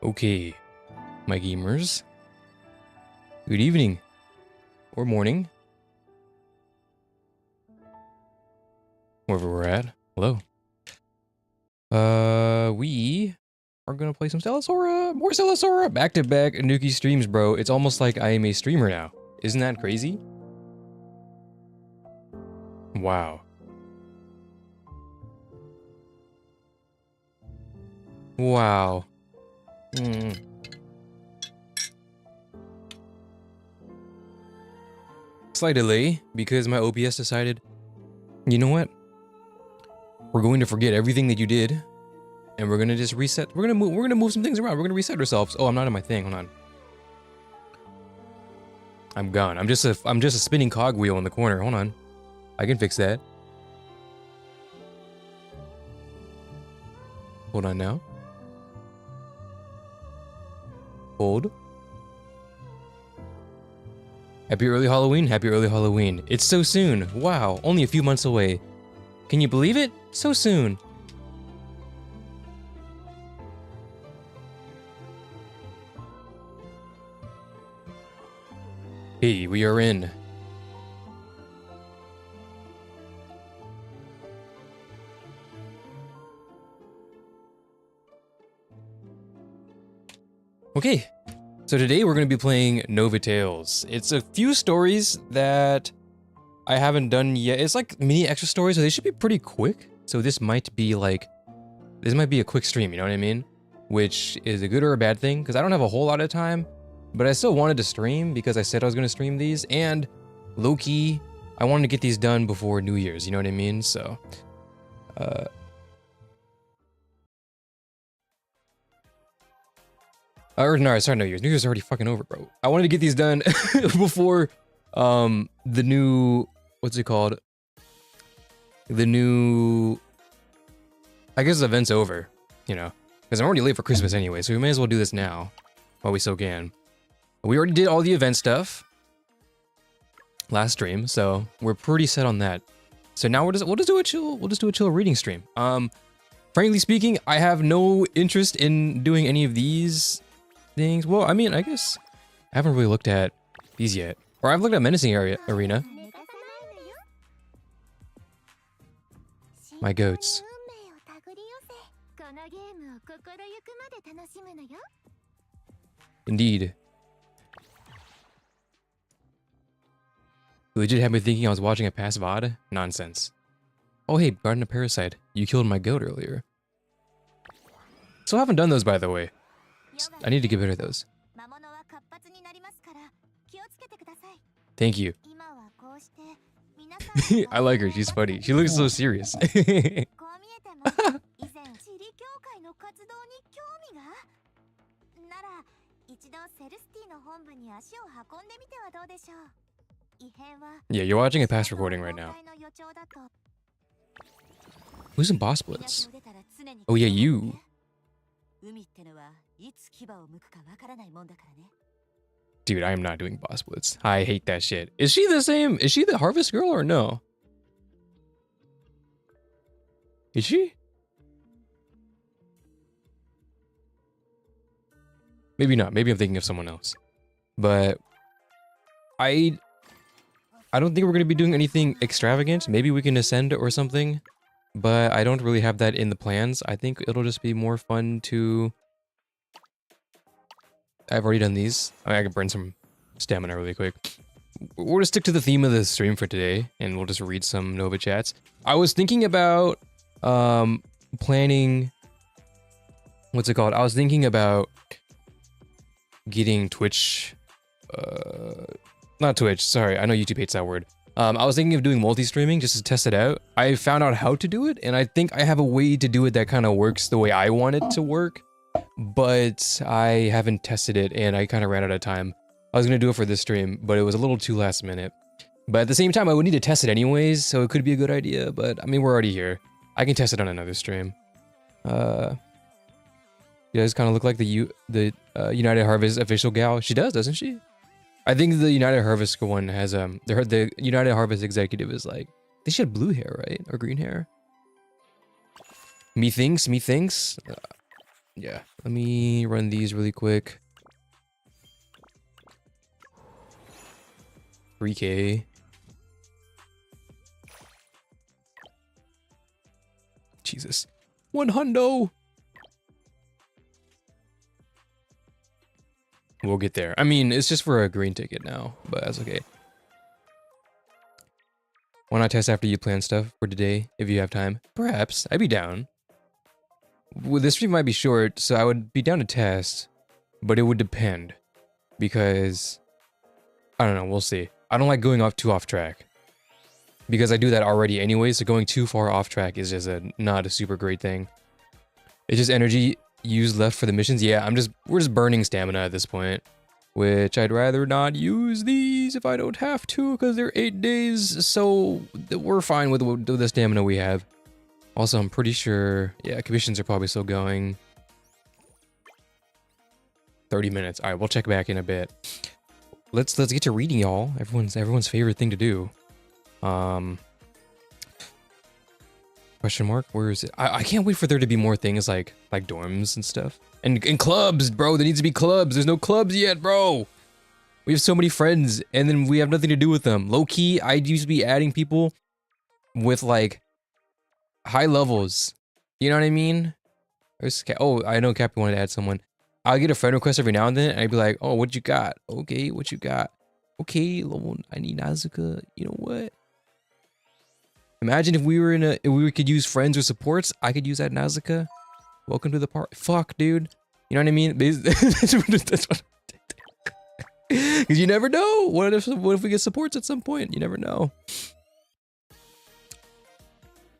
Okay, my gamers. Good evening. Or morning. Wherever we're at. Hello. We are gonna play some Stellasora. More Stellasora! Back-to-back Anuki streams, bro. It's almost like I am a streamer now. Isn't that crazy? Wow. Wow. Slight delay because my OBS decided, you know what? We're going to forget everything that you did, and we're gonna just reset. We're gonna move some things around. We're gonna reset ourselves. Oh, I'm not in my thing. Hold on. I'm gone. I'm just a spinning cogwheel in the corner. Hold on. I can fix that. Hold on now. Hold. Happy early Halloween. Happy early Halloween. It's so soon. Wow. Only a few months away. Can you believe it? So soon. Hey, we are in. Okay, so today we're going to be playing Nova Tales. It's a few stories that I haven't done yet. It's like mini extra stories, so they should be pretty quick. So this might be a quick stream, you know what I mean? Which is a good or a bad thing, because I don't have a whole lot of time, but I still wanted to stream because I said I was going to stream these, and low-key, I wanted to get these done before New Year's, you know what I mean? So, or no, sorry, New Year's. New Year's is already fucking over, bro. I wanted to get these done before, the new, what's it called? The new, I guess the event's over, you know? Because I'm already late for Christmas anyway, so we may as well do this now, while we still can. We already did all the event stuff last stream, so we're pretty set on that. So now we'll just do a chill reading stream. Frankly speaking, I have no interest in doing any of these things. Well, I mean, I guess I haven't really looked at these yet. Or I've looked at Menacing Arena. My goats. Indeed. You legit had me thinking I was watching a past VOD? Nonsense. Oh hey, Garden of Parasite. You killed my goat earlier. So I haven't done those, by the way. I need to get rid of those. Thank you. I like her, she's funny. She looks so serious. Yeah, you're watching a past recording right now. Who's in Boss Blitz? Oh yeah, you. Dude, I am not doing Boss Blitz. I hate that shit. Is she the same? Is she the Harvest Girl or no? Is she? Maybe not. Maybe I'm thinking of someone else. But I don't think we're going to be doing anything extravagant. Maybe we can ascend or something. But I don't really have that in the plans. I think it'll just be more fun to... I've already done these. I can burn some stamina really quick. We're gonna stick to the theme of the stream for today, and we'll just read some Nova chats. I was thinking about planning... What's it called? I was thinking about getting Twitch... not Twitch, sorry. I know YouTube hates that word. I was thinking of doing multi-streaming just to test it out. I found out how to do it, and I think I have a way to do it that kind of works the way I want it to work. But I haven't tested it, and I kind of ran out of time. I was going to do it for this stream, but it was a little too last minute. But at the same time, I would need to test it anyways, so it could be a good idea. But, I mean, we're already here. I can test it on another stream. You guys kind of look like the United Harvest official gal. She does, doesn't she? I think the United Harvest one has, the United Harvest executive is like, I think she had blue hair, right? Or green hair? Methinks? Yeah, let me run these really quick. 3K. Jesus. 100! We'll get there. I mean, it's just for a green ticket now, but that's okay. Why not test after you plan stuff for today, if you have time? Perhaps. I'd be down. Well, this stream might be short, so I would be down to test, but it would depend. Because, I don't know, we'll see. I don't like going too off track. Because I do that already anyway, so going too far off track is just not a super great thing. It's just energy used left for the missions. Yeah, we're just burning stamina at this point. Which I'd rather not use these if I don't have to, because they're 8 days, so we're fine with the stamina we have. Also, I'm pretty sure, yeah, commissions are probably still going. 30 minutes. All right, we'll check back in a bit. Let's get to reading, y'all. Everyone's favorite thing to do. Question mark? Where is it? I can't wait for there to be more things like dorms and stuff. And clubs, bro. There needs to be clubs. There's no clubs yet, bro. We have so many friends, and then we have nothing to do with them. Low key, I used to be adding people with like high levels. You know what I mean? Oh, I know Cappy wanted to add someone. I'll get a friend request every now and then, and I'd be like, oh, what you got? Okay, what you got? Okay, I need Nazuka. You know what? Imagine if we could use friends or supports. I could use that Nazuka. Welcome to the party. Fuck, dude. You know what I mean? Because you never know. What if we get supports at some point? You never know.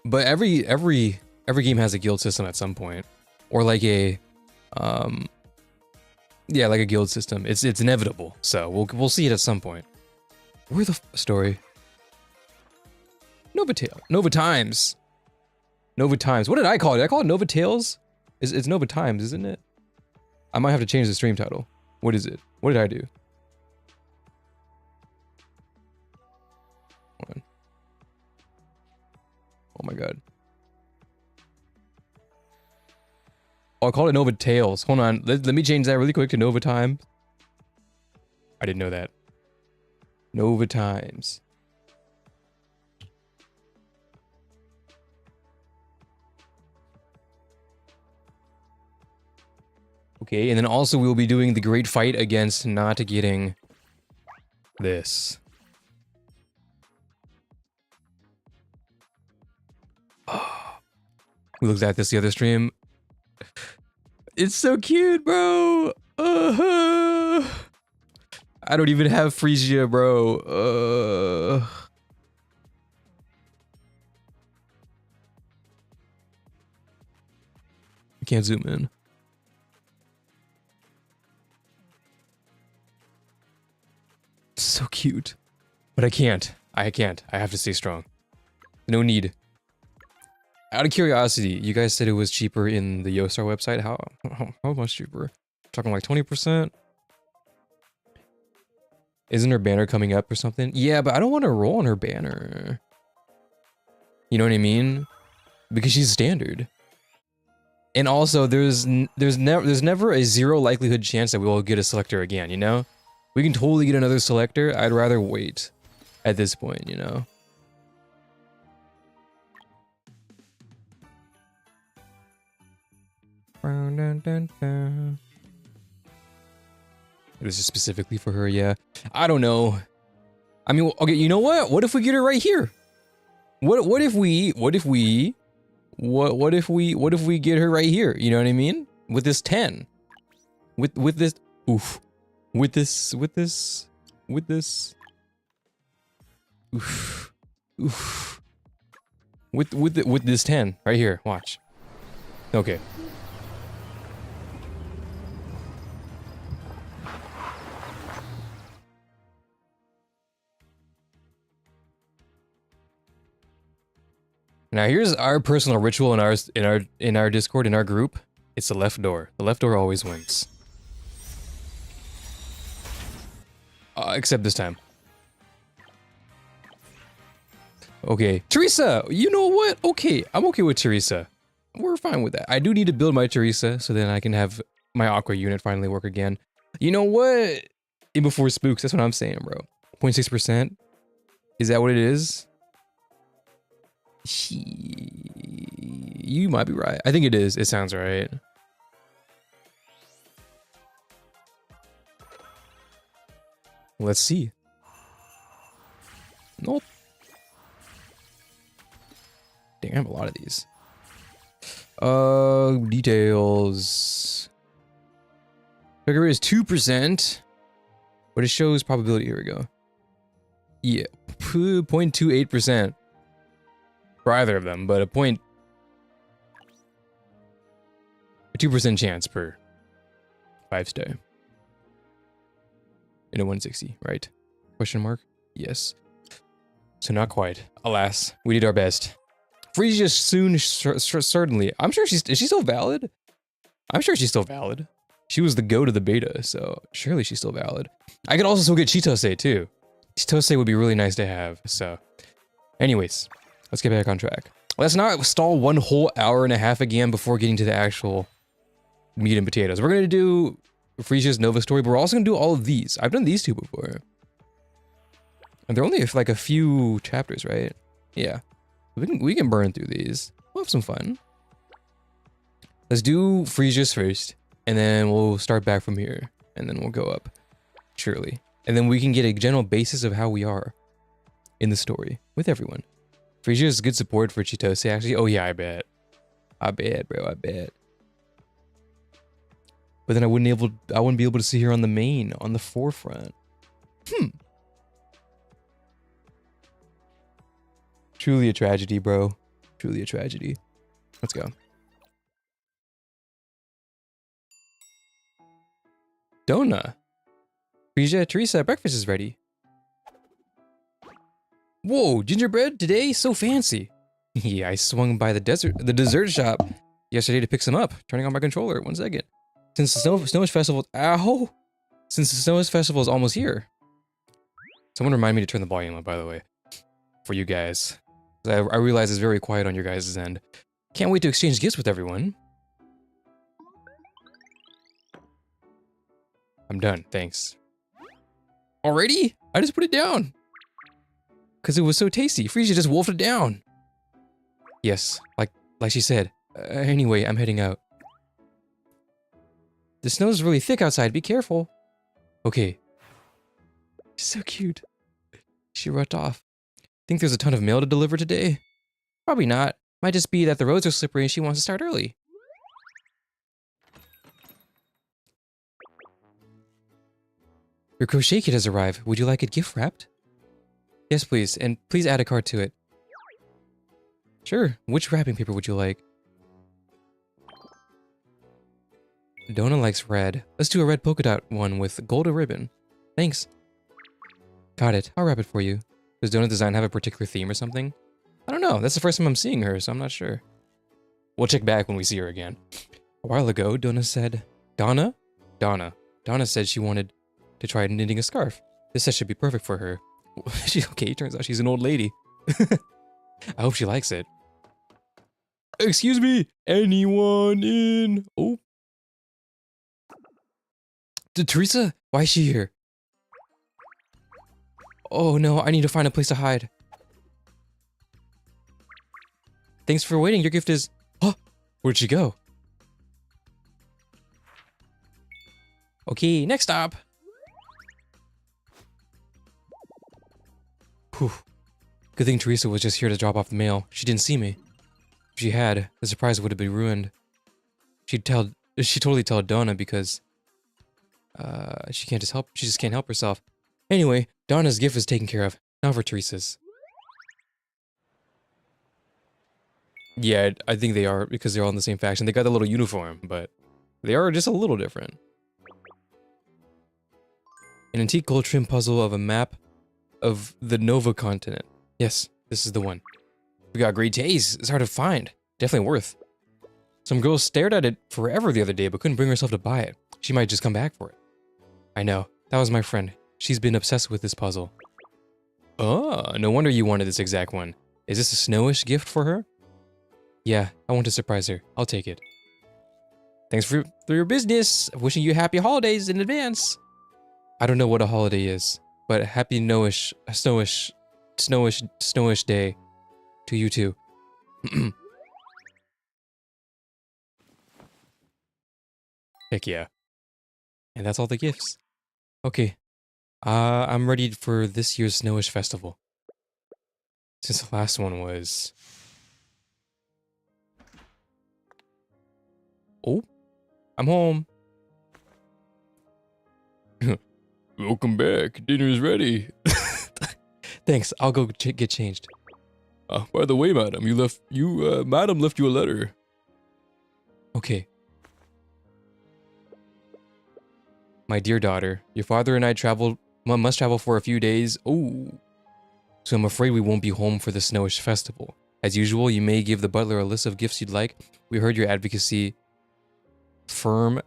But every game has a guild system at some point, or like a yeah, like a guild system. It's inevitable. So we'll see it at some point. Where the story? Nova Times. Nova Times. What did I call it? Did I call it Nova Tales? It's Nova Times, isn't it? I might have to change the stream title. What is it? What did I do? Hold on. Oh my god. Oh, I called it Nova Tales. Hold on. Let me change that really quick to Nova Times. I didn't know that. Nova Times. Okay, and then also we'll be doing the great fight against not getting this. We looked at this the other stream. It's so cute, bro. I don't even have Freesia, bro. I can't zoom in. So cute. But I can't. I have to stay strong. No need. Out of curiosity, you guys said it was cheaper in the Yostar website. How much cheaper? Talking like 20%? Isn't her banner coming up or something? Yeah, but I don't want to roll on her banner. You know what I mean? Because she's standard. And also, there's never a 0 likelihood chance that we will get a selector again, you know? We can totally get another selector. I'd rather wait at this point, you know? This is specifically for her, yeah. I don't know. I mean, okay, you know what? What if we get her right here? What if we get her right here? You know what I mean? With this 10. With this oof. With this oof. Oof. With this 10 right here. Watch. Okay. Now here's our personal ritual in our Discord, in our group. It's the left door. The left door always wins. Except this time. Okay, Teresa, you know what? Okay, I'm okay with Teresa. We're fine with that. I do need to build my Teresa so then I can have my Aqua unit finally work again. You know what? In before spooks, that's what I'm saying, bro. 0.6%? Is that what it is? You might be right. I think it is. It sounds right. Let's see. Nope. Damn, I have a lot of these. Details. Figure is 2%, but it shows probability. Here we go. Yeah, 0.28% for either of them, but a 2% chance per 5-stay. In a 160, right? Question mark? Yes. So not quite. Alas, we did our best. Freesia soon, certainly. I'm sure is she still valid? I'm sure she's still valid. She was the GOAT of the beta, so surely she's still valid. I could also still get Chitose too. Chitose would be really nice to have, so. Anyways, let's get back on track. Let's not stall 1 whole hour and a half again before getting to the actual meat and potatoes. We're gonna do Freesia's Nova story, but we're also gonna do all of these. I've done these two before. And they're only like a few chapters, right? Yeah. We can burn through these. We'll have some fun. Let's do Freesia's first, and then we'll start back from here, and then we'll go up, surely. And then we can get a general basis of how we are in the story with everyone. Freesia is good support for Chitose, actually. Oh yeah, I bet. I bet, bro, I bet. But then I wouldn't be able to see her on the main, on the forefront. Truly a tragedy, bro. Truly a tragedy. Let's go. Donna. Freesia, Teresa, breakfast is ready. Whoa, gingerbread today? So fancy. Yeah, I swung by the dessert shop yesterday to pick some up. Turning on my controller. 1 second. Since the Snowish Festival, Since the Snowish Festival is almost here. Someone remind me to turn the volume up, by the way, for you guys. I realize it's very quiet on your guys' end. Can't wait to exchange gifts with everyone. I'm done, thanks. Already? I just put it down. Because it was so tasty. Freesia just wolfed it down. Yes, like she said. Anyway, I'm heading out. The snow's really thick outside. Be careful. Okay. So cute. She rushed off. Think there's a ton of mail to deliver today? Probably not. Might just be that the roads are slippery and she wants to start early. Your crochet kit has arrived. Would you like it gift wrapped? Yes, please. And please add a card to it. Sure. Which wrapping paper would you like? Donna likes red. Let's do a red polka dot one with gold ribbon. Thanks. Got it. I'll wrap it for you. Does Donna's design have a particular theme or something? I don't know. That's the first time I'm seeing her, so I'm not sure. We'll check back when we see her again. A while ago, Donna said... Donna? Donna. Donna said she wanted to try knitting a scarf. This set should be perfect for her. Okay, turns out she's an old lady. I hope she likes it. Excuse me? Anyone in? Oh. Teresa? Why is she here? Oh no, I need to find a place to hide. Thanks for waiting. Your gift is... Oh, where'd she go? Okay, next stop. Whew. Good thing Teresa was just here to drop off the mail. She didn't see me. If she had, the surprise would have been ruined. She'd totally tell Donna because... she just can't help herself. Anyway, Donna's gift is taken care of. Now for Teresa's. Yeah, I think they are because they're all in the same faction. They got the little uniform, but they are just a little different. An antique gold trim puzzle of a map of the Nova continent. Yes, this is the one. We got great taste. It's hard to find. Definitely worth. Some girl stared at it forever the other day, but couldn't bring herself to buy it. She might just come back for it. I know. That was my friend. She's been obsessed with this puzzle. Oh, no wonder you wanted this exact one. Is this a snowish gift for her? Yeah, I want to surprise her. I'll take it. Thanks for your business. Wishing you happy holidays in advance. I don't know what a holiday is, but happy snowish day to you too. Heck yeah. And that's all the gifts. Okay. I'm ready for this year's Snowish Festival. Since the last one was... Oh, I'm home. Welcome back. Dinner's ready. Thanks. I'll go get changed. By the way, madam, madam left you a letter. Okay. My dear daughter, your father and I must travel for a few days. Oh. So I'm afraid we won't be home for the Snowish Festival. As usual, you may give the butler a list of gifts you'd like. We heard your advocacy firm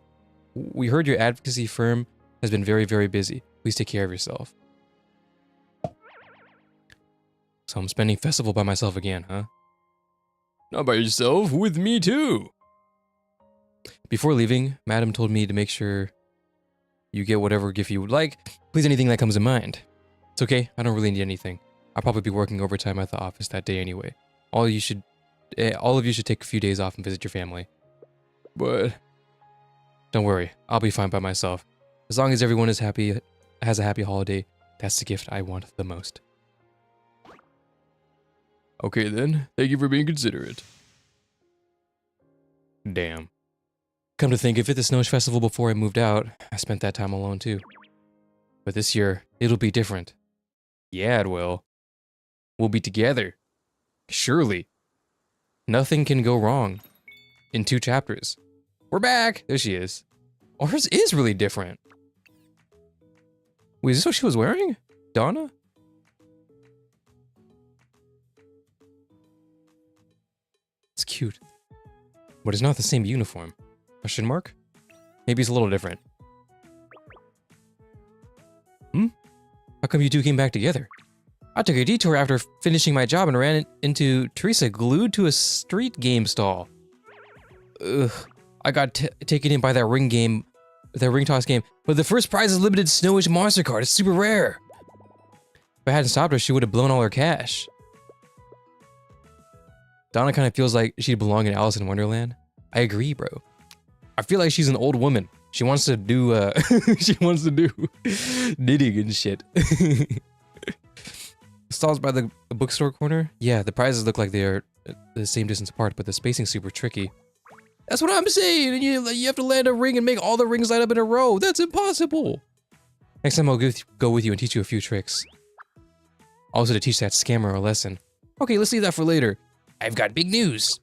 has been very, very busy. Please take care of yourself. So I'm spending festival by myself again, huh? Not by yourself, with me too. Before leaving, madam told me to make sure you get whatever gift you would like. Please, anything that comes in mind. It's okay, I don't really need anything. I'll probably be working overtime at the office that day anyway. All of you should take a few days off and visit your family. But don't worry, I'll be fine by myself. As long as everyone is happy, has a happy holiday, that's the gift I want the most. Okay then, thank you for being considerate. Damn. Come to think of it, the Snowish Festival before I moved out, I spent that time alone too. But this year, it'll be different. Yeah, it will. We'll be together. Surely. Nothing can go wrong. In 2 chapters. We're back! There she is. Oh, hers is really different. Wait, is this what she was wearing? Donna? It's cute. But it's not the same uniform. Question mark? Maybe it's a little different. How come you two came back together? I took a detour after finishing my job and ran into Teresa glued to a street game stall. Ugh. I got taken in by that ring toss game, but the first prize is limited Snowish monster card. It's super rare. If I hadn't stopped her, she would have blown all her cash. Donna kind of feels like she'd belong in Alice in Wonderland. I agree, bro. I feel like she's an old woman. She wants to do she wants to do knitting and shit. Stalls by the bookstore corner? Yeah, the prizes look like they are the same distance apart, but the spacing's super tricky. That's what I'm saying! And you have to land a ring and make all the rings line up in a row. That's impossible! Next time I'll go with you and teach you a few tricks. Also to teach that scammer a lesson. Okay, let's leave that for later. I've got big news!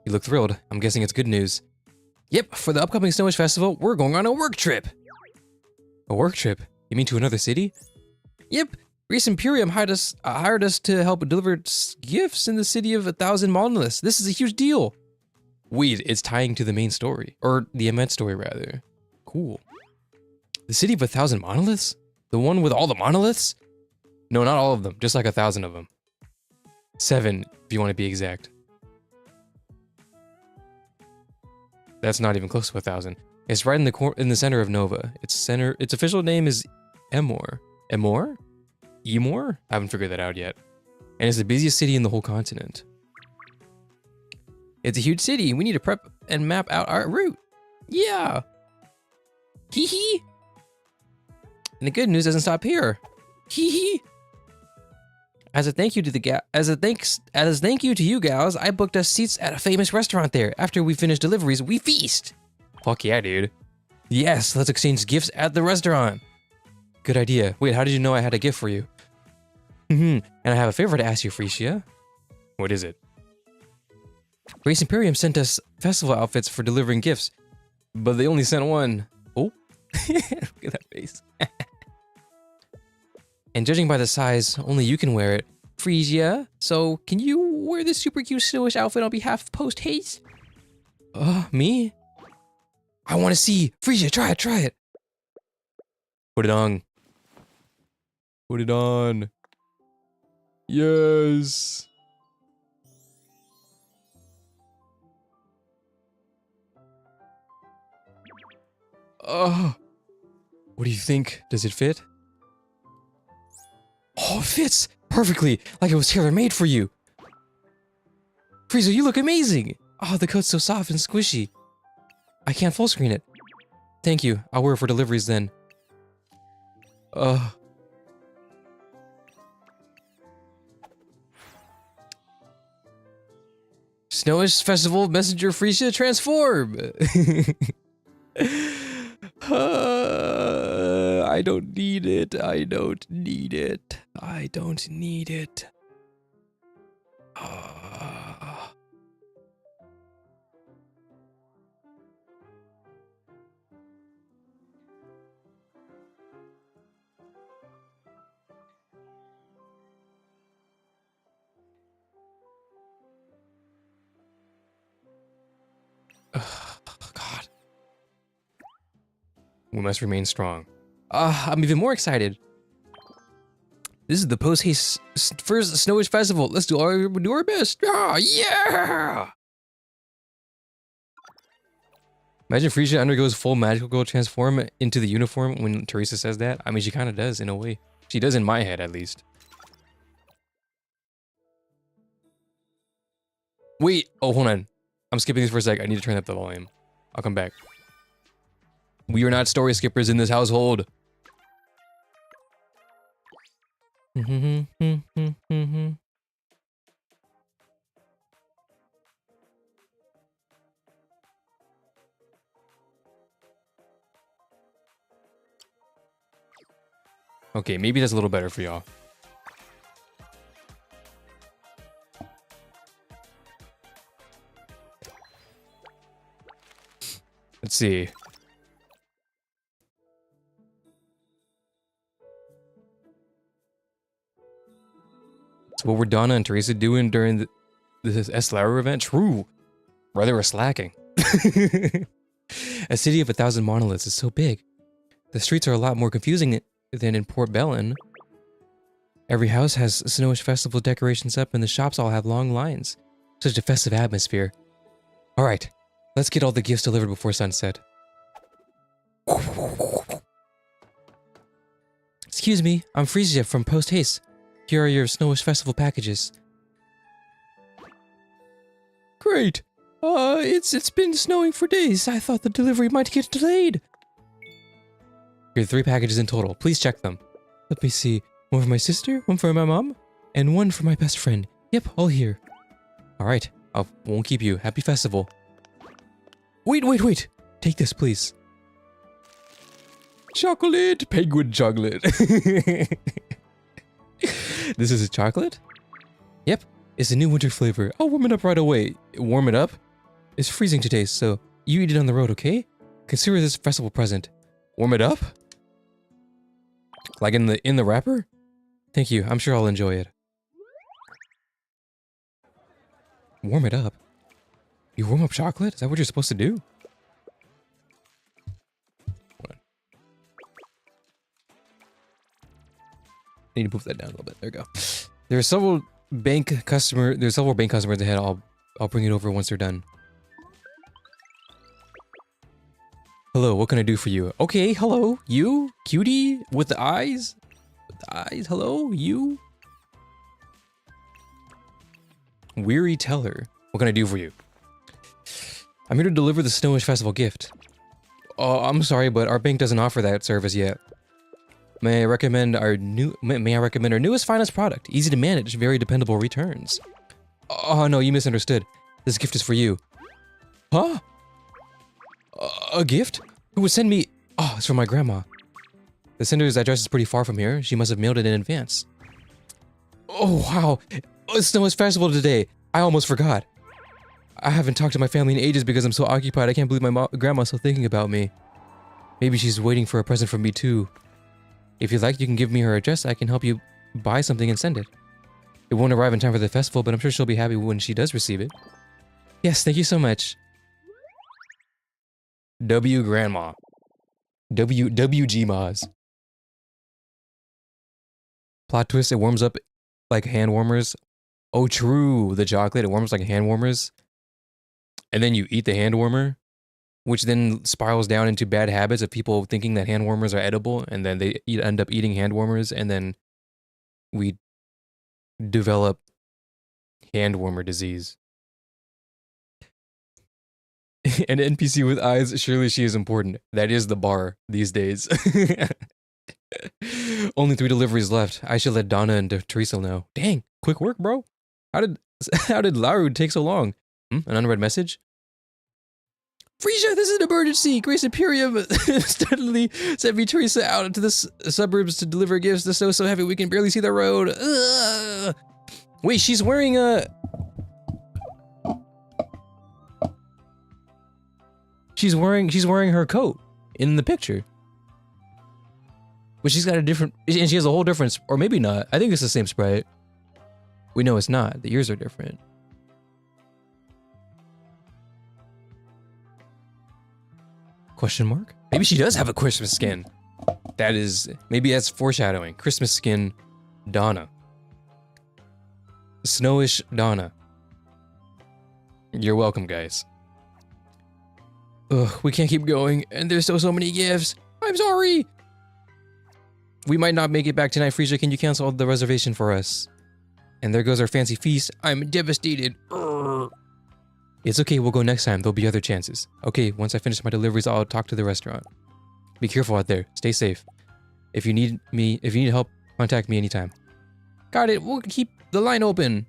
You look thrilled. I'm guessing it's good news. Yep, for the upcoming Snowish Festival, we're going on a work trip! A work trip? You mean to another city? Yep, Greece Imperium hired us to help deliver gifts in the city of 1,000 monoliths. This is a huge deal. Wait, it's tying to the main story. Or the event story, rather. Cool. The city of 1,000 monoliths? The one with all the monoliths? No, not all of them. Just like 1,000 of them. 7, if you want to be exact. That's not even close to 1,000. It's right in the center of Nova. Its official name is Emor. Emor? Emor? I haven't figured that out yet. And it's the busiest city in the whole continent. It's a huge city. We need to prep and map out our route. Yeah. Hee hee. And the good news doesn't stop here. Hee hee. As a thank you to you gals, I booked us seats at a famous restaurant there. After we finish deliveries, we feast. Fuck yeah, dude. Yes, let's exchange gifts at the restaurant. Good idea. Wait, how did you know I had a gift for you? And I have a favor to ask you, Freesia. What is it? Greece Imperium sent us festival outfits for delivering gifts, but they only sent one. Oh, look at that face. And judging by the size, only you can wear it. Freesia, so can you wear this super cute Snowish outfit on behalf of Post Haste? Me? I want to see. Freesia, try it. Put it on. Put it on. Yes. What do you think? Does it fit? Oh, it fits perfectly, like it was tailor-made for you. Freesia, you look amazing. Oh, the coat's so soft and squishy. I can't full screen it. Thank you. I'll wear it for deliveries then. Snowish Festival Messenger Freesia transform! I don't need it. I don't need it. I don't need it. God. We must remain strong. I'm even more excited. This is the post-haste first Snowish Festival. Let's do our best. Yeah! Imagine Freesia undergoes full magical transform into the uniform when Teresa says that. I mean, she kind of does in a way. She does in my head, at least. Wait. Oh, hold on. I'm skipping this for a sec. I need to turn up the volume. I'll come back. We are not story skippers in this household. Okay, maybe that's a little better for y'all. Let's see. So what were Donna and Teresa doing during this Eslaru event? True. Rather were slacking. A city of 1,000 monoliths is so big. The streets are a lot more confusing than in Port Bellin. Every house has Snowish Festival decorations up and the shops all have long lines. Such a festive atmosphere. Alright, let's get all the gifts delivered before sunset. Excuse me, I'm Freesia from Post Haste. Here are your Snowish Festival packages. Great! It's been snowing for days. I thought the delivery might get delayed. Here are 3 packages in total. Please check them. Let me see. One for my sister, one for my mom, and one for my best friend. Yep, all here. Alright, I won't keep you. Happy festival. Wait. Take this, please. Chocolate! Penguin chocolate. This is a chocolate? Yep, it's a new winter flavor. I'll warm it up right away. Warm it up? It's freezing today, so you eat it on the road, okay? Consider this festival present. Warm it up? Like in the wrapper? Thank you, I'm sure I'll enjoy it. Warm it up? You warm up chocolate? Is that what you're supposed to do? I need to move that down a little bit. There we go. There's several bank customers ahead. I'll bring it over once they're done. Hello, what can I do for you? Okay, hello, you? Cutie? With the eyes? Hello, you? Weary teller. What can I do for you? I'm here to deliver the Snowish Festival gift. Oh, I'm sorry, but our bank doesn't offer that service yet. May I recommend our newest finest product? Easy to manage, very dependable returns. Oh no, you misunderstood. This gift is for you. Huh? A gift? Who would send me? Oh, it's from my grandma. The sender's address is pretty far from here. She must have mailed it in advance. Oh wow, it's Snowish Festival today. I almost forgot. I haven't talked to my family in ages because I'm so occupied. I can't believe my grandma's still thinking about me. Maybe she's waiting for a present from me too. If you'd like, you can give me her address. I can help you buy something and send it. It won't arrive in time for the festival, but I'm sure she'll be happy when she does receive it. Yes, thank you so much. W Grandma. WG Maz. Plot twist, it warms up like hand warmers. Oh, true. The chocolate, it warms like hand warmers. And then you eat the hand warmer, which then spirals down into bad habits of people thinking that hand warmers are edible, and then they end up eating hand warmers, and then we develop hand warmer disease. An NPC with eyes, surely she is important. That is the bar these days. Only 3 deliveries left. I should let Donna and Teresa know. Dang, quick work, bro. How did Laru take so long? An unread message? Freesia, this is an emergency! Grace Imperium suddenly sent me Teresa out into the suburbs to deliver gifts. The snow's so heavy we can barely see the road. Ugh. Wait, she's wearing a... She's wearing her coat in the picture. But she's got a different... And she has a whole different... Or maybe not. I think it's the same sprite. We know it's not. The ears are different. Question mark? Maybe she does have a Christmas skin. That is... Maybe that's foreshadowing. Christmas skin Donna. Snowish Donna. You're welcome, guys. Ugh, we can't keep going, and there's so many gifts. I'm sorry! We might not make it back tonight, Freesia. Can you cancel the reservation for us? And there goes our fancy feast. I'm devastated. Urgh. It's okay, we'll go next time. There'll be other chances. Okay, once I finish my deliveries, I'll talk to the restaurant. Be careful out there. Stay safe. If you need help, contact me anytime. Got it. We'll keep the line open.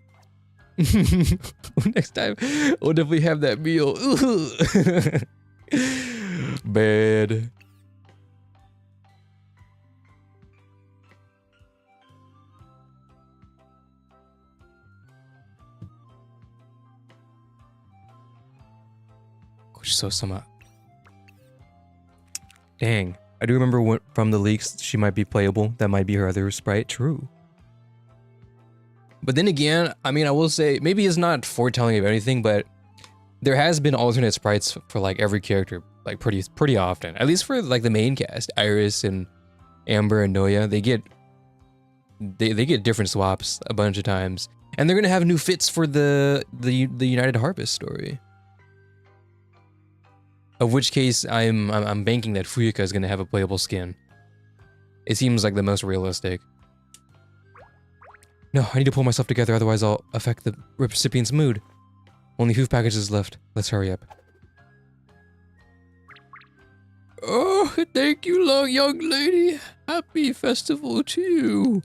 Next time, we'll definitely have that meal. Bad. So dang, I do remember from the leaks she might be playable. That might be her other sprite. True. But then again, I mean, I will say maybe it's not foretelling of anything, but there has been alternate sprites for like every character, like pretty often. At least for like the main cast, Iris and Amber and Noya, they get different swaps a bunch of times, and they're gonna have new fits for the United Harvest story. Of which case, I'm banking that Fuyuka is gonna have a playable skin. It seems like the most realistic. No, I need to pull myself together, otherwise I'll affect the recipient's mood. Only few packages left. Let's hurry up. Oh, thank you, young lady. Happy festival to you.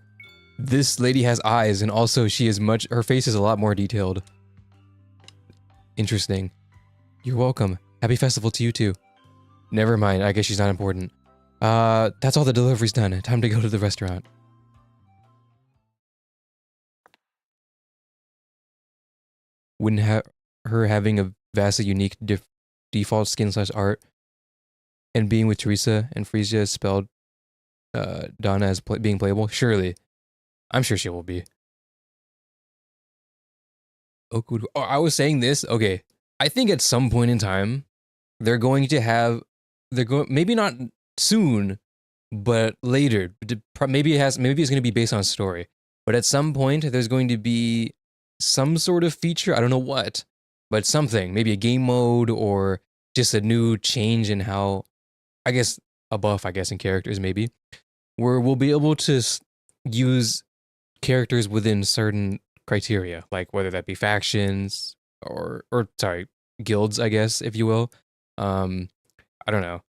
This lady has eyes, and also she is her face is a lot more detailed. Interesting. You're welcome. Happy festival to you too. Never mind, I guess she's not important. That's all the delivery's done. Time to go to the restaurant. Wouldn't her having a vastly unique default skin / art and being with Teresa and Freesia spelled Donna as being playable? Surely. I'm sure she will be. Oh, I was saying this. Okay. I think at some point in time, they're going to have, maybe not soon, but later. Maybe it's going to be based on story. But at some point, there's going to be some sort of feature. I don't know what, but something. Maybe a game mode or just a new change in how, I guess, a buff, I guess, in characters, maybe. Where we'll be able to use characters within certain criteria, like whether that be factions or sorry, guilds, I guess, if you will. I don't know.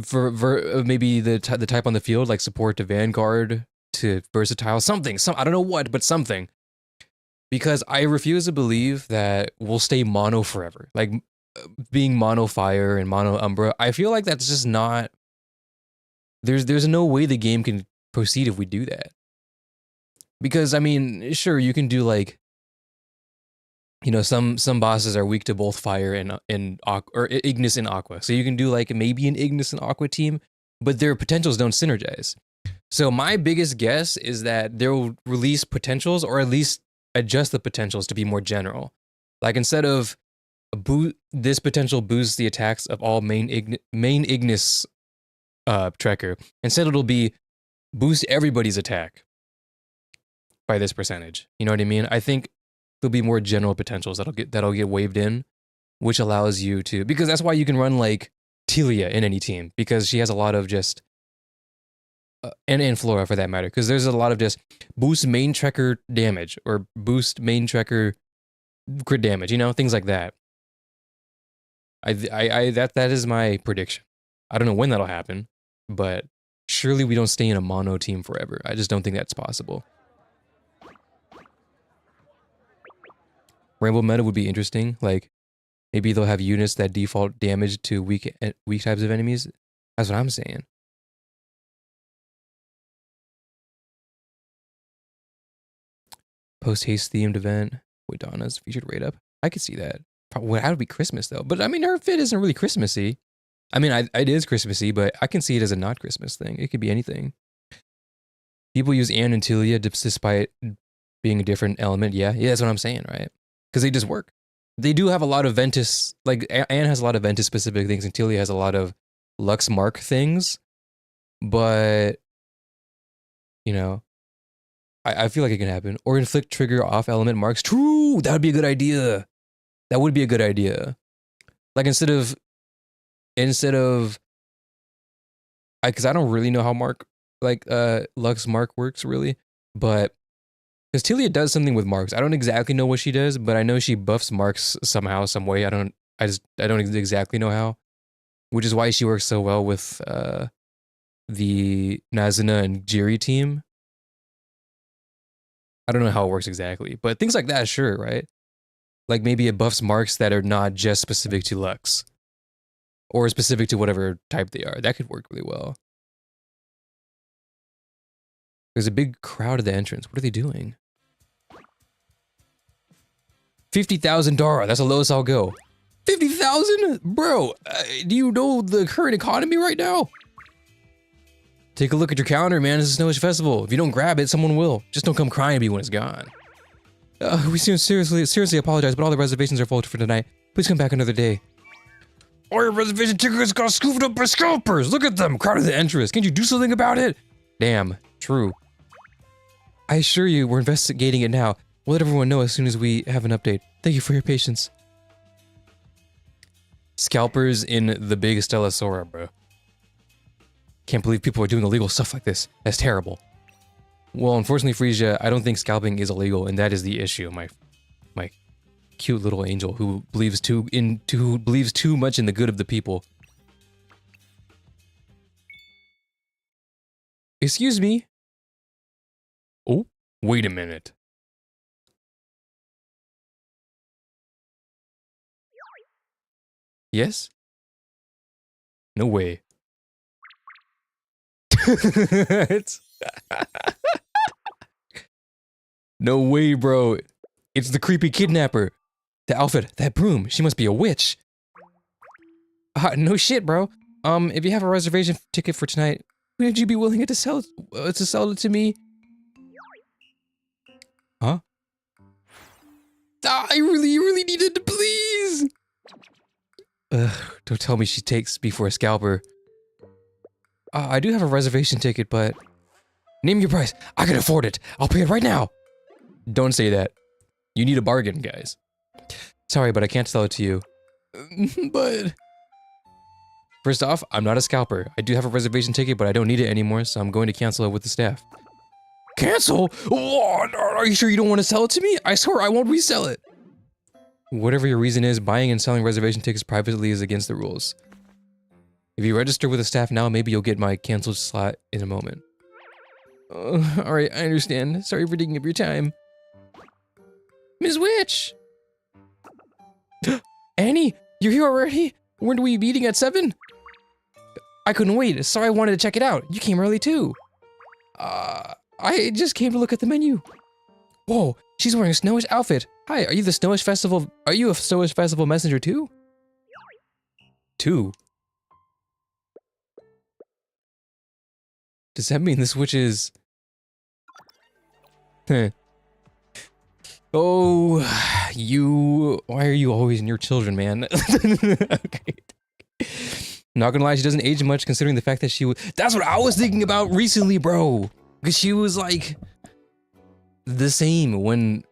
For maybe the type on the field, like support to Vanguard to versatile, something, I don't know what, but something. Because I refuse to believe that we'll stay mono forever. Like being mono fire and mono umbra, I feel like that's just not. There's no way the game can proceed if we do that. Because I mean, sure, you can do like, you know, some bosses are weak to both fire and Ignis and Aqua. So you can do like maybe an Ignis and Aqua team, but their potentials don't synergize. So my biggest guess is that they'll release potentials or at least adjust the potentials to be more general. Like instead of this potential boosts the attacks of all main Ignis Trekker, instead it'll be boost everybody's attack by this percentage. You know what I mean? I think there'll be more general potentials that'll get waved in, which allows you to, because that's why you can run like Telia in any team, because she has a lot of just and Flora for that matter, because there's a lot of just boost main Trekker damage or boost main Trekker crit damage, you know, things like that. That is my prediction. I don't know when that'll happen, but surely we don't stay in a mono team forever. I just don't think that's possible. Rainbow meta would be interesting. Like, maybe they'll have units that default damage to weak types of enemies. That's what I'm saying. Post-haste themed event. Wait, Donna's featured rate up. I could see that. Probably, how would be Christmas though? But I mean, her fit isn't really Christmassy. I mean, it is Christmassy, but I can see it as a not Christmas thing. It could be anything. People use Anne and Telia despite being a different element. Yeah, that's what I'm saying, right? Because they just work. They do have a lot of Ventus, like Anne has a lot of Ventus specific things, and Telia has a lot of Lux Mark things. But, you know, I feel like it can happen. Or inflict trigger off element marks. True, that would be a good idea. That would be a good idea. Like instead of, because I don't really know how Lux Mark works really, but because Telia does something with marks. I don't exactly know what she does, but I know she buffs marks somehow, some way. I don't exactly know how, which is why she works so well with the Nazuna and Jiri team. I don't know how it works exactly, but things like that, sure, right? Like maybe it buffs marks that are not just specific to Lux or specific to whatever type they are. That could work really well. There's a big crowd at the entrance. What are they doing? 50,000 Dara. That's the lowest I'll go. 50,000? Bro, do you know the current economy right now? Take a look at your calendar, man. It's a Snowish Festival. If you don't grab it, someone will. Just don't come crying at me when it's gone. We seriously apologize, but all the reservations are full for tonight. Please come back another day. All your reservation tickets got scooped up by scalpers. Look at them, crowded the entrance. Can't you do something about it? Damn, true. I assure you, we're investigating it now. We'll let everyone know as soon as we have an update. Thank you for your patience. Scalpers in the big Stellasora, bro. Can't believe people are doing illegal stuff like this. That's terrible. Well, unfortunately, Freesia, I don't think scalping is illegal, and that is the issue, cute little angel who believes too much in the good of the people. Excuse me. Oh, wait a minute. Yes? No way. It's no way, bro. It's the creepy kidnapper. The outfit, that broom, she must be a witch. No shit, bro. If you have a reservation ticket for tonight, would you be willing to sell it to me? Huh? I really needed to, please. Don't tell me she takes me for a scalper. I do have a reservation ticket, but name your price. I can afford it. I'll pay it right now. Don't say that. You need a bargain, guys. Sorry, but I can't sell it to you. But first off, I'm not a scalper. I do have a reservation ticket, but I don't need it anymore, so I'm going to cancel it with the staff. Cancel? What? Are you sure you don't want to sell it to me? I swear I won't resell it. Whatever your reason is, buying and selling reservation tickets privately is against the rules. If you register with the staff now, maybe you'll get my canceled slot in a moment. Alright, I understand. Sorry for taking up your time. Ms. Witch! Annie, you're here already? Weren't we meeting at 7? I couldn't wait. Sorry, I wanted to check it out. You came early too. I just came to look at the menu. Whoa, she's wearing a Snowish outfit. Hi, are you the Snowish Festival? Are you a Snowish Festival messenger too? Does that mean this witch is... Oh, why are you always in your children, man? Okay. Not gonna lie, she doesn't age much considering the fact that she was... That's what I was thinking about recently, bro. Because she was like... the same when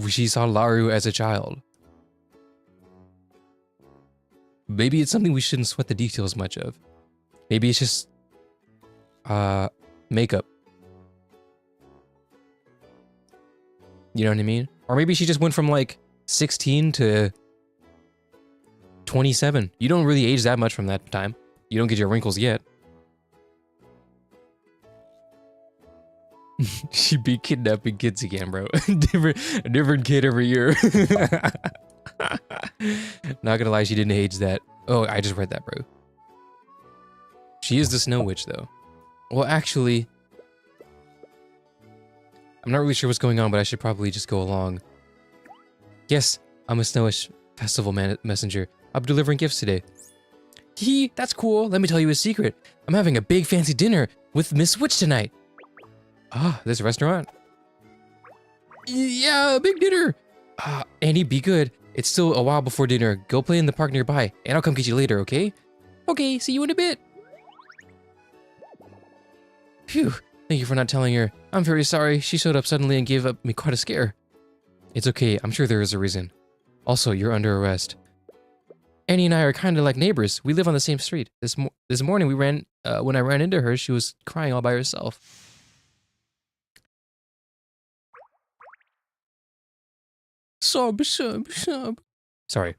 she saw Laru as a child. Maybe it's something we shouldn't sweat the details much of. Maybe it's just... makeup. You know what I mean? Or maybe she just went from like 16 to 27. You don't really age that much from that time. You don't get your wrinkles yet. She'd be kidnapping kids again, bro. different kid every year. Not gonna lie, she didn't age that. Oh, I just read that, bro. She is the Snow Witch, though. Well, actually, I'm not really sure what's going on, but I should probably just go along. Yes, I'm a Snowish Festival messenger. I'm delivering gifts today. Hee, that's cool. Let me tell you a secret. I'm having a big fancy dinner with Miss Witch tonight. Ah, this restaurant? Yeah, a big dinner. Annie, be good. It's still a while before dinner. Go play in the park nearby, and I'll come get you later, okay? Okay, see you in a bit. Phew, thank you for not telling her. I'm very sorry. She showed up suddenly and gave me quite a scare. It's okay. I'm sure there is a reason. Also, you're under arrest. Annie and I are kind of like neighbors. We live on the same street. This morning when I ran into her, she was crying all by herself. Sob. Sorry.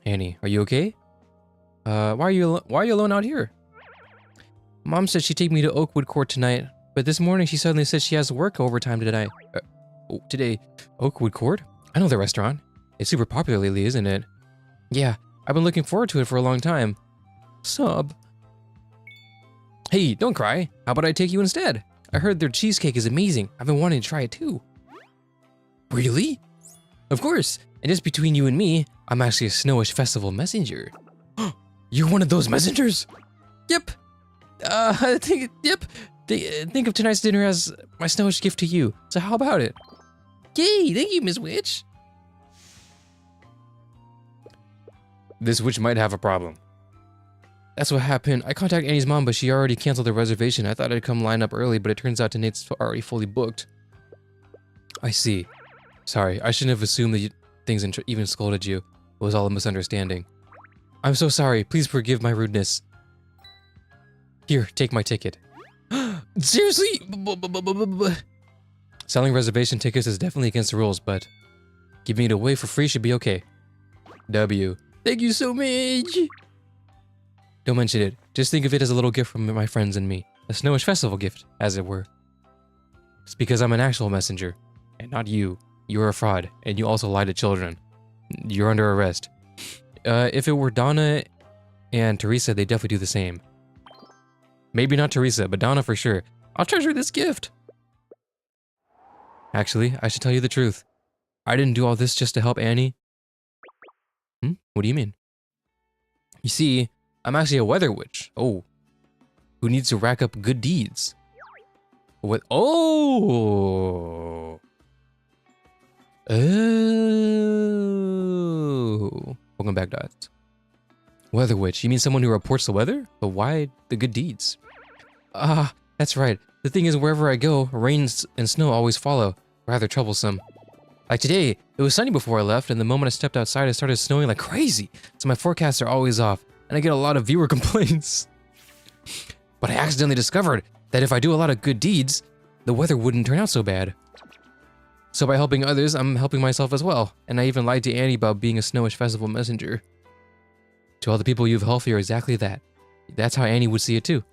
Annie, are you okay? Why are you alone out here? Mom said she'd take me to Oakwood Court tonight, but this morning she suddenly said she has to work overtime tonight. Today. Oakwood Court? I know the restaurant. It's super popular lately, isn't it? Yeah, I've been looking forward to it for a long time. Sob. Hey, don't cry. How about I take you instead? I heard their cheesecake is amazing. I've been wanting to try it too. Really? Of course. And just between you and me, I'm actually a Snowish Festival messenger. You're one of those messengers? Yep. Think of tonight's dinner as my Snowish gift to you. So how about it? Yay, thank you, Miss Witch. This witch might have a problem. That's what happened. I contacted Annie's mom, but she already canceled the reservation. I thought I'd come line up early, but it turns out tonight's already fully booked. I see. Sorry, I shouldn't have assumed that things even scolded you. It was all a misunderstanding. I'm so sorry. Please forgive my rudeness. Here, take my ticket. Seriously? Selling reservation tickets is definitely against the rules, but... Giving it away for free should be okay. W. Thank you so much. Don't mention it. Just think of it as a little gift from my friends and me. A Snowish Festival gift, as it were. It's because I'm an actual messenger, and not you. You're a fraud, and you also lie to children. You're under arrest. If it were Donna and Teresa, they definitely do the same. Maybe not Teresa, but Donna for sure. I'll treasure this gift. Actually, I should tell you the truth. I didn't do all this just to help Annie. What do you mean? You see, I'm actually a weather witch. Oh. Who needs to rack up good deeds. What? Oh. Oh. Welcome back, Dots. Weather witch. You mean someone who reports the weather? But why the good deeds? Ah, that's right. The thing is, wherever I go, rain and snow always follow. Rather troublesome. Like today, it was sunny before I left, and the moment I stepped outside, it started snowing like crazy. So my forecasts are always off, and I get a lot of viewer complaints. But I accidentally discovered that if I do a lot of good deeds, the weather wouldn't turn out so bad. So by helping others, I'm helping myself as well. And I even lied to Annie about being a Snowish Festival messenger. To all the people you've helped, you're exactly that. That's how Annie would see it too.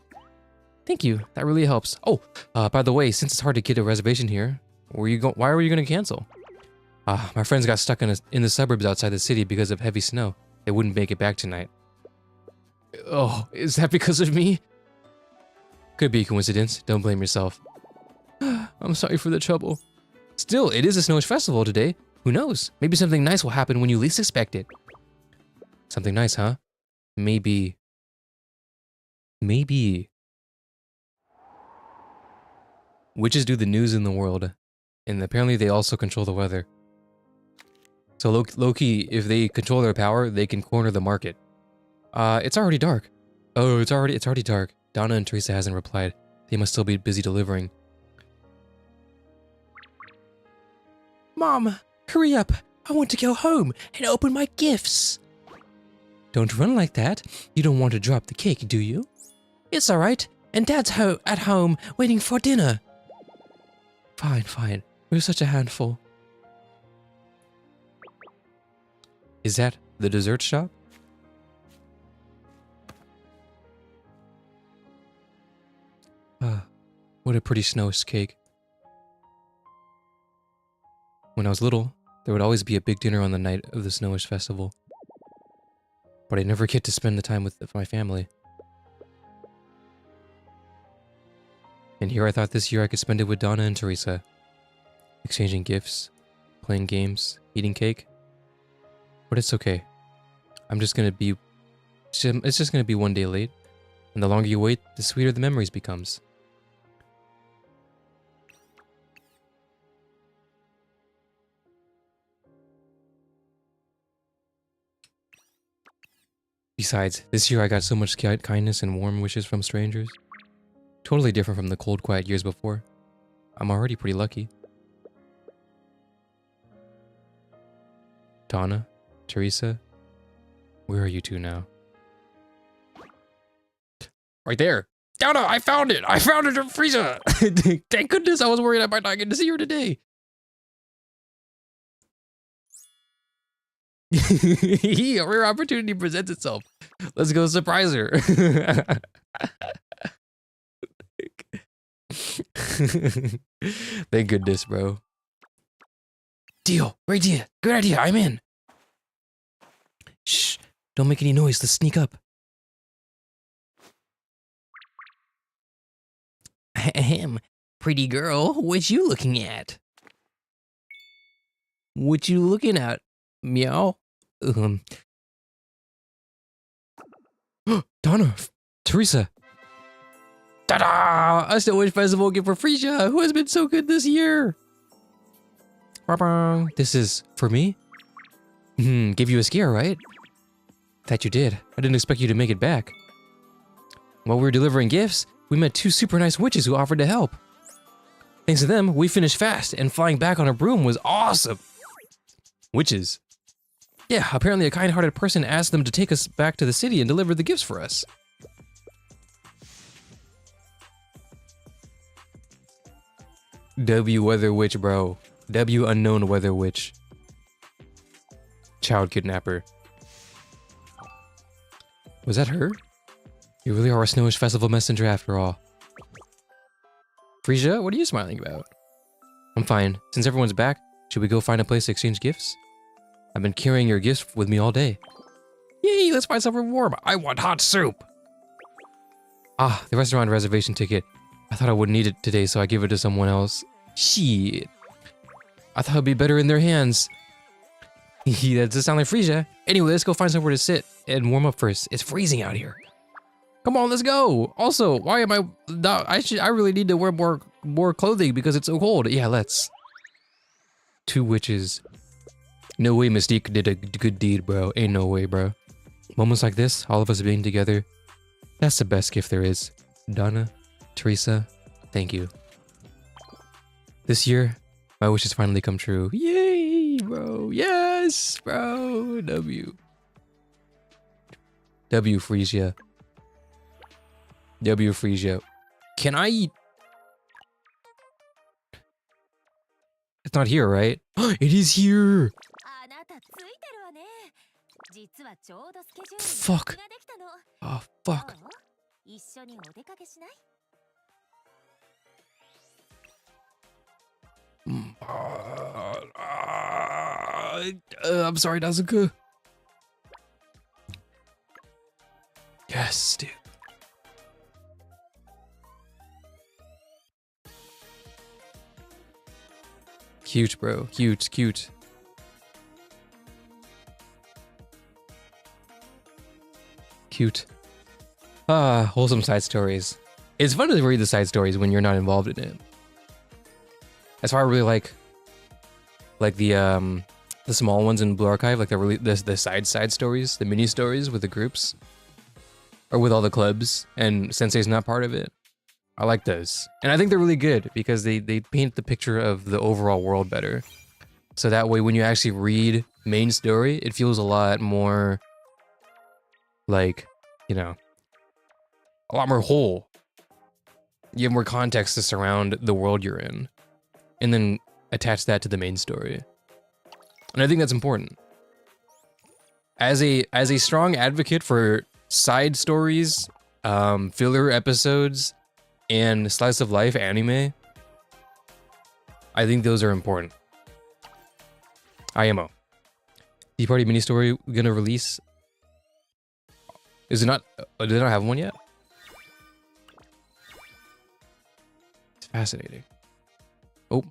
Thank you, that really helps. Oh, by the way, since it's hard to get a reservation here, why were you going to cancel? My friends got stuck in the suburbs outside the city because of heavy snow. They wouldn't make it back tonight. Oh, is that because of me? Could be a coincidence. Don't blame yourself. I'm sorry for the trouble. Still, it is a Snowish Festival today. Who knows? Maybe something nice will happen when you least expect it. Something nice, huh? Maybe. Maybe. Witches do the news in the world. And apparently they also control the weather. So low-key, if they control their power, they can corner the market. It's already dark. Oh, it's already dark. Donna and Teresa hasn't replied. They must still be busy delivering. Mom, hurry up. I want to go home and open my gifts. Don't run like that. You don't want to drop the cake, do you? It's all right. And Dad's at home waiting for dinner. Fine, fine. We're such a handful. Is that the dessert shop? What a pretty Snowish cake. When I was little, there would always be a big dinner on the night of the Snowish Festival. But I never get to spend the time with my family. And here I thought this year I could spend it with Donna and Teresa. Exchanging gifts, playing games, eating cake. But it's okay. It's just gonna be one day late. And the longer you wait, the sweeter the memories becomes. Besides, this year I got so much kindness and warm wishes from strangers. Totally different from the cold, quiet years before. I'm already pretty lucky. Donna, Teresa, where are you two now? Right there! Donna, I found it! I found it in Freesia! Thank goodness I was worried I might not get to see her today! A rare opportunity presents itself. Let's go surprise her. Thank goodness, bro. Deal. Great idea. Good idea. I'm in. Shh. Don't make any noise. Let's sneak up. Ahem. Pretty girl, what you looking at? What you looking at? Meow. Donna, Teresa. Ta-da! A Snowish Festival gift for Freesia, who has been so good this year. This is for me? Gave you a scare, right? That you did. I didn't expect you to make it back. While we were delivering gifts, we met two super nice witches who offered to help. Thanks to them, we finished fast, and flying back on a broom was awesome. Witches. Yeah, apparently a kind-hearted person asked them to take us back to the city and deliver the gifts for us. W Weather Witch, bro. W Unknown Weather Witch. Child kidnapper. Was that her? You really are a Snowish Festival messenger after all. Freesia, what are you smiling about? I'm fine. Since everyone's back, should we go find a place to exchange gifts? I've been carrying your gifts with me all day. Yay, let's find somewhere warm. I want hot soup. Ah, the restaurant reservation ticket. I thought I wouldn't need it today, so I gave it to someone else. Shit. I thought it'd be better in their hands. That does sound like Freesia. Anyway, let's go find somewhere to sit and warm up first. It's freezing out here. Come on, let's go. Also, why am I not, I really need to wear more clothing because it's so cold. Yeah, let's. 2 witches. No way Mystique did a good deed, bro. Ain't no way, bro. Moments like this, all of us being together, that's the best gift there is. Donna, Teresa, thank you. This year, my wishes finally come true. Yay, bro. Yes, bro. W. W, Freesia. W, Freesia. Can I eat? It's not here, right? It is here. Fuck. Oh, fuck. I'm sorry, Nazuka. Yes, dude. Cute, bro. Cute, cute. Cute. Ah, wholesome side stories. It's fun to read the side stories when you're not involved in it. That's why I really like the small ones in Blue Archive, like the side stories, the mini stories with the groups, or with all the clubs, and Sensei's not part of it. I like those, and I think they're really good because they paint the picture of the overall world better. So that way, when you actually read main story, it feels a lot more like, you know, a lot more whole. You have more context to surround the world you're in, and then attach that to the main story. And I think that's important. As a strong advocate for side stories, filler episodes, and slice of life anime, I think those are important. IMO. Tea Party mini story gonna release? Is it not? Do they not have one yet? It's fascinating. Oh.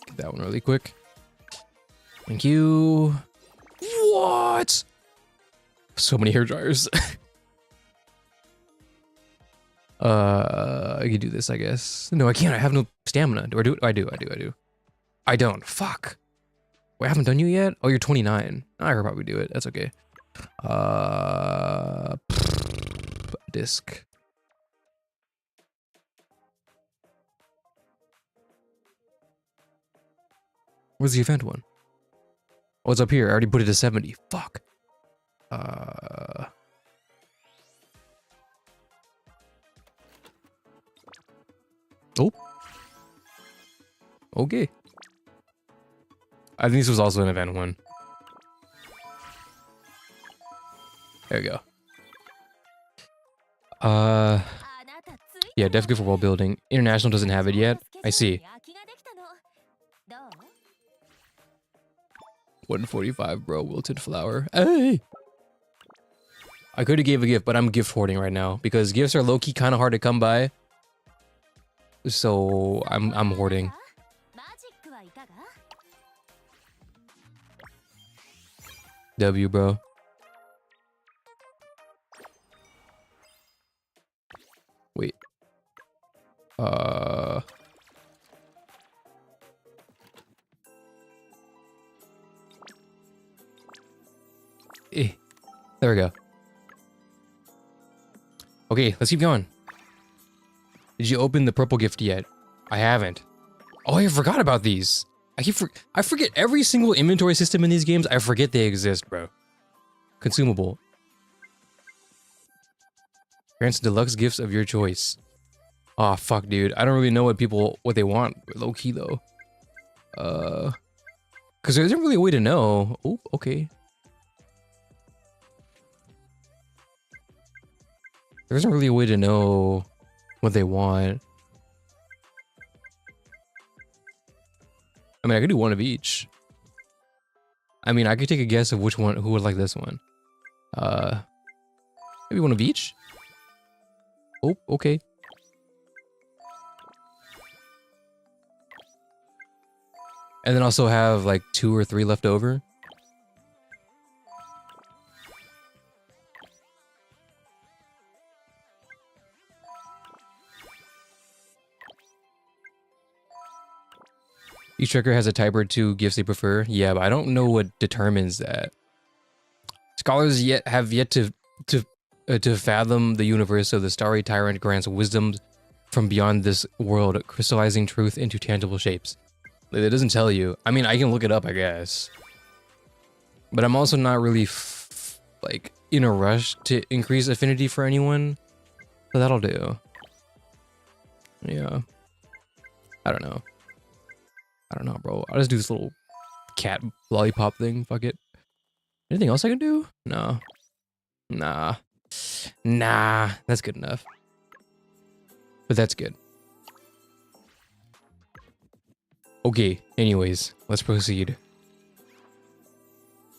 Get that one really quick. Thank you. What? So many hair dryers. I can do this, I guess. No, I can't. I have no stamina. Do I do it? I do. I don't. Fuck. Wait, I haven't done you yet? Oh, you're 29. I could probably do it. That's okay. Disc. Where's the event one? Oh, it's up here. I already put it to 70. Fuck. Oh. Okay. I think this was also an event one. There we go. Yeah, def good for world building. International doesn't have it yet. I see. 145, bro. Wilted flower. Hey! I could have gave a gift, but I'm gift hoarding right now because gifts are low-key kind of hard to come by. So I'm hoarding. W, bro. Wait. There we go. Okay, let's keep going. Did you open the purple gift yet? I haven't. Oh, I forgot about these. I forget every single inventory system in these games. I forget they exist, bro. Consumable. Grants deluxe gifts of your choice. Aw, fuck, dude. I don't really know what they want. Low key though. Because there isn't really a way to know. Oh, okay. There isn't really a way to know what they want. I mean, I could do one of each. I mean, I could take a guess of which one, who would like this one. Maybe one of each? Oh, okay. And then also have like 2 or 3 left over. Each tracker has a type or 2 gifts they prefer. Yeah, but I don't know what determines that. Scholars have yet to fathom the universe, so the starry tyrant grants wisdom from beyond this world, crystallizing truth into tangible shapes. It doesn't tell you. I mean, I can look it up, I guess. But I'm also not really like in a rush to increase affinity for anyone. So that'll do. Yeah. I don't know. I don't know, bro. I'll just do this little cat lollipop thing. Fuck it. Anything else I can do? No. Nah. Nah. That's good enough. But that's good. Okay, anyways, let's proceed.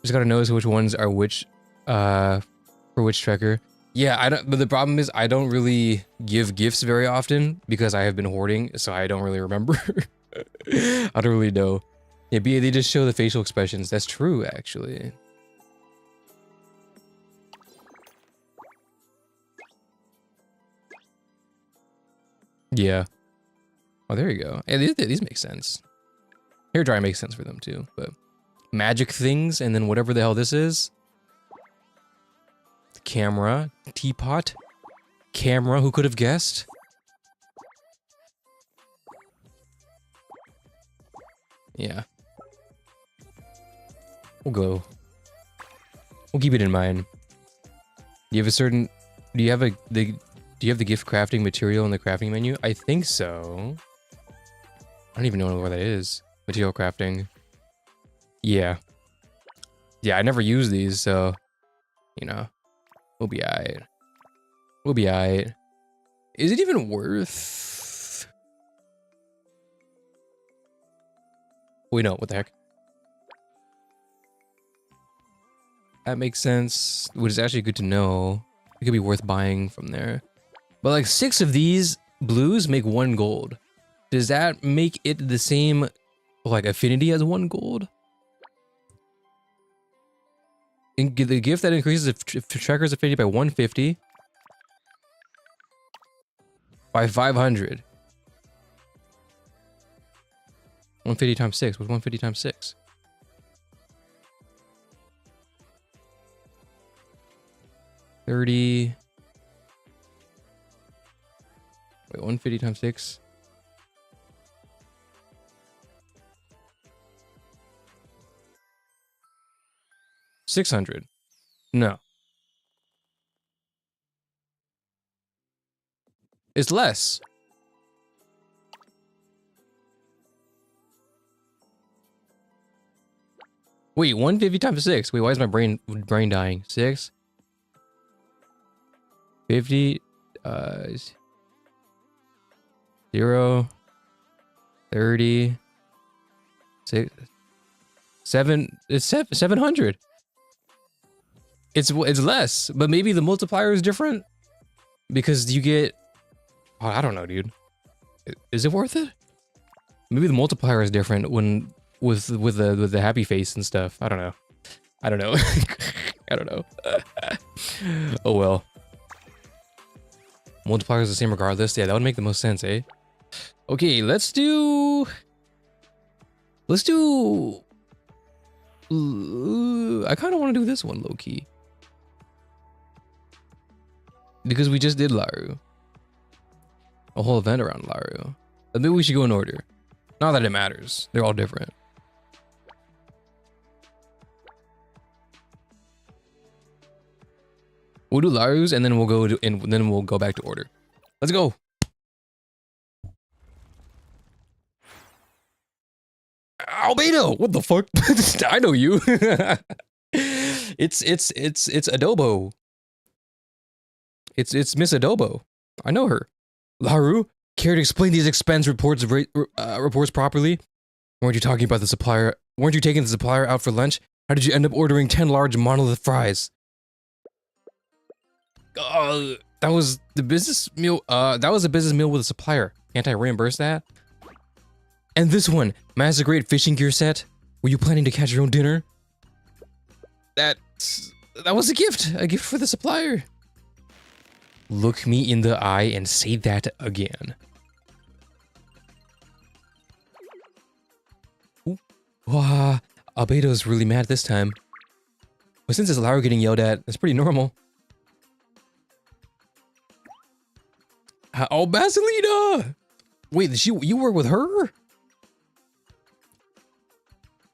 Just gotta notice which ones are which, for which tracker. Yeah, I don't, but the problem is I don't really give gifts very often because I have been hoarding, so I don't really remember. I don't really know. Yeah, they just show the facial expressions. That's true, actually. Yeah. Oh, there you go. Hey, these make sense. Hair dry makes sense for them too, but magic things and then whatever the hell this is. Camera, teapot, camera, who could have guessed? Yeah. We'll go. We'll keep it in mind. Do you have a certain, do you have the gift crafting material in the crafting menu? I think so. I don't even know where that is. Material crafting. Yeah. Yeah, I never use these, so, you know, we'll be alright. We'll be alright. Is it even worth? Wait, no, what the heck? That makes sense, which is actually good to know. It could be worth buying from there. But like 6 of these blues make 1 gold. Does that make it the same like affinity as 1 gold? The gift that increases the tracker's affinity by 150 by 500. 150 times 6. What's 150 times 6? 30. Wait, 150 times 6. 600. No. It's less. Wait, 150 times 6. Wait, why is my brain dying? 6. 50. 0. 30. 6. 7. It's 700. It's less, but maybe the multiplier is different because you get. Oh, I don't know, dude. Is it worth it? Maybe the multiplier is different when with the happy face and stuff. I don't know. I don't know. I don't know. Oh well. Multiplier is the same regardless. Yeah, that would make the most sense, eh? Okay, let's do. I kind of want to do this one low key. Because we just did Laru. A whole event around Laru. But maybe we should go in order. Not that it matters. They're all different. We'll do Laru's and then we'll go to, and then we'll go back to order. Let's go. Albedo! What the fuck? I know you. It's Adobo. It's Miss Adobo. I know her. Laru, care to explain these expense reports properly? Weren't you talking about the supplier? Weren't you taking the supplier out for lunch? How did you end up ordering 10 large monolith fries? That was the business meal. That was a business meal with a supplier. Can't I reimburse that? And this one, Master Great fishing gear set. Were you planning to catch your own dinner? That was a gift for the supplier. Look me in the eye and say that again. Wow, Albedo's really mad this time. But since it's Laura getting yelled at, it's pretty normal. Oh, Basilina! Wait, you work with her?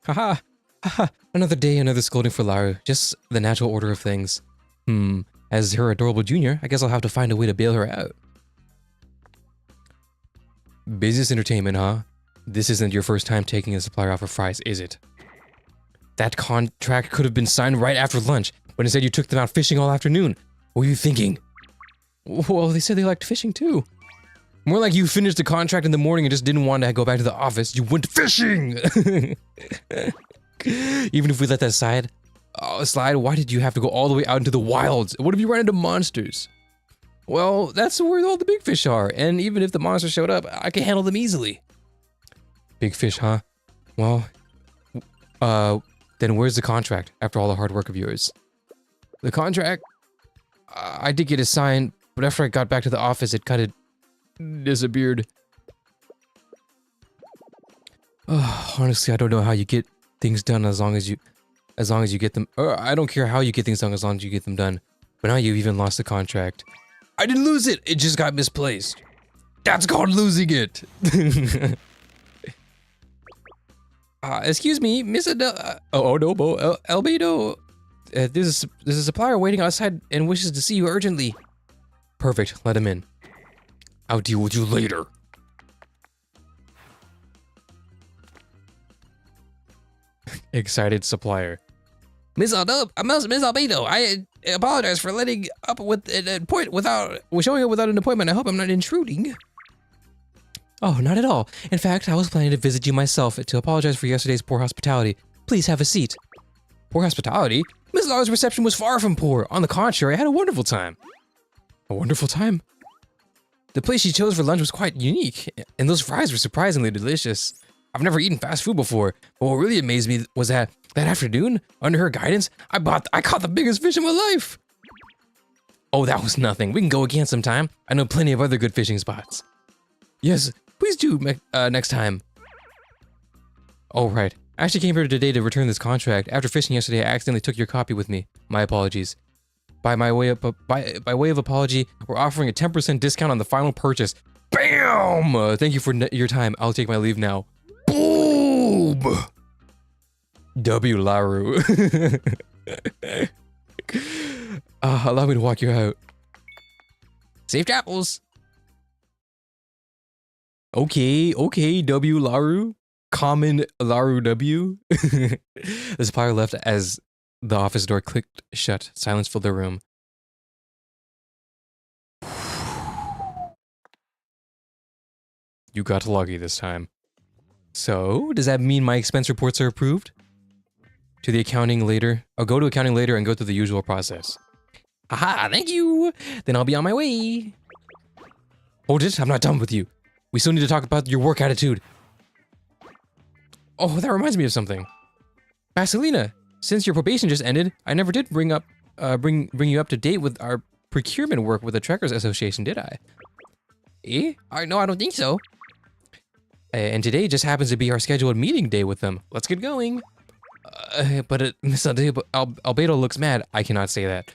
Haha, haha, another day, another scolding for Laru. Just the natural order of things. As her adorable junior, I guess I'll have to find a way to bail her out. Business entertainment, huh? This isn't your first time taking a supplier out for fries, is it? That contract could have been signed right after lunch, but instead you took them out fishing all afternoon. What were you thinking? Well, they said they liked fishing too. More like you finished the contract in the morning and just didn't want to go back to the office. You went fishing! Even if we let that slide, why did you have to go all the way out into the wilds? What if you ran into monsters? Well, that's where all the big fish are, and even if the monsters showed up, I can handle them easily. Big fish, huh? Well, then where's the contract after all the hard work of yours? The contract? I did get it signed, but after I got back to the office, it kind of disappeared. Honestly, I don't know how you get things done as long as you get them. I don't care how you get things done as long as you get them done. But now you've even lost the contract. I didn't lose it. It just got misplaced. That's called losing it. Excuse me, Miss Albedo. There's a supplier waiting outside and wishes to see you urgently. Perfect. Let him in. I'll deal with you later. Excited supplier. Miss Albedo, I apologize for letting up with an appointment without showing up without an appointment. I hope I'm not intruding. Oh, not at all. In fact, I was planning to visit you myself to apologize for yesterday's poor hospitality. Please have a seat. Poor hospitality? Miss Lara's reception was far from poor. On the contrary, I had a wonderful time. A wonderful time? The place she chose for lunch was quite unique, and those fries were surprisingly delicious. I've never eaten fast food before, but what really amazed me was that afternoon, under her guidance, I caught the biggest fish in my life. Oh, that was nothing. We can go again sometime. I know plenty of other good fishing spots. Yes, please do next time. Oh, right. I actually came here today to return this contract. After fishing yesterday, I accidentally took your copy with me. My apologies. By way of apology, we're offering a 10% discount on the final purchase. Bam! Thank you for your time. I'll take my leave now. Boom! W. Laru. Allow me to walk you out. Safe travels. Okay, W. Laru. Common Laru W. The supplier left as the office door clicked shut. Silence filled the room. You got lucky this time. So, does that mean my expense reports are approved? To the accounting later. I'll go to accounting later and go through the usual process. Aha, thank you! Then I'll be on my way. Hold it, I'm not done with you. We still need to talk about your work attitude. Oh, that reminds me of something. Basilina, since your probation just ended, I never did bring you up to date with our procurement work with the Trekkers Association, did I? Eh? No, I don't think so. And today just happens to be our scheduled meeting day with them. Let's get going. But Miss Albedo looks mad. I cannot say that.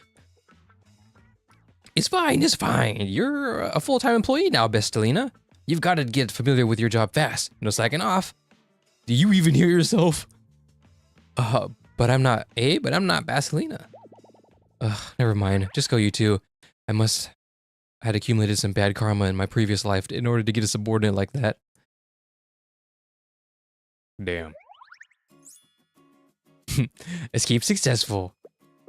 It's fine, it's fine. You're a full-time employee now, Bestelina. You've got to get familiar with your job fast. No slacking off. Do you even hear yourself? But I'm not Basilina. Never mind. Just go, you two. I had accumulated some bad karma in my previous life in order to get a subordinate like that. Damn. Escape successful.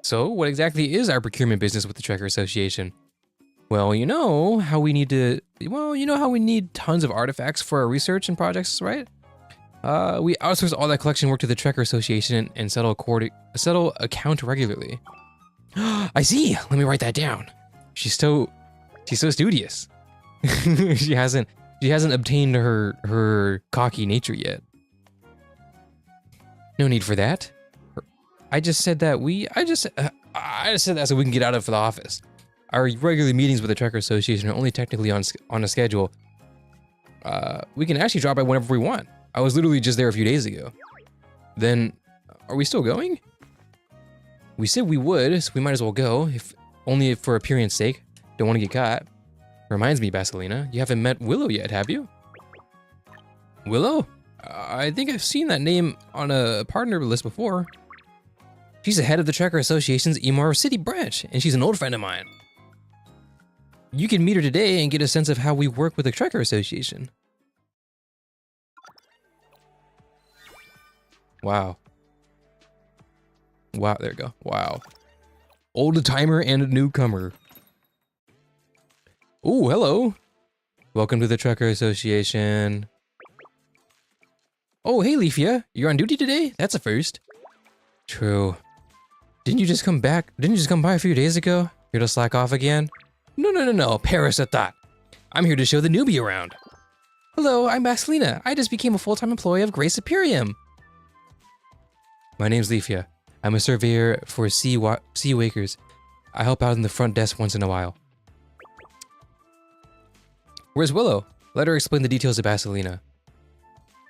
So, what exactly is our procurement business with the Trekker Association? Well, you know how we need tons of artifacts for our research and projects, right? We outsource all that collection work to the Trekker Association and settle account regularly. I see. Let me write that down. She's so studious. she hasn't obtained her cocky nature yet. No need for that. I just said that so we can get out of the office. Our regular meetings with the Trekker Association are only technically on a schedule. We can actually drop by whenever we want. I was literally just there a few days ago. Then, are we still going? We said we would, so we might as well go, if only for appearance sake. Don't want to get caught. Reminds me, Basilina, you haven't met Willow yet, have you? Willow? I think I've seen that name on a partner list before. She's the head of the Trekker Association's Emar City branch, and she's an old friend of mine. You can meet her today and get a sense of how we work with the Trekker Association. Wow. Wow, there you go. Wow. Old timer and newcomer. Oh, hello. Welcome to the Trekker Association. Oh, hey, Leafia. You're on duty today? That's a first. True. Didn't you just come by a few days ago? Here to slack off again? No. Paris at that. I'm here to show the newbie around. Hello, I'm Basilina. I just became a full-time employee of Grace Superium. My name's Leafia. I'm a surveyor for Sea Wakers. I help out in the front desk once in a while. Where's Willow? Let her explain the details of Basilina.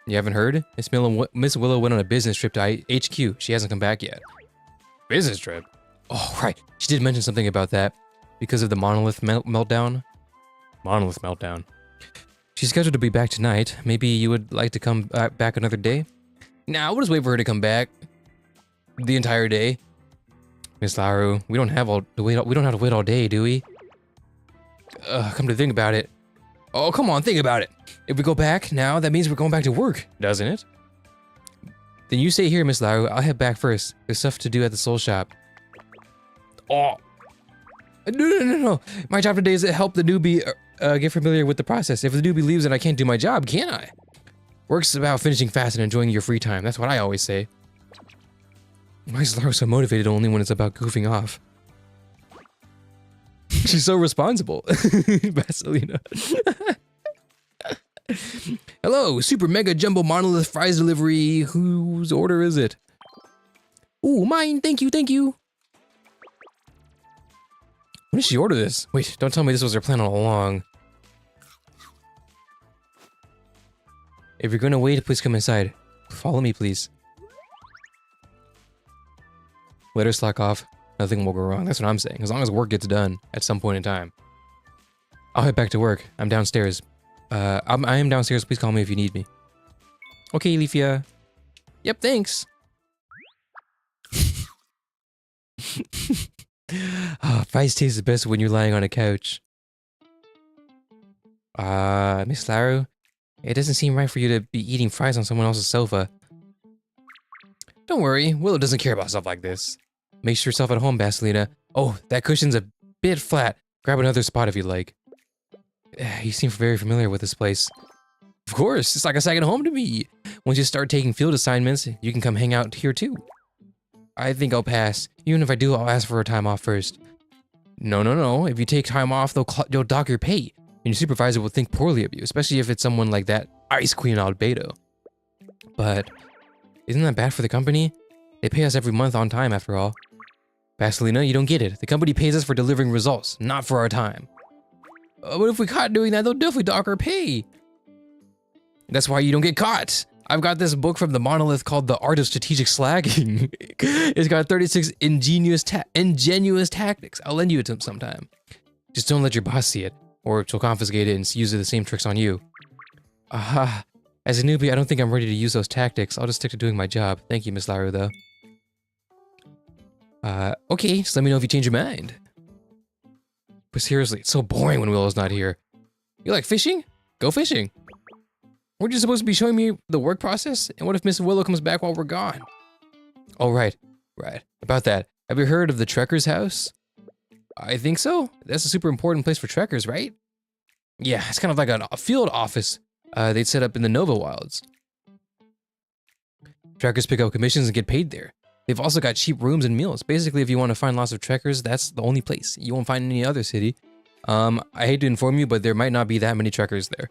You haven't heard? Miss Willow went on a business trip to HQ. She hasn't come back yet. Business trip? Oh, right. She did mention something about that. Because of the monolith meltdown. Monolith meltdown. She's scheduled to be back tonight. Maybe you would like to come back another day? Nah, we'll just wait for her to come back. The entire day. Miss Laru, we don't have to wait all day, do we? Come to think about it. Oh, come on, think about it. If we go back now, that means we're going back to work, doesn't it? Then you stay here, Miss Laru. I'll head back first. There's stuff to do at the soul shop. Oh. No. My job today is to help the newbie get familiar with the process. If the newbie leaves, then I can't do my job, can I? Work's about finishing fast and enjoying your free time. That's what I always say. Why is Laru so motivated only when it's about goofing off? She's so responsible. Basilina. Hello, super mega jumbo monolith fries delivery. Whose order is it? Ooh, mine. Thank you. When did she order this? Wait, don't tell me this was her plan all along. If you're gonna wait, please come inside. Follow me, please. Let her slack off. Nothing will go wrong. That's what I'm saying. As long as work gets done at some point in time. I'll head back to work. I'm downstairs. I am downstairs. Please call me if you need me. Okay, Leafia. Yep, thanks. Fries taste the best when you're lying on a couch. Miss Laru, it doesn't seem right for you to be eating fries on someone else's sofa. Don't worry, Willow doesn't care about stuff like this. Make yourself at home, Basilina. Oh, that cushion's a bit flat. Grab another spot if you'd like. You seem very familiar with this place. Of course, it's like a second home to me. Once you start taking field assignments, you can come hang out here too. I think I'll pass. Even if I do, I'll ask for a time off first. No. If you take time off, they'll dock your pay. And your supervisor will think poorly of you, especially if it's someone like that Ice Queen Albedo. But isn't that bad for the company? They pay us every month on time, after all. Basilina, you don't get it. The company pays us for delivering results, not for our time. But if we caught doing that, they'll definitely dock our pay. That's why you don't get caught. I've got this book from the Monolith called The Art of Strategic Slagging. It's got 36 ingenious tactics. I'll lend you it sometime. Just don't let your boss see it, or she'll confiscate it and use the same tricks on you. Aha. As a newbie, I don't think I'm ready to use those tactics. I'll just stick to doing my job. Thank you, Miss Laru, though. Okay, just let me know if you change your mind. But seriously, it's so boring when Willow's not here. You like fishing? Go fishing. Weren't you supposed to be showing me the work process? And what if Miss Willow comes back while we're gone? Oh, right. Right. About that. Have you heard of the Trekker's house? I think so. That's a super important place for trekkers, right? Yeah, it's kind of like a field office they'd set up in the Nova Wilds. Trekkers pick up commissions and get paid there. They've also got cheap rooms and meals. Basically, if you want to find lots of trekkers, that's the only place. You won't find any other city. I hate to inform you, but there might not be that many trekkers there.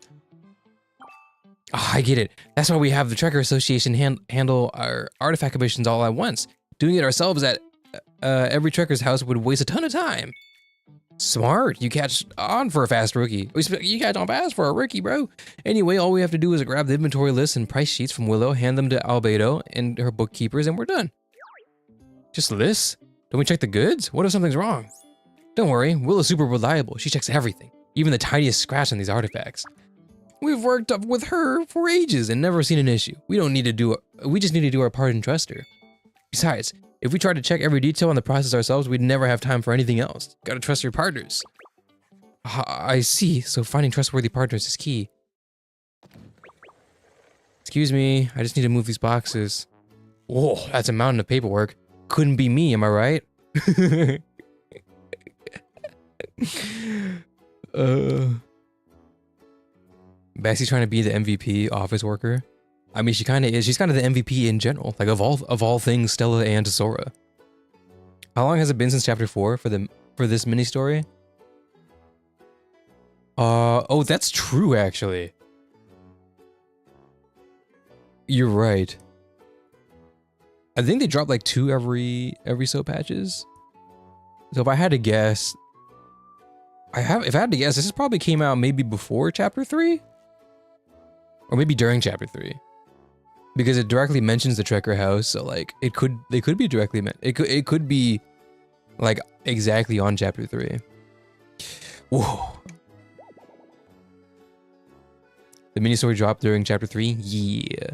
Oh, I get it. That's why we have the Trekker Association handle our artifact commissions all at once. Doing it ourselves at every trekker's house would waste a ton of time. Smart. You catch on for a fast rookie. You catch on fast for a rookie, bro. Anyway, all we have to do is grab the inventory list and price sheets from Willow, hand them to Albedo and her bookkeepers, and we're done. Just lists? Don't we check the goods? What if something's wrong? Don't worry, Willow's super reliable. She checks everything, even the tiniest scratch on these artifacts. We've worked up with her for ages and never seen an issue. We just need to do our part and trust her. Besides, if we tried to check every detail on the process ourselves, we'd never have time for anything else. Gotta trust your partners. I see, so finding trustworthy partners is key. Excuse me, I just need to move these boxes. Whoa, that's a mountain of paperwork. Couldn't be me, am I right? Bessie's trying to be the MVP office worker. I mean, she kind of is. She's kind of the MVP in general, like of all things, Stella and Sora. How long has it been since chapter 4 for this mini story? Oh, that's true actually. You're right. I think they drop like 2 every so patches. So if I had to guess, if I had to guess, this probably came out maybe before chapter 3, or maybe during chapter 3. Because it directly mentions the Trekker house, so like they could be directly it could be like exactly on chapter 3. Whoa. The mini story dropped during chapter 3? Yeah.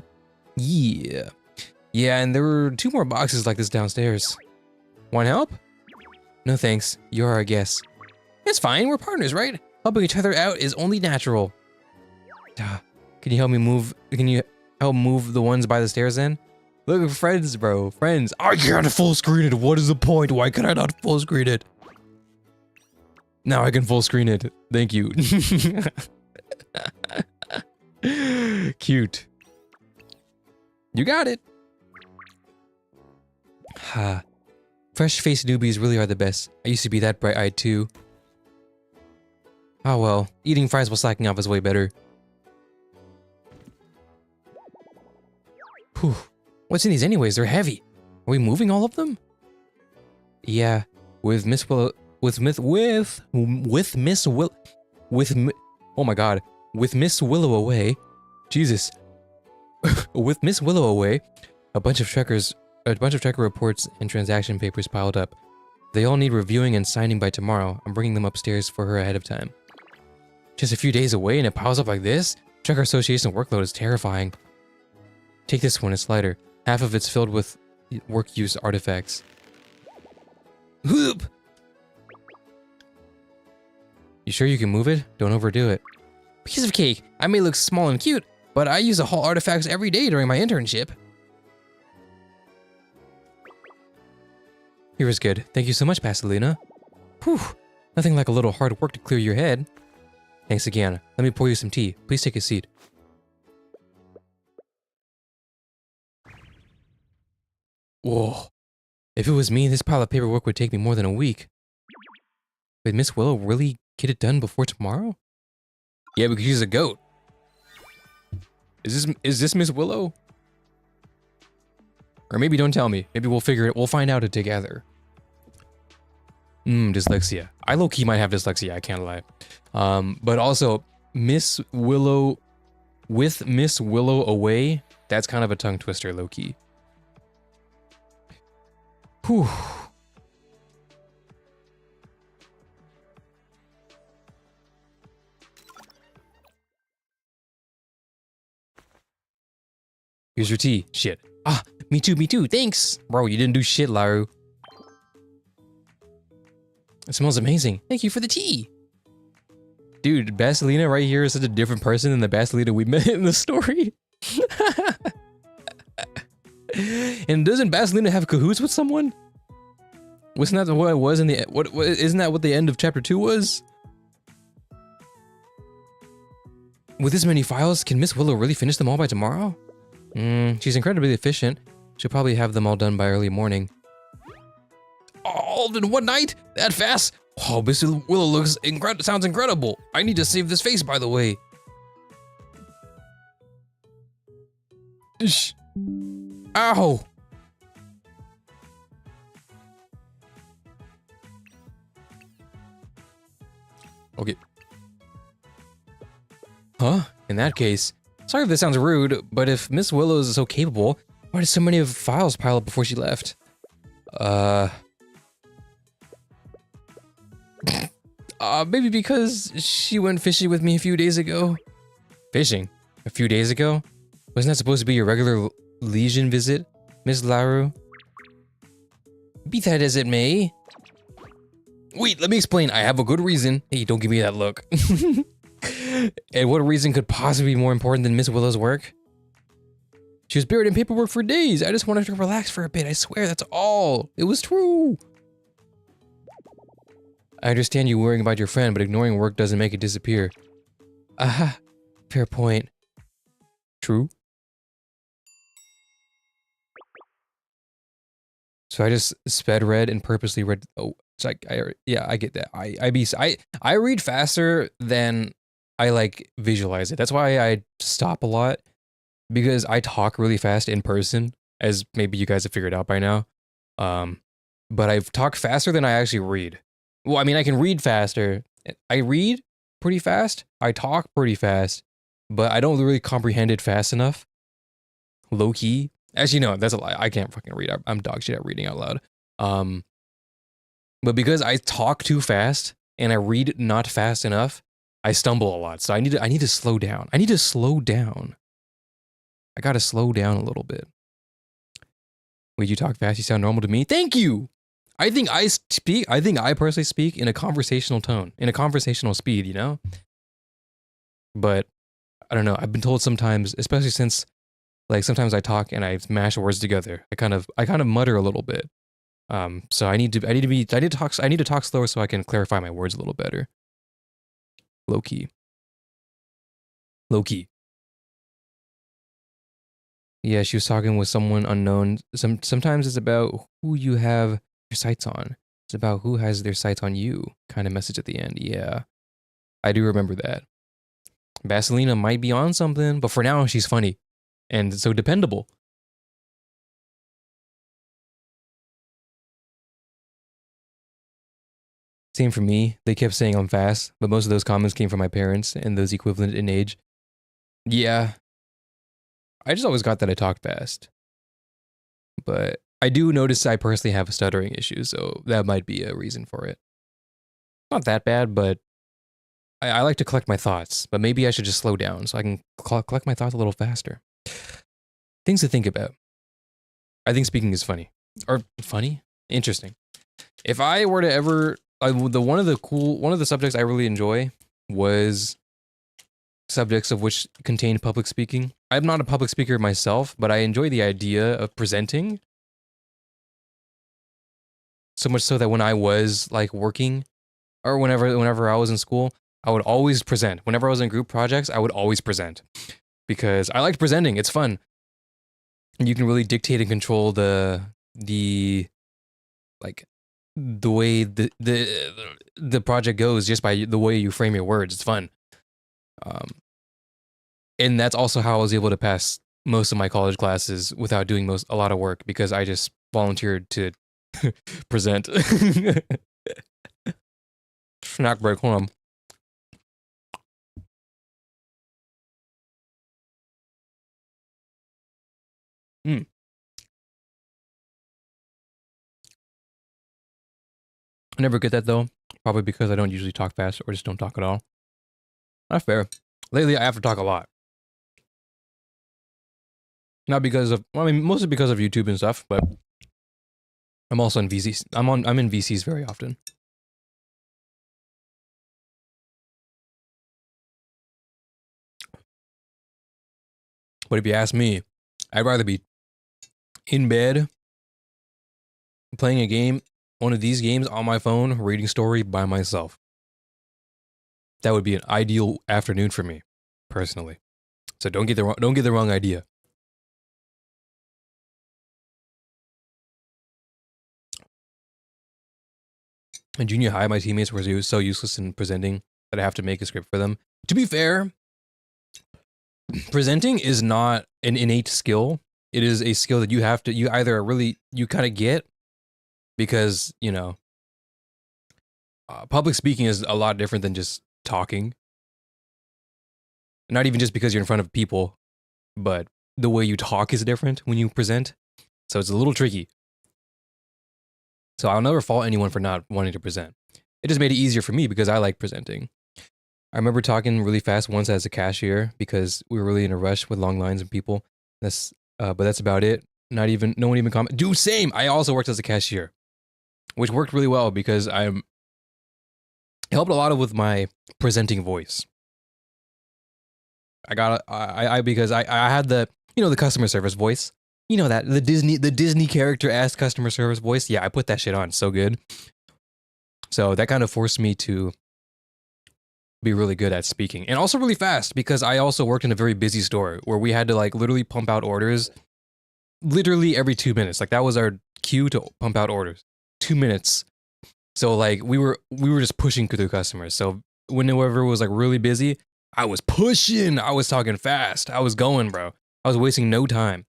Yeah, and there were 2 more boxes like this downstairs. Want help? No thanks, you're our guest. It's fine, we're partners, right? Helping each other out is only natural. Can you help me move? Can you help move the ones by the stairs then? Look, friends, bro. Friends. I can't full screen it. What is the point? Why can I not full screen it? Now I can full screen it. Thank you. Cute. You got it. Ha. Fresh-faced newbies really are the best. I used to be that bright-eyed too. Oh well, eating fries while slacking off is way better. Whew. What's in these anyways? They're heavy. Are we moving all of them? Yeah, with Miss Willow, oh my god, with Miss Willow away, Jesus, with Miss Willow away, a bunch of Trekker reports and transaction papers piled up. They all need reviewing and signing by tomorrow. I'm bringing them upstairs for her ahead of time. Just a few days away and it piles up like this? Trekker Association workload is terrifying. Take this one, it's lighter. Half of it's filled with work use artifacts. Whoop! You sure you can move it? Don't overdo it. Piece of cake. I may look small and cute, but I use a haul artifacts every day during my internship. Here is good. Thank you so much, Pasadena. Whew. Nothing like a little hard work to clear your head. Thanks again. Let me pour you some tea. Please take a seat. Whoa. If it was me, this pile of paperwork would take me more than a week. Did Miss Willow really get it done before tomorrow? Yeah, because she's a goat. Is this Miss Willow? Or maybe don't tell me. Maybe we'll find out it together. Dyslexia. I low-key might have dyslexia, I can't lie. But also, Miss Willow, with Miss Willow away, that's kind of a tongue twister, low-key. Whew. Here's your tea. Shit. Ah, me too, thanks! Bro, you didn't do shit, Laru. It smells amazing. Thank you for the tea! Dude, Basilina right here is such a different person than the Basilina we met in the story. And doesn't Basilina have cahoots with someone? Wasn't that what it was in the what isn't that what the end of chapter 2 was? With this many files, can Miss Willow really finish them all by tomorrow? She's incredibly efficient. She'll probably have them all done by early morning. All in one night? That fast? Oh, Miss Willow sounds incredible. I need to save this face, by the way. Shh. Ow. Okay. Huh? In that case, sorry if this sounds rude, but if Miss Willow is so capable, why did so many of files pile up before she left? Maybe because she went fishing with me a few days ago. Fishing? A few days ago? Wasn't that supposed to be your regular legion visit, Miss Laru? Be that as it may. Wait, let me explain. I have a good reason. Hey, don't give me that look. And what reason could possibly be more important than Miss Willow's work? She was buried in paperwork for days. I just wanted her to relax for a bit. I swear, that's all. It was true. I understand you worrying about your friend, but ignoring work doesn't make it disappear. Aha, fair point. True. So I just sped read and purposely read. Oh, so yeah, I get that. I read faster than I like visualize it. That's why I stop a lot, because I talk really fast in person, as maybe you guys have figured out by now. But I've talked faster than I actually read. Well, I mean, I can read faster. I read pretty fast. I talk pretty fast, but I don't really comprehend it fast enough. Low key. Actually, no, that's a lie. I can't fucking read. I'm dog shit at reading out loud. But because I talk too fast and I read not fast enough, I stumble a lot. So I need to slow down. I need to slow down. I gotta slow down a little bit. Wait, you talk fast? You sound normal to me. Thank you. I think I personally speak in a conversational tone, in a conversational speed, you know? But I don't know. I've been told sometimes, especially since like sometimes I talk and I mash words together. I kind of mutter a little bit. So I need to talk slower so I can clarify my words a little better. Low key. Low key. Yeah, she was talking with someone unknown. Sometimes it's about who you have your sights on. It's about who has their sights on you. Kind of message at the end. Yeah, I do remember that. Basilina might be on something, but for now she's funny and so dependable. Same for me. They kept saying I'm fast, but most of those comments came from my parents and those equivalent in age. Yeah, I just always got that I talk fast. But I do notice I personally have a stuttering issue, so that might be a reason for it. Not that bad, but I like to collect my thoughts, but maybe I should just slow down so I can collect my thoughts a little faster. Things to think about. I think speaking is funny. Or funny? Interesting. If I were to ever... one of the subjects I really enjoy was subjects of which contained public speaking. I'm not a public speaker myself, but I enjoy the idea of presenting. So much so that when I was like working or whenever I was in school, I would always present. Whenever I was in group projects, I would always present because I liked presenting. It's fun. And you can really dictate and control the like the way the project goes just by the way you frame your words. It's fun. And that's also how I was able to pass most of my college classes without doing a lot of work because I just volunteered to present. Snack break, hold on. I never get that though. Probably because I don't usually talk fast or just don't talk at all. Not fair. Lately, I have to talk a lot. Not because of, well, I mean, mostly because of YouTube and stuff, but I'm also in VCs. I'm in VCs very often. But if you ask me, I'd rather be in bed, playing a game, one of these games on my phone, reading story by myself. That would be an ideal afternoon for me, personally. So don't get the wrong idea. In junior high, my teammates were so useless in presenting that I have to make a script for them. To be fair, presenting is not an innate skill. It is a skill that you either really, you kind of get because, you know, public speaking is a lot different than just talking. Not even just because you're in front of people, but the way you talk is different when you present. So it's a little tricky. So I'll never fault anyone for not wanting to present. It just made it easier for me because I like presenting. I remember talking really fast once as a cashier because we were really in a rush with long lines of people. But that's about it. No one even comment. Dude, same. I also worked as a cashier, which worked really well because it helped a lot with my presenting voice. Because I had the customer service voice. You know that the Disney character ass customer service voice. Yeah, I put that shit on. So good. So that kind of forced me to be really good at speaking, and also really fast because I also worked in a very busy store where we had to like literally pump out orders literally every 2 minutes. Like that was our cue to pump out orders. 2 minutes. So like we were just pushing through customers. So whenever it was like really busy, I was pushing. I was talking fast. I was going, bro. I was wasting no time.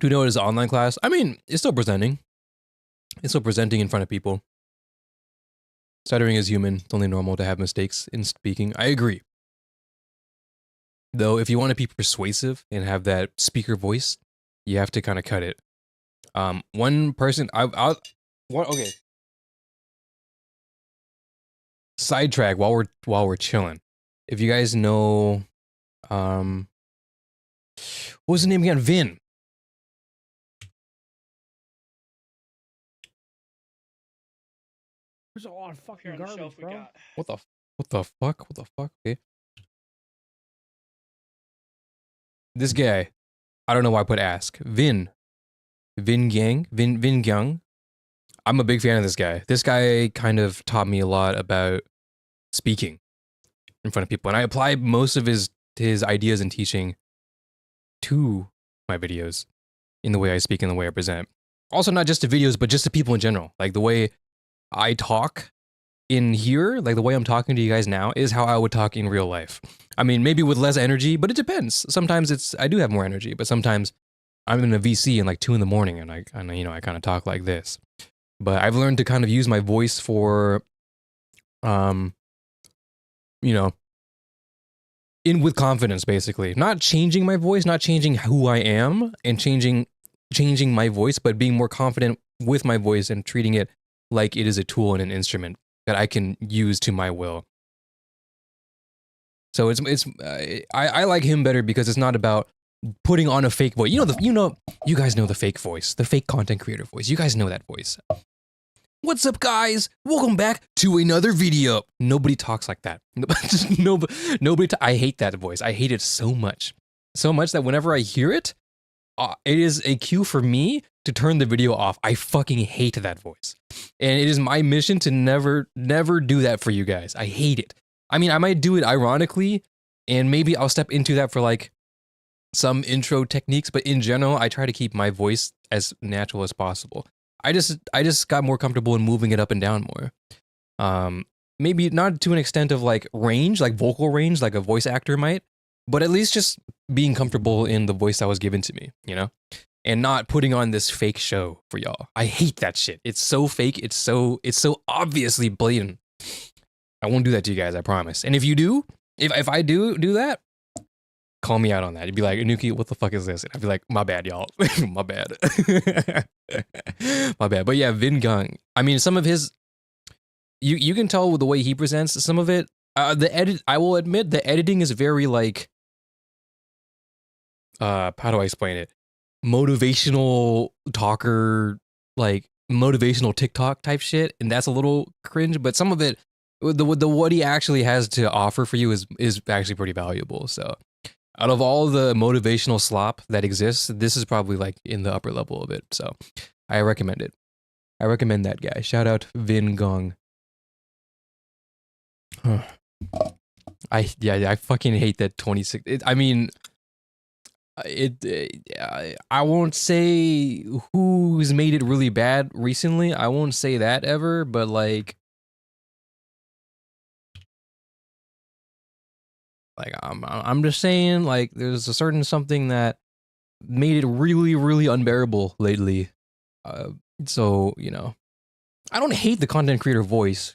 Do you know it is an online class? I mean, it's still presenting. It's still presenting in front of people. Stuttering is human. It's only normal to have mistakes in speaking. I agree. Though, if you want to be persuasive and have that speaker voice, you have to kind of cut it. One person, okay. Sidetrack while we're chilling. If you guys know, what was the name again? Vin. There's a lot of fucking garbage, bro. What the fuck? Okay. This guy, I don't know why I put ask. Vin Gyang. I'm a big fan of this guy. This guy kind of taught me a lot about speaking in front of people, and I apply most of his ideas and teaching to my videos in the way I speak and the way I present. Also, not just to videos, but just to people in general. Like the way I talk in here, like the way I'm talking to you guys now, is how I would talk in real life. I mean, maybe with less energy, but it depends. Sometimes I do have more energy, but sometimes I'm in a VC in like 2 a.m. and I kind of talk like this. But I've learned to kind of use my voice for, with confidence, basically. Not changing my voice, not changing who I am, and changing my voice, but being more confident with my voice and treating it like it is a tool and an instrument that I can use to my will. So I like him better because it's not about putting on a fake voice. You guys know the fake voice, the fake content creator voice. You guys know that voice. What's up, guys? Welcome back to another video. Nobody talks like that. Nobody. I hate that voice. I hate it so much that whenever I hear it, it is a cue for me to turn the video off. I fucking hate that voice. And it is my mission to never do that for you guys. I hate it. I mean, I might do it ironically, and maybe I'll step into that for like some intro techniques, but in general, I try to keep my voice as natural as possible. I just got more comfortable in moving it up and down more. Maybe not to an extent of like range, like vocal range, like a voice actor might, but at least just being comfortable in the voice that was given to me, and not putting on this fake show for y'all. I hate that shit. It's so fake. It's so obviously blatant. I won't do that to you guys, I promise. And if you do, if I do that, call me out on that. You'd be like, Anuki, what the fuck is this? And I'd be like, my bad, y'all. My bad. My bad. But yeah, Vin Gang. I mean, some of his, you can tell with the way he presents some of it. I will admit, the editing is very like, how do I explain it? Motivational talker, like motivational TikTok type shit, and that's a little cringe. But some of it, the what he actually has to offer for you is actually pretty valuable. So Out of all the motivational slop that exists, this is probably like in the upper level of it. So I recommend it. I recommend that guy. Shout out Vin Gong. I fucking hate that 26. I mean, I won't say who's made it really bad recently. I won't say that ever, but like I'm just saying, like, there's a certain something that made it really, really unbearable lately. Uh, so, you know, I don't hate the content creator voice.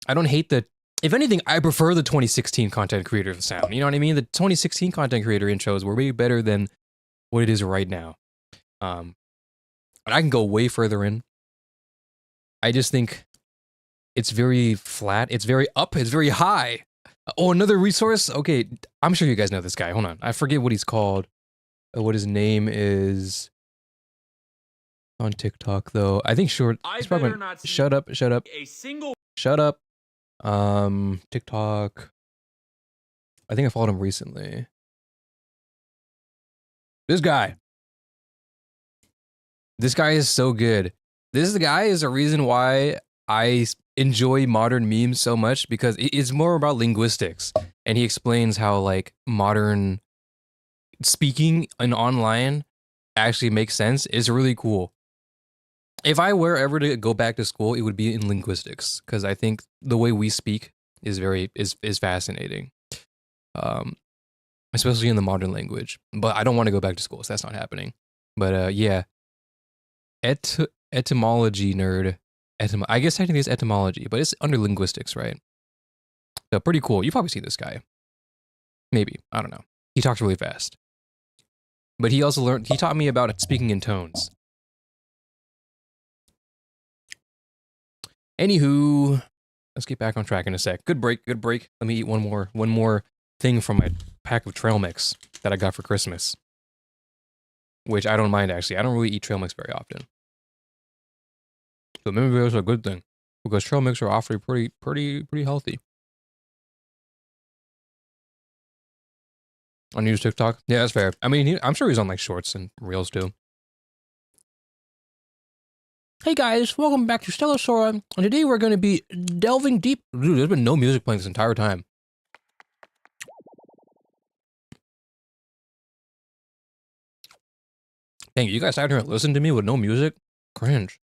I don't hate the, if anything, I prefer the 2016 content creator sound. You know what I mean? The 2016 content creator intros were way better than what it is right now. And I can go way further in. I just think it's very flat. It's very up. It's very high. Oh, another resource? Okay, I'm sure you guys know this guy. Hold on. I forget what he's called. What his name is on TikTok, though. I think short. He's probably shut up. Shut up. Shut up. TikTok. I think I followed him recently. This guy. This guy is so good. This guy is a reason why I enjoy modern memes so much, because it's more about linguistics, and he explains how like modern speaking and online actually makes sense. It's really cool. If I were ever to go back to school, it would be in linguistics, because I think the way we speak is is fascinating, especially in the modern language. But I don't want to go back to school, so that's not happening. But yeah, etymology nerd. I guess technically it's etymology, but it's under linguistics, right? So pretty cool. You've probably seen this guy. Maybe. I don't know. He talks really fast. But he also he taught me about speaking in tones. Anywho, let's get back on track in a sec. Good break, good break. Let me eat one more thing from my pack of trail mix that I got for Christmas. Which I don't mind, actually. I don't really eat trail mix very often. So maybe it's a good thing, because trail mix are awfully pretty healthy. On news TikTok? Yeah, that's fair. I mean, I'm sure he's on like shorts and reels too. Hey guys, welcome back to Stellar Sora, and today we're going to be delving deep. Dude, there's been no music playing this entire time. Dang, you guys sat here and listened to me with no music? Cringe.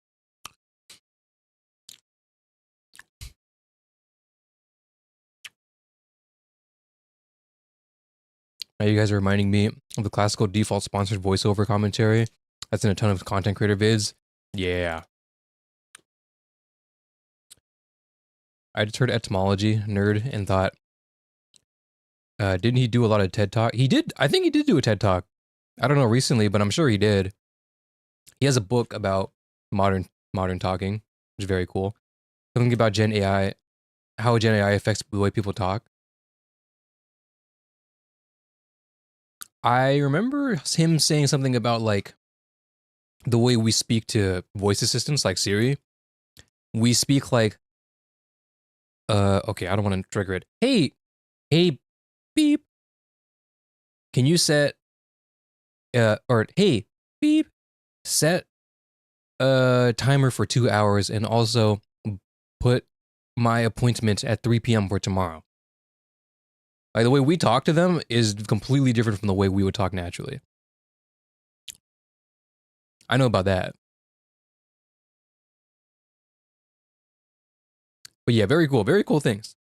Now you guys are reminding me of the classical default sponsored voiceover commentary that's in a ton of content creator vids. Yeah. I just heard etymology nerd and thought, didn't he do a lot of TED Talk? He did. I think he did do a TED Talk. I don't know recently, but I'm sure he did. He has a book about modern talking, which is very cool. Something about Gen AI, how Gen AI affects the way people talk. I remember him saying something about like the way we speak to voice assistants like Siri. We speak like, okay, I don't want to trigger it. Hey, beep. Can you set, or hey, beep, set a timer for 2 hours and also put my appointment at 3 p.m. for tomorrow. Like the way we talk to them is completely different from the way we would talk naturally. I know about that. But yeah, very cool things.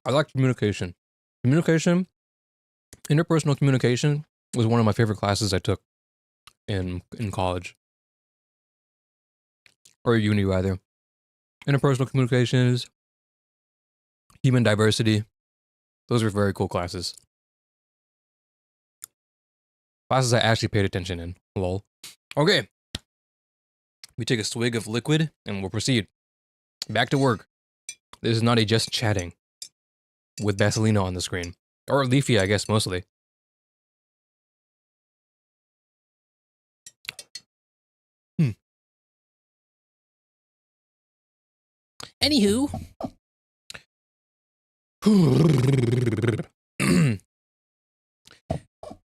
I like communication. Interpersonal communication was one of my favorite classes I took in college. Or uni, rather. Interpersonal communications, human diversity. Those were very cool classes. Classes I actually paid attention in. Lol. Okay. We take a swig of liquid and we'll proceed. Back to work. This is not a just chatting with Basilino on the screen. Or Leafy, I guess, mostly. Anywho.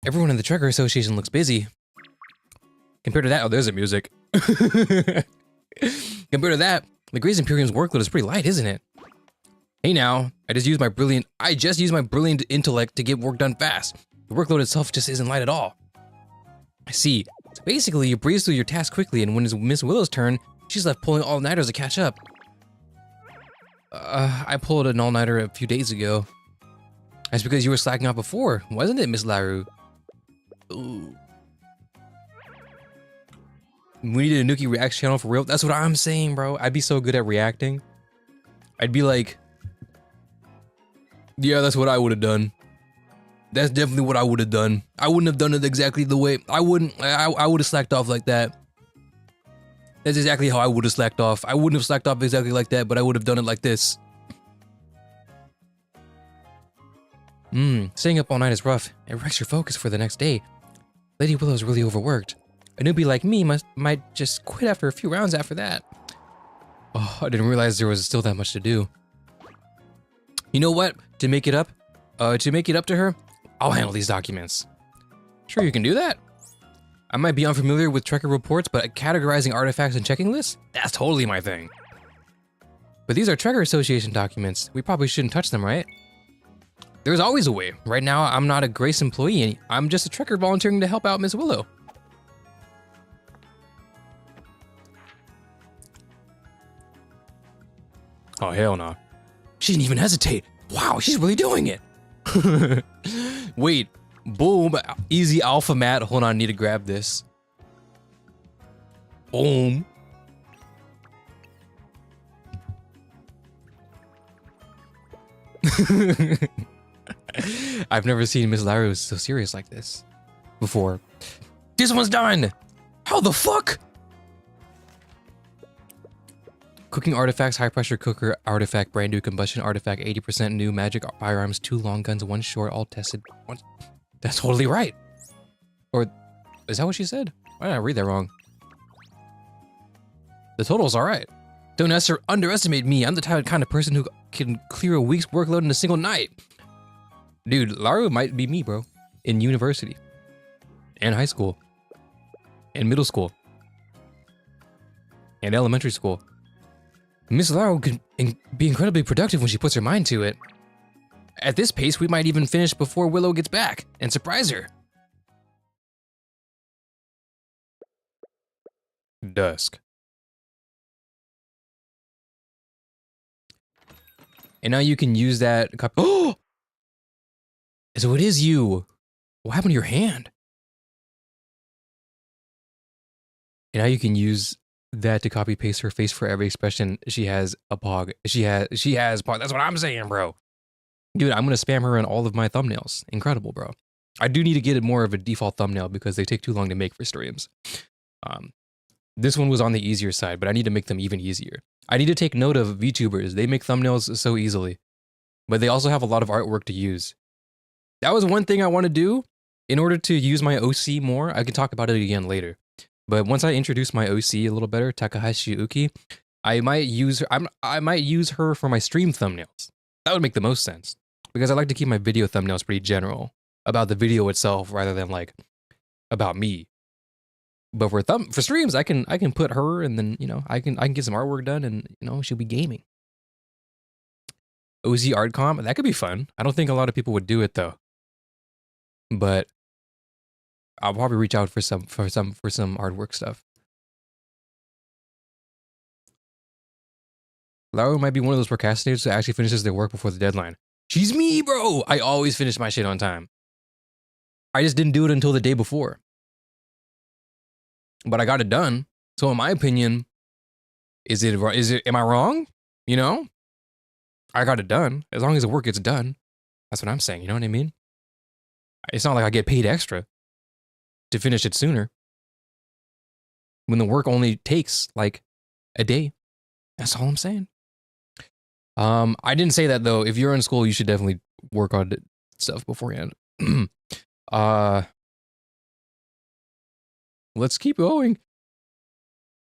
Everyone in the Trucker Association looks busy. Compared to that, oh, there's the music. Compared to that, the Grace Imperium's workload is pretty light, isn't it? Hey now, I just used my brilliant intellect to get work done fast. The workload itself just isn't light at all. I see. So basically, you breeze through your task quickly, and when it's Miss Willow's turn, she's left pulling all-nighters to catch up. I pulled an all-nighter a few days ago. That's because you were slacking off before, wasn't it, Miss Laru? Ooh. We needed a Anuki Reacts channel for real. That's what I'm saying, bro. I'd be so good at reacting. I'd be like, yeah, that's what I would have done. That's definitely what I would have done. I wouldn't have done it exactly the way I would have slacked off like that. That's exactly how I would have slacked off. I wouldn't have slacked off exactly like that, but I would have done it like this. Staying up all night is rough. It wrecks your focus for the next day. Lady Willow's really overworked. A newbie like me might just quit after a few rounds after that. Oh, I didn't realize there was still that much to do. You know what? To make it up to her, I'll handle these documents. Sure, you can do that. I might be unfamiliar with Trekker reports, but categorizing artifacts and checking lists, that's totally my thing. But these are Trekker Association documents. We probably shouldn't touch them, right? There's always a way. Right now, I'm not a Grace employee. I'm just a Trekker volunteering to help out Miss Willow. Oh, hell no. She didn't even hesitate. Wow, she's really doing it. Wait, boom, easy alpha mat. Hold on, I need to grab this. Boom. I've never seen Miss Laru so serious like this before. This one's done. How the fuck? Cooking artifacts, high pressure cooker artifact, brand new combustion artifact, 80% new magic firearms, 2 long guns, 1 short, all tested. What? That's totally right. Or is that what she said? Why did I read that wrong? The total's all right. Don't underestimate me. I'm the kind of person who can clear a week's workload in a single night. Dude, Laru might be me, bro. In university. And high school. And middle school. And elementary school. Miss Laru can be incredibly productive when she puts her mind to it. At this pace, we might even finish before Willow gets back and surprise her. Dusk. And now you can use that. Oh! So it is you. What happened to your hand? And now you can use that to copy paste her face for every expression. She has a pog. She has pog. That's what I'm saying, bro. Dude, I'm gonna spam her in all of my thumbnails. Incredible, bro. I do need to get it more of a default thumbnail because they take too long to make for streams. This one was on the easier side, but I need to make them even easier. I need to take note of VTubers. They make thumbnails so easily, but they also have a lot of artwork to use. That was one thing I want to do in order to use my OC more. I can talk about it again later. But once I introduce my OC a little better, Takahashi Uki, I might use her. I might use her for my stream thumbnails. That would make the most sense because I like to keep my video thumbnails pretty general about the video itself rather than like about me. But for streams, I can put her and then I can get some artwork done and she'll be gaming. OZ art comp, that could be fun. I don't think a lot of people would do it though. But I'll probably reach out for some artwork stuff. Laura might be one of those procrastinators that actually finishes their work before the deadline. She's me, bro. I always finish my shit on time. I just didn't do it until the day before. But I got it done. So in my opinion, am I wrong? I got it done. As long as the work gets done. That's what I'm saying, you know what I mean? It's not like I get paid extra to finish it sooner. When the work only takes like a day. That's all I'm saying. I didn't say that though. If you're in school, you should definitely work on stuff beforehand. Let's keep going.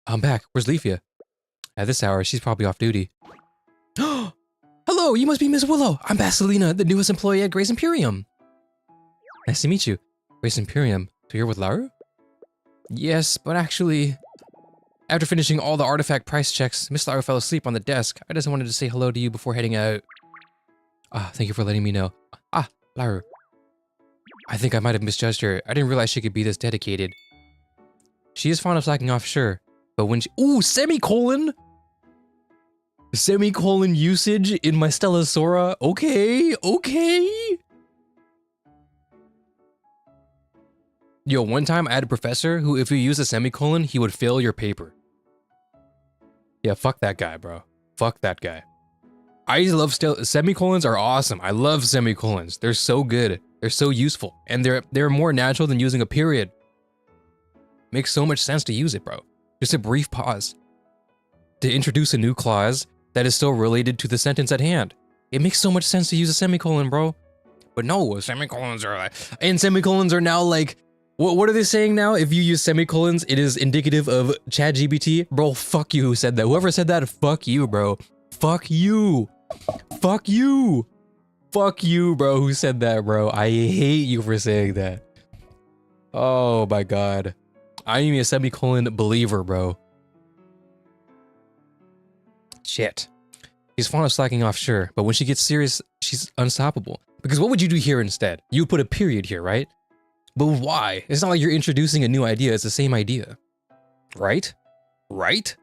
I'm back. Where's Leafia? At this hour, she's probably off duty. Willow, you must be Miss Willow. I'm Basilina, the newest employee at Grace Imperium. Nice to meet you. Grace Imperium, so you're with Laru? Yes, but actually, after finishing all the artifact price checks, Miss Laru fell asleep on the desk. I just wanted to say hello to you before heading out. Thank you for letting me know. Laru. I think I might have misjudged her. I didn't realize she could be this dedicated. She is fond of slacking off, sure. But when she— ooh, semicolon! Semicolon usage in my Stellosora. Okay, okay. Yo, one time I had a professor who, if you use a semicolon, he would fail your paper. Yeah, fuck that guy, bro. Fuck that guy. I love semicolons are awesome. I love semicolons. They're so good. They're so useful. And they're more natural than using a period. Makes so much sense to use it, bro. Just a brief pause to introduce a new clause that is still related to the sentence at hand. It makes so much sense to use a semicolon, bro. But no, semicolons are like— and semicolons are now like— what are they saying now? If you use semicolons, it is indicative of ChatGPT? Bro, fuck you who said that. Whoever said that, fuck you, bro. Fuck you. Fuck you. Fuck you, bro, who said that, bro. I hate you for saying that. Oh my god. I am a semicolon believer, bro. Shit. She's fond of slacking off, sure, but when she gets serious, she's unstoppable. Because what would you do here instead? You would put a period here, right? But why? It's not like you're introducing a new idea, it's the same idea. Right? Right?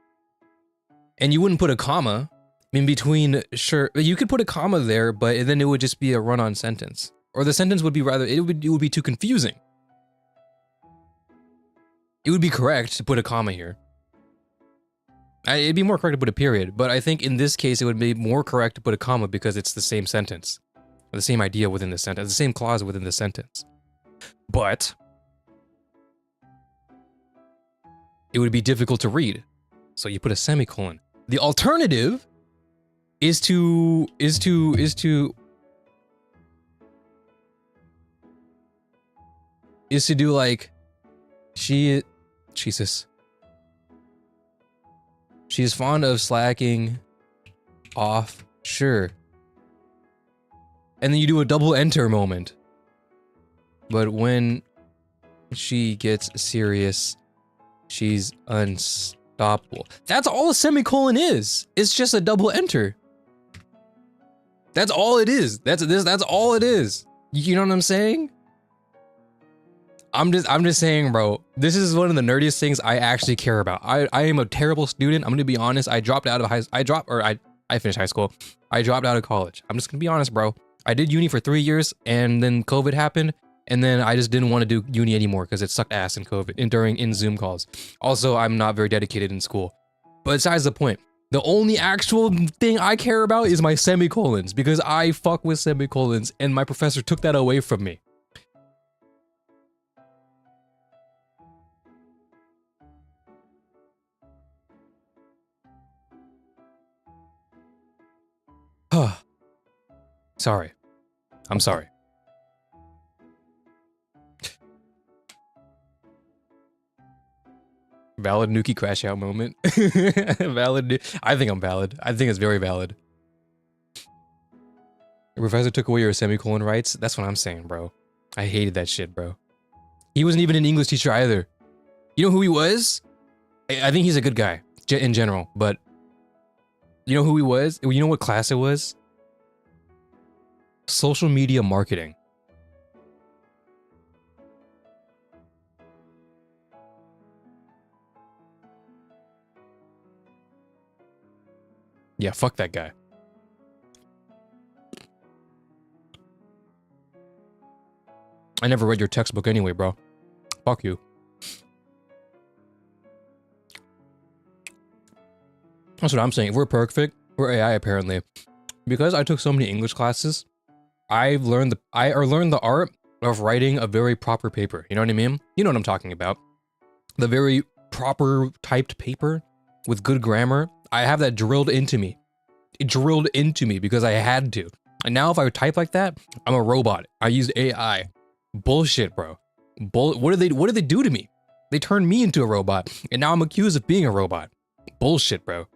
And you wouldn't put a comma in between, sure, you could put a comma there, but then it would just be a run-on sentence. Or the sentence would be rather, it would be too confusing. It would be correct to put a comma here. It'd be more correct to put a period, but I think in this case it would be more correct to put a comma because it's the same sentence. Or the same idea within the sentence, the same clause within the sentence. But it would be difficult to read. So you put a semicolon. The alternative is to do like Jesus. She is fond of slacking off, sure. And then you do a double enter moment. But when she gets serious, she's unstoppable. That's all a semicolon is. It's just a double enter. That's all it is. That's all it is. You know what I'm saying? I'm just saying, bro, this is one of the nerdiest things I actually care about. I am a terrible student. I'm gonna be honest. I dropped out of I finished high school. I dropped out of college. I'm just gonna be honest, bro. I did uni for 3 years and then COVID happened. And then I just didn't want to do uni anymore because it sucked ass in COVID in Zoom calls. Also, I'm not very dedicated in school. But besides the point, the only actual thing I care about is my semicolons because I fuck with semicolons and my professor took that away from me. Sorry. I'm sorry. Valid Anuki crash out moment. Valid. I think I'm valid. I think it's very valid. The professor took away your semicolon rights. That's what I'm saying, bro. I hated that shit, bro. He wasn't even an English teacher either. You know who he was? I think he's a good guy in general, but you know who he was? You know what class it was? Social media marketing. Yeah, fuck that guy. I never read your textbook anyway, bro. Fuck you. That's what I'm saying. If we're perfect, we're AI apparently. Because I took so many English classes, I learned the art of writing a very proper paper. You know what I mean? You know what I'm talking about. The very proper typed paper with good grammar. I have that drilled into me. It drilled into me because I had to. And now if I type like that, I'm a robot. I use AI. Bullshit, bro. What did they do to me? They turned me into a robot, and now I'm accused of being a robot. Bullshit, bro.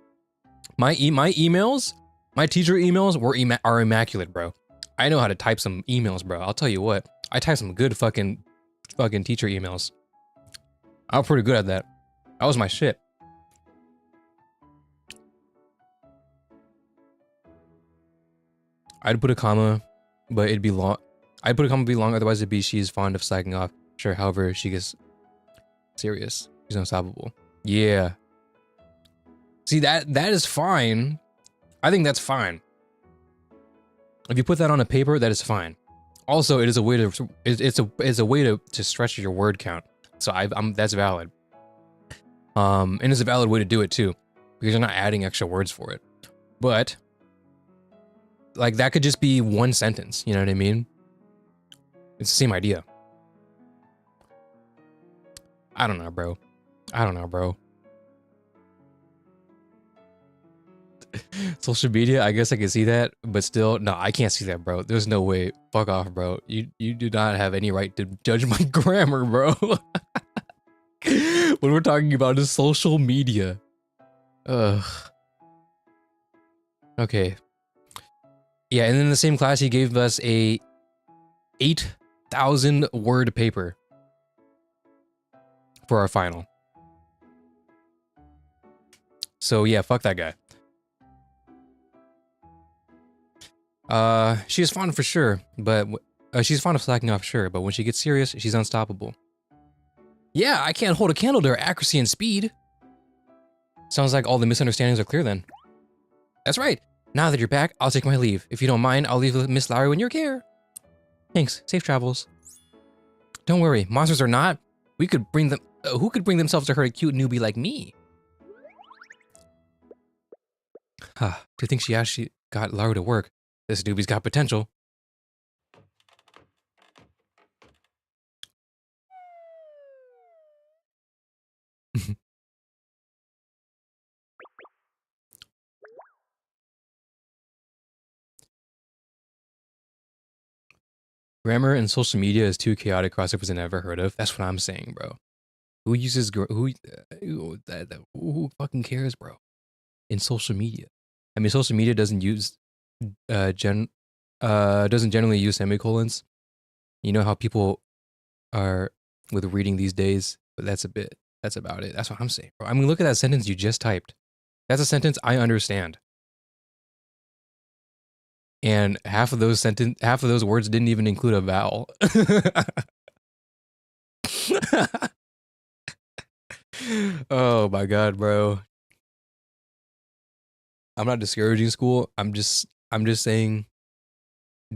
My emails My teacher emails are immaculate, bro. I know how to type some emails, bro. I'll tell you what. I type some good fucking teacher emails. I'm pretty good at that. That was my shit. I'd put a comma, but it'd be long. I'd put a comma, be long. Otherwise, it'd be she's fond of slacking off. Sure, however, she gets serious. She's unstoppable. Yeah. See, that is fine. I think that's fine. If you put that on a paper, that is fine. Also, it is a way to it's a way to stretch your word count. So that's valid. And it's a valid way to do it too, because you're not adding extra words for it. But like that could just be one sentence, you know what I mean? It's the same idea. I don't know, bro. Social media, I guess I can see that, but still, no, I can't see that, bro. There's no way. Fuck off, bro. You do not have any right to judge my grammar, bro. What we're talking about is social media. Ugh. Okay. Yeah, and in the same class, he gave us a 8,000 word paper for our final. So yeah, fuck that guy. She's fond for sure, but she's fond of slacking off, sure, but when she gets serious, she's unstoppable. Yeah, I can't hold a candle to her accuracy and speed. Sounds like all the misunderstandings are clear then. That's right. Now that you're back, I'll take my leave. If you don't mind, I'll leave Miss Lowry in your care. Thanks. Safe travels. Don't worry, monsters or not, we could bring them. Who could bring themselves to hurt a cute newbie like me? Huh. Do you think she actually got Lowry to work? This newbie's got potential. Grammar and social media is two chaotic crossovers I never heard of. That's what I'm saying, bro. Who uses who fucking cares, bro? In social media, I mean, social media doesn't use doesn't generally use semicolons. You know how people are with reading these days, but that's about it. That's what I'm saying, bro. I mean, look at that sentence you just typed. That's a sentence I understand. And half of those words didn't even include a vowel. Oh my god, bro. I'm not discouraging school. I'm just saying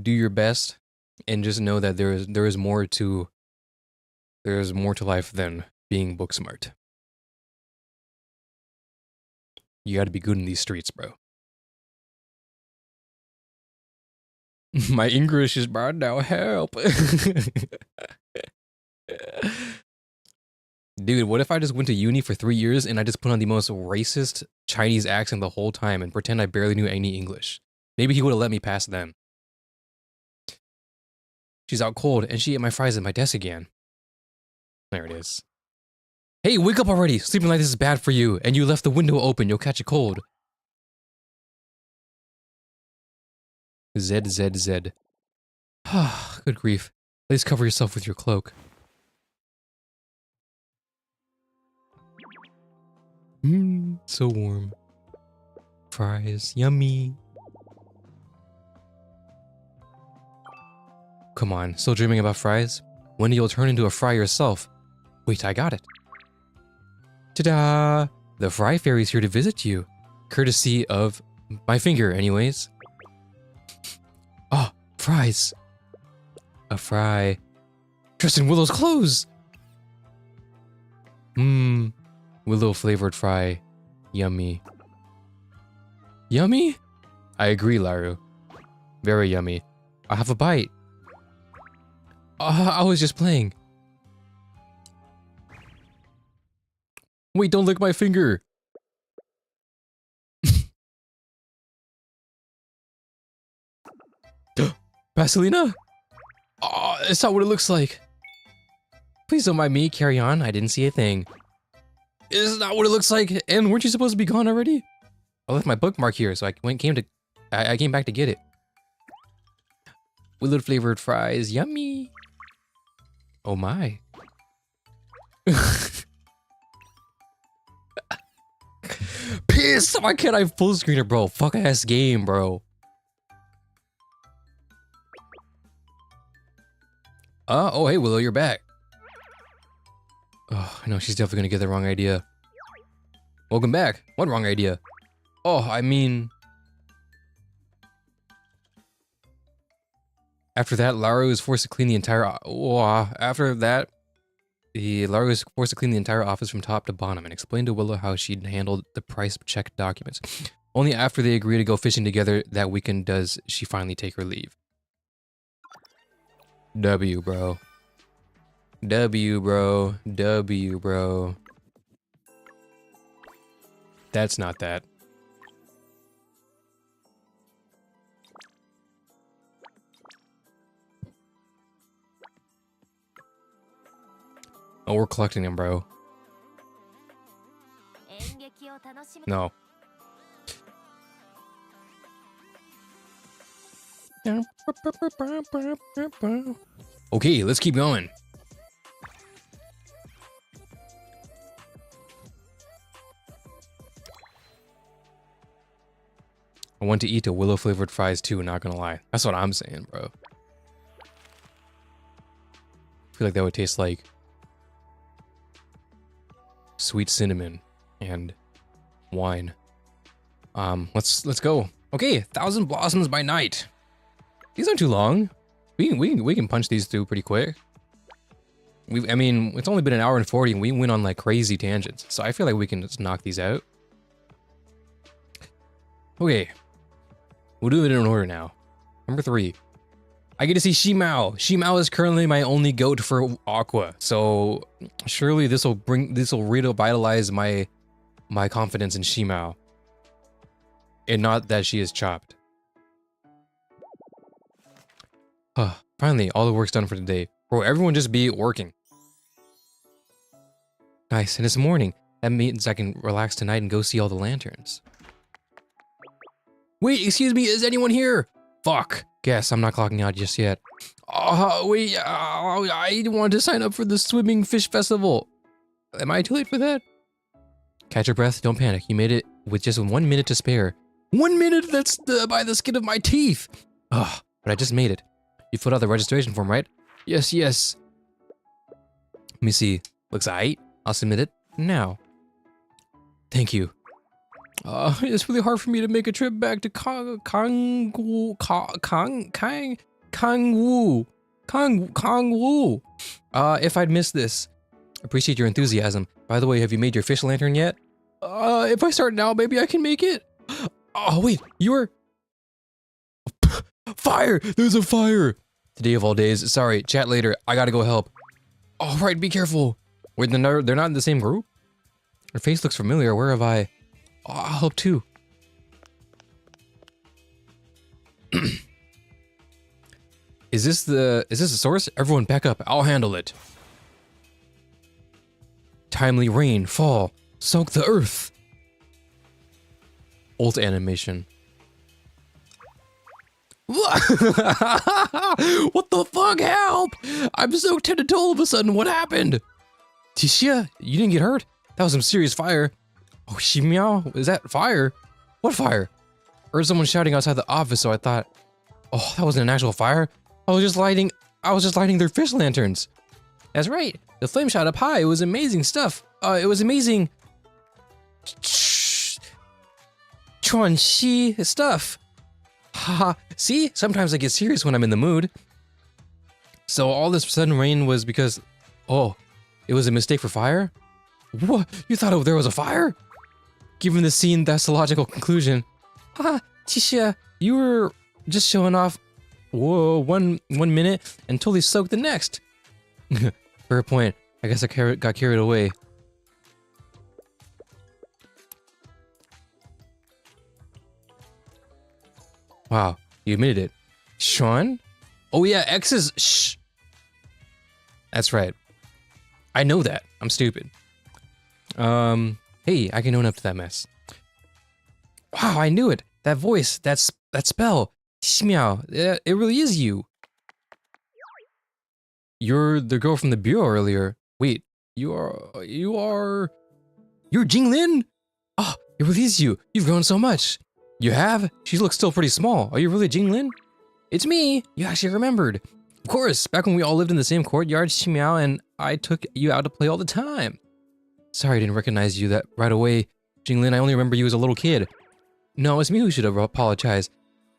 do your best and just know that there is more to life than being book smart. You got to be good in these streets, bro. My English is bad now. Help. Dude, what if I just went to uni for 3 years and I just put on the most racist Chinese accent the whole time and pretend I barely knew any English? Maybe he would have let me pass then. She's out cold and she ate my fries at my desk again. There it is. Hey, wake up already. Sleeping like this is bad for you and you left the window open. You'll catch a cold. Z. Good grief. Please cover yourself with your cloak. So warm. Fries, yummy. Come on, still dreaming about fries? One day you'll turn into a fry yourself. Wait, I got it. Ta-da! The Fry Fairy's here to visit you. Courtesy of my finger, anyways. Oh, fries. A fry. Dressed in Willow's clothes! Willow flavored fry. Yummy. Yummy? I agree, Laru. Very yummy. I'll have a bite. I was just playing. Wait, don't lick my finger. Vaselina? Oh, that's not what it looks like. Please don't mind me. Carry on. I didn't see a thing. It's not what it looks like. And weren't you supposed to be gone already? I left my bookmark here, so I came to I came back to get it. Willow flavored fries, yummy. Oh my. Pissed! Why can't I full screen it, bro? Fuck ass game, bro. Oh, hey, Willow, you're back. Oh, I know, she's definitely gonna get the wrong idea. Welcome back. What wrong idea? Oh, I mean... After that, Lara was forced to clean the entire... Lara was forced to clean the entire office from top to bottom and explained to Willow how she'd handled the price check documents. Only after they agree to go fishing together that weekend does she finally take her leave. W, bro. W, bro. W, bro. That's not that. Oh, we're collecting them, bro. No. Okay, let's keep going. I want to eat a willow flavored fries too, not gonna lie. That's what I'm saying, bro. I feel like that would taste like sweet cinnamon and wine. Let's go. Okay, 1,000 blossoms by night. These aren't too long. We can punch these through pretty quick. I mean, it's only been an hour and 40 and we went on like crazy tangents. So I feel like we can just knock these out. Okay. We'll do it in order now. Number 3. I get to see Shimao. Shimao is currently my only goat for Aqua. So surely this will revitalize my confidence in Shimao. And not that she is chopped. Finally, all the work's done for today. Bro, everyone just be working. Nice, and it's morning. That means I can relax tonight and go see all the lanterns. Wait, excuse me, is anyone here? Fuck. Guess I'm not clocking out just yet. Wait, I wanted to sign up for the Swimming Fish Festival. Am I too late for that? Catch your breath, don't panic. You made it with just 1 minute to spare. 1 minute? That's by the skin of my teeth. Ugh, but I just made it. You filled out the registration form, right? Yes. Let me see. Looks aight. I'll submit it now. Thank you. It's really hard for me to make a trip back to Kangwoo. If I'd missed this. Appreciate your enthusiasm. By the way, have you made your fish lantern yet? If I start now, maybe I can make it. Oh, wait, you were... Fire! There's a fire! Today of all days. Sorry, chat later. I gotta go help. All right, be careful. Wait, they're not in the same group? Her face looks familiar. Where have I... Oh, I'll help too. Is this the source? Everyone back up. I'll handle it. Timely rain, fall, soak the earth. Ult animation. What the fuck? Help! I'm so tempted all of a sudden. What happened? Tisha, you didn't get hurt? That was some serious fire. Oh, Shimao, is that fire? What fire? I heard someone shouting outside the office, so I thought, oh, that wasn't an actual fire. I was just lighting their fish lanterns. That's right. The flame shot up high. It was amazing stuff. It was amazing. Chuanxi stuff. Haha. See? Sometimes I get serious when I'm in the mood. So all this sudden rain was because, oh, it was a mistake for fire? What? You thought there was a fire? Given the scene, that's the logical conclusion. Haha, Tisha, you were just showing off. Whoa, one minute and totally soaked the next. Fair point. I guess I got carried away. Wow, you admitted it. Sean? Oh yeah, X is shh. That's right. I know that. I'm stupid. Hey, I can own up to that mess. Wow, I knew it. That voice, that that spell. Shmiao, it really is you. You're the girl from the bureau earlier. Wait, you're Jinglin? Oh, it really is you. You've grown so much. You have? She looks still pretty small. Are you really Jinglin? It's me. You actually remembered. Of course, back when we all lived in the same courtyard, Shimiao and I took you out to play all the time. Sorry I didn't recognize you that right away. Jinglin, I only remember you as a little kid. No, it's me who should have apologized.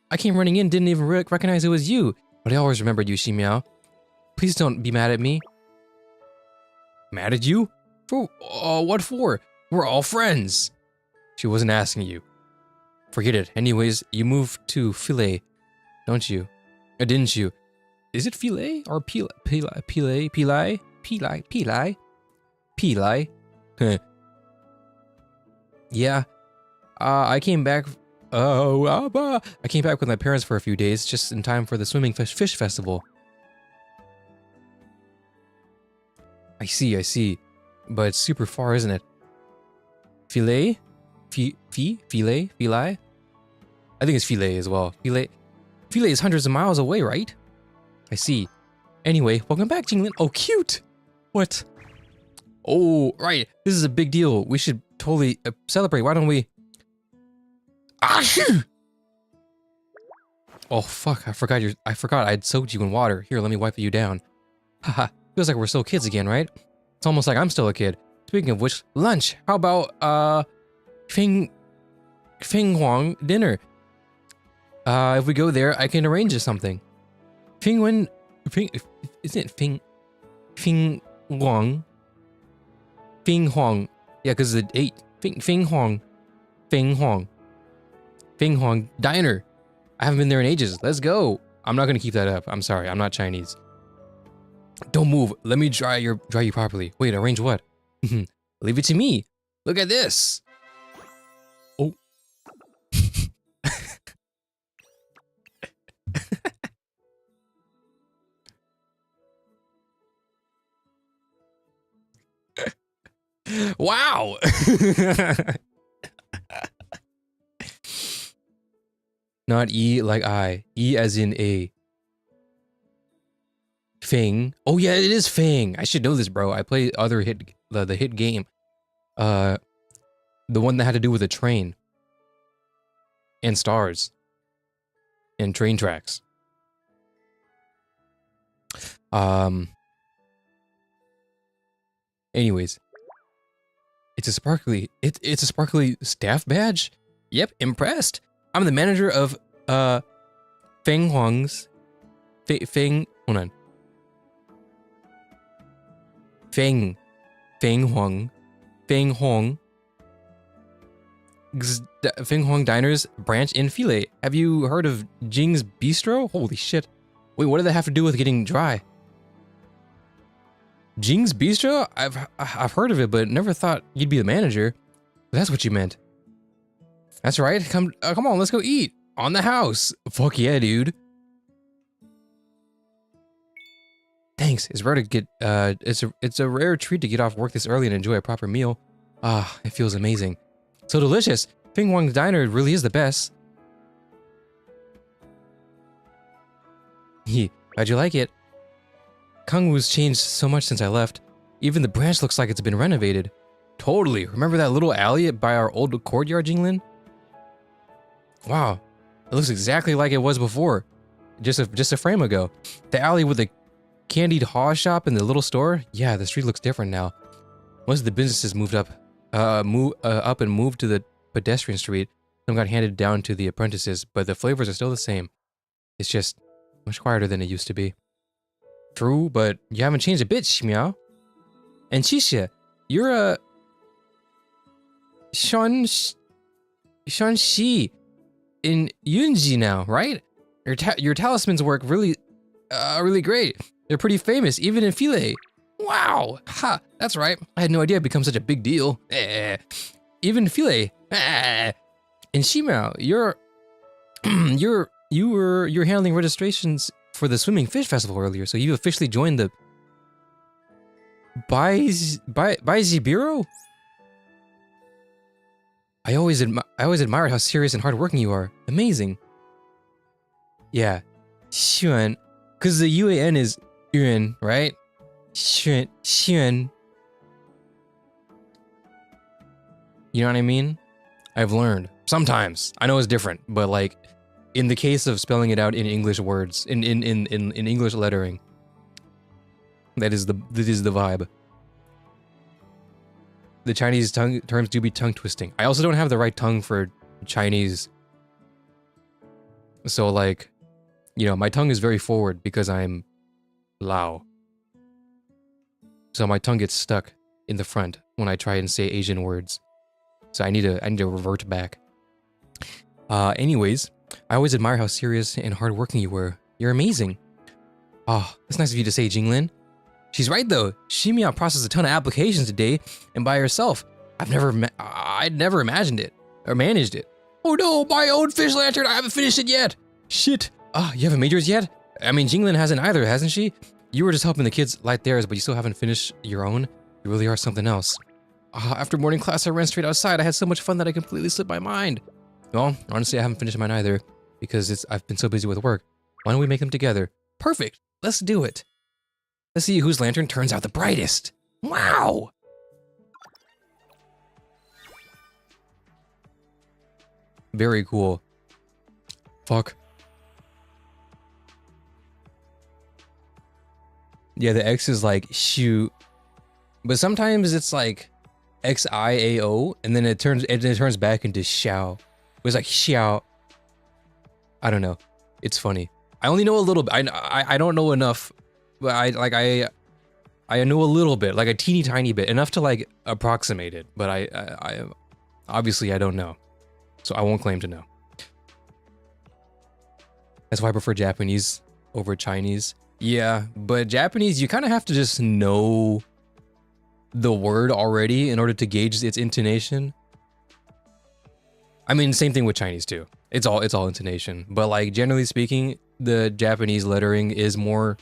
I came running in, didn't even recognize it was you, but I always remembered you, Shimiao. Please don't be mad at me. Mad at you? For what for? We're all friends. She wasn't asking you. Forget it. Anyways, you moved to Philae, don't you? Or didn't you? Is it Philae or Philae? Yeah. I came back. I came back with my parents for a few days, just in time for the swimming fish festival. I see. But it's super far, isn't it? Philae? Philae? I think it's Philae as well. Philae is hundreds of miles away, right? I see. Anyway, welcome back, Jinglin. Oh, cute! What? Oh, right. This is a big deal. We should totally celebrate. Why don't we? Oh, fuck. I forgot I'd soaked you in water. Here, let me wipe you down. Haha. Feels like we're still kids again, right? It's almost like I'm still a kid. Speaking of which, lunch. How about, Fing Huang dinner? If we go there, I can arrange something. Isn't it Fing Huang? Yeah, because the 8. Fing Huang diner. I haven't been there in ages. Let's go. I'm not gonna keep that up. I'm sorry. I'm not Chinese. Don't move. Let me dry you properly. Wait, arrange what? Leave it to me. Look at this. Oh. Wow. Not E like I. E as in a. Fing. Oh yeah, it is Fing. I should know this, bro. I played other the hit game. The one that had to do with a train. And stars. And train tracks. Anyways. It's a sparkly staff badge? Yep, impressed. I'm the manager of Feng Huang's hold on. Feng Huang Diner's branch in Philae. Have you heard of Jing's Bistro? Holy shit. Wait, what did that have to do with getting dry? Jing's Bistro? I've heard of it, but never thought you'd be the manager. That's what you meant. That's right. Come on, let's go eat on the house. Fuck yeah, dude. Thanks. It's rare to get. It's a rare treat to get off work this early and enjoy a proper meal. Ah, it feels amazing. So delicious. Fing Wang's Diner really is the best. How'd you like it? Kangwoo's changed so much since I left. Even the branch looks like it's been renovated. Totally. Remember that little alley by our old courtyard, Jinglin? Wow. It looks exactly like it was before. Just a frame ago. The alley with the candied haw shop and the little store? Yeah, the street looks different now. Most of the businesses moved up and moved to the pedestrian street. Some got handed down to the apprentices, but the flavors are still the same. It's just much quieter than it used to be. True, but you haven't changed a bit, Shmiao. And Shisha, you're a Shanxi in Yunji now, right? Your talismans work really great. They're pretty famous, even in Philae. Wow! Ha! That's right. I had no idea it'd become such a big deal. Even in Philae. And Shimao, you're handling registrations for the swimming fish festival earlier, so you officially joined the Baizi Bureau? I always admired how serious and hardworking you are. Amazing. Yeah. Xuan. Because the UAN is Yuan, right? Xuan. You know what I mean? I've learned. Sometimes. I know it's different, but like in the case of spelling it out in English words, in English lettering, that is the vibe. The Chinese terms do be tongue twisting. I also don't have the right tongue for Chinese. So like, you know, my tongue is very forward because I'm Lao. So my tongue gets stuck in the front when I try and say Asian words. So I need to revert back. Anyways, I always admire how serious and hardworking you were. You're amazing. Oh, that's nice of you to say, Jinglin. She's right though. Shimia processed a ton of applications today, and by herself. I'd never imagined it or managed it. Oh no, my own fish lantern! I haven't finished it yet. Shit. You haven't made yours yet? I mean, Jinglin hasn't either, hasn't she? You were just helping the kids light theirs, but you still haven't finished your own. You really are something else. After morning class, I ran straight outside. I had so much fun that I completely slipped my mind. Well, honestly, I haven't finished mine either because I've been so busy with work. Why don't we make them together? Perfect. Let's do it. Let's see whose lantern turns out the brightest. Wow. Very cool. Fuck. Yeah, the X is like shoot, but sometimes it's like XIAO, and then it turns back into Xiao. It was like Xiao. I don't know. It's funny. I only know a little bit. I don't know enough, but I know a little bit, like a teeny tiny bit, enough to like approximate it. But I obviously I don't know, so I won't claim to know. That's why I prefer Japanese over Chinese. Yeah, but Japanese, you kind of have to just know the word already in order to gauge its intonation. I mean, same thing with Chinese too. It's all intonation, but like generally speaking, the Japanese lettering is more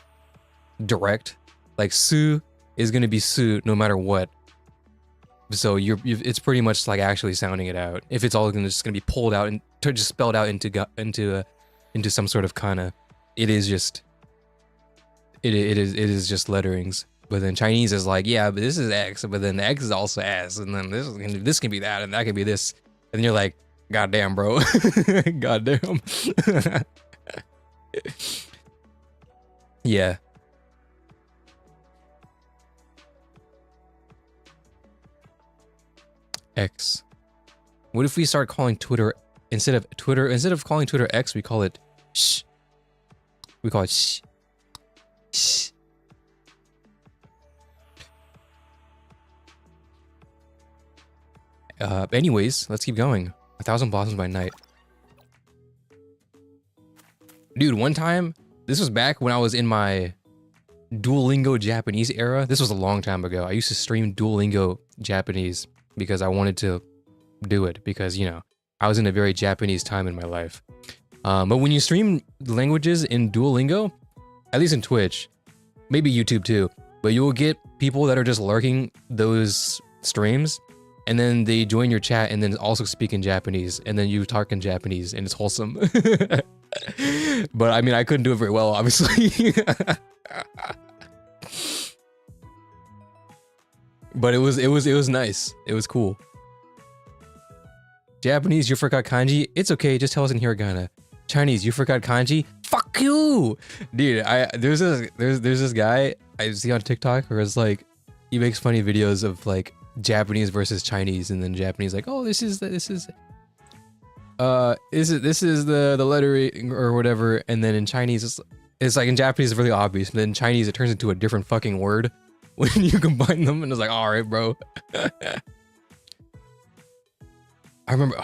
direct. Like su is gonna be su no matter what. So it's pretty much like actually sounding it out. If it's all just gonna be pulled out and just spelled out into some sort of kana, it is just letterings. But then Chinese is like, yeah, but this is X, but then the X is also S, and then this can be that, and that can be this, and then you're like, goddamn, bro, goddamn. Yeah. X. What if we start calling Twitter instead of calling Twitter X, we call it sh. We call it sh. Shh. Anyways, let's keep going. 1,000 Blossoms by Night. Dude, one time, this was back when I was in my Duolingo Japanese era. This was a long time ago. I used to stream Duolingo Japanese because I wanted to do it because, you know, I was in a very Japanese time in my life. But when you stream languages in Duolingo, at least in Twitch, maybe YouTube too, but you will get people that are just lurking those streams, and then they join your chat and then also speak in Japanese, and then you talk in Japanese, and it's wholesome. But I mean, I couldn't do it very well, obviously. But it was nice. It was cool. Japanese, you forgot kanji. It's okay, just tell us in hiragana. Chinese, you forgot kanji. Fuck you, dude. There's this guy I see on TikTok where it's like he makes funny videos of like Japanese versus Chinese, and then Japanese like, oh, this is the lettering or whatever, and then in Chinese it's like in Japanese it's really obvious, but in Chinese it turns into a different fucking word when you combine them, and it's like, all right, bro. I remember,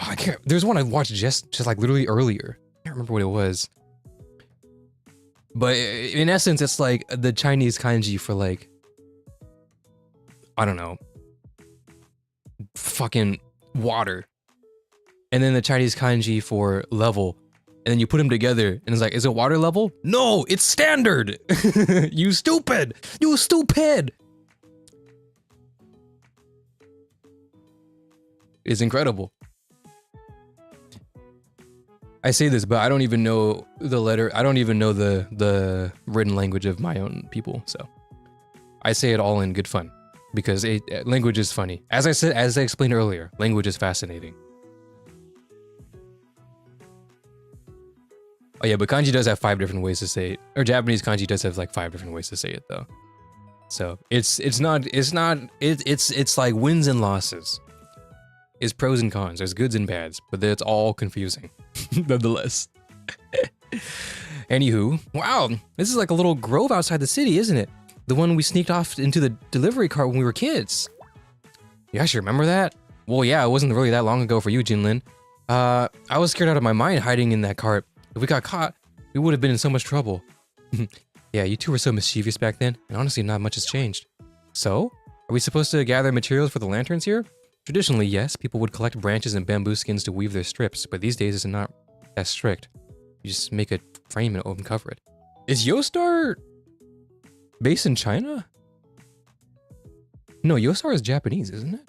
there's one I watched just like literally earlier. I can't remember what it was. But in essence, it's like the Chinese kanji for like, I don't know, fucking water. And then the Chinese kanji for level. And then you put them together and it's like, is it water level? No, it's standard. You stupid. You stupid. It's incredible. I say this, but I don't even know the letter. I don't even know the written language of my own people. So I say it all in good fun because language is funny. As I explained earlier, language is fascinating. Oh yeah, but kanji does have 5 different ways to say it. Or Japanese kanji does have like 5 different ways to say it though. So it's like wins and losses. It's pros and cons. There's goods and bads, but it's all confusing, nonetheless. Anywho, wow, this is like a little grove outside the city, isn't it? The one we sneaked off into the delivery cart when we were kids. You actually remember that? Well, yeah, it wasn't really that long ago for you, Jinlin. I was scared out of my mind hiding in that cart. If we got caught, we would have been in so much trouble. Yeah, you two were so mischievous back then, and honestly, not much has changed. So, are we supposed to gather materials for the lanterns here? Traditionally, yes, people would collect branches and bamboo skins to weave their strips, but these days it's not that strict. You just make a frame and uncover it. Is Yostar based in China? No, Yostar is Japanese, isn't it?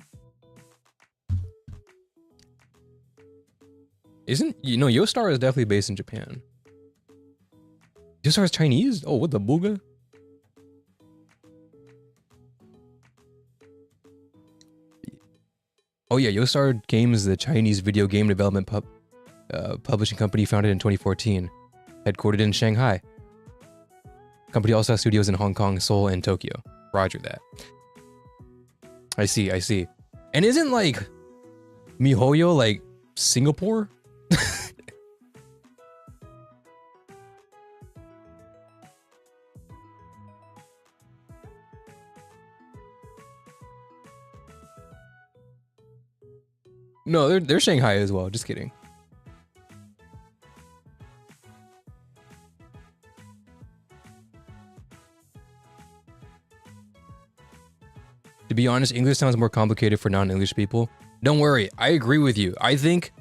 Yostar is definitely based in Japan. Yostar is Chinese? Oh, what the booga? Oh yeah, Yostar Games, the Chinese video game development publishing company founded in 2014, headquartered in Shanghai. Company also has studios in Hong Kong, Seoul, and Tokyo. Roger that. I see. And isn't like MiHoYo like Singapore? No, they're Shanghai as well. Just kidding. To be honest, English sounds more complicated for non-English people. Don't worry, I agree with you. I think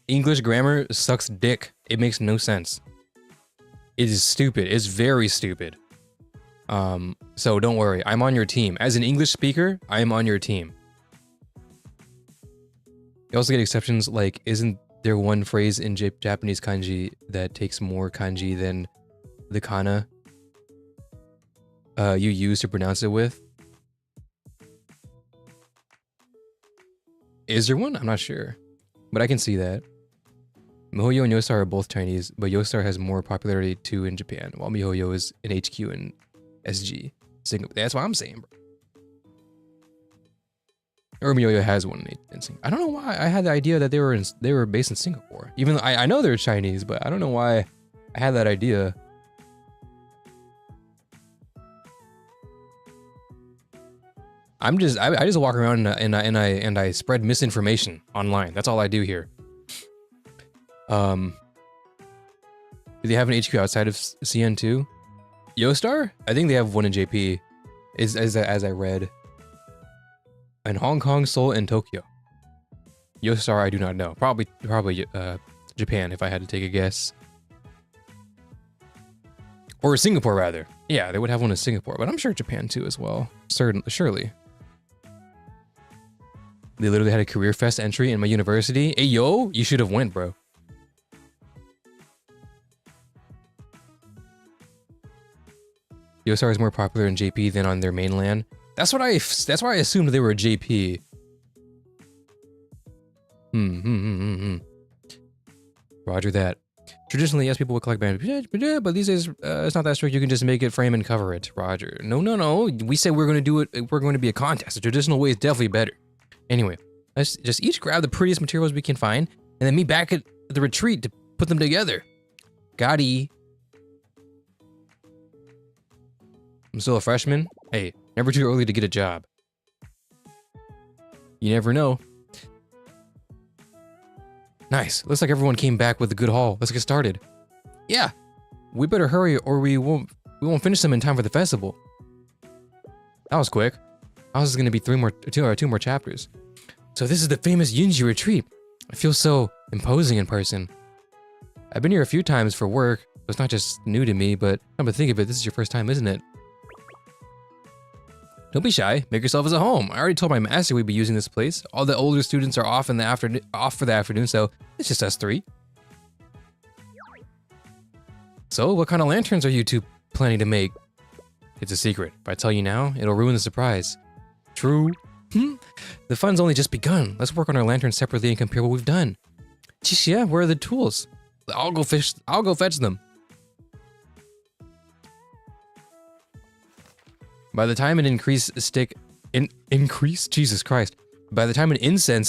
English grammar sucks dick. It makes no sense. It is stupid. It's very stupid. So don't worry, I'm on your team. As an English speaker, I am on your team. You also get exceptions like, isn't there one phrase in Japanese kanji that takes more kanji than the kana you use to pronounce it with? Is there one? I'm not sure, but I can see that. MiHoYo and Yostar are both Chinese, but Yostar has more popularity too in Japan, while MiHoYo is an HQ in SG. Singapore. That's what I'm saying, bro. Or MiHoYo has one in Singapore. I don't know why I had the idea that they were based in Singapore. Even though I know they're Chinese, but I don't know why I had that idea. I just walk around and I spread misinformation online. That's all I do here. Do they have an HQ outside of CN too? Yostar? I think they have one in JP. As I read. In Hong Kong, Seoul, and Tokyo. Yostar, I do not know. Probably Japan, if I had to take a guess. Or Singapore, rather. Yeah, they would have one in Singapore, but I'm sure Japan too as well. Surely. They literally had a career fest entry in my university. Hey, yo, you should have went, bro. Yostar is more popular in JP than on their mainland. That's why I assumed they were JP. Roger that. Traditionally, yes, people would collect bamboo, but these days it's not that strict. You can just make it, frame, and cover it. Roger. No. We said we're going to do it. We're going to be a contest. The traditional way is definitely better. Anyway, let's just each grab the prettiest materials we can find, and then meet back at the retreat to put them together. Gotti. I'm still a freshman. Hey, never too early to get a job. You never know. Nice. Looks like everyone came back with a good haul. Let's get started. Yeah. We better hurry or we won't finish them in time for the festival. That was quick. I was gonna be two more chapters. So this is the famous Yunji retreat. I feel so imposing in person. I've been here a few times for work. So it's not just new to me, but come to think of it, this is your first time, isn't it? Don't be shy. Make yourself as a home. I already told my master we'd be using this place. All the older students are off for the afternoon, so it's just us three. So, what kind of lanterns are you two planning to make? It's a secret. If I tell you now, it'll ruin the surprise. True. The fun's only just begun. Let's work on our lanterns separately and compare what we've done. Chishia, where are the tools? I'll go fetch them. By the time an incense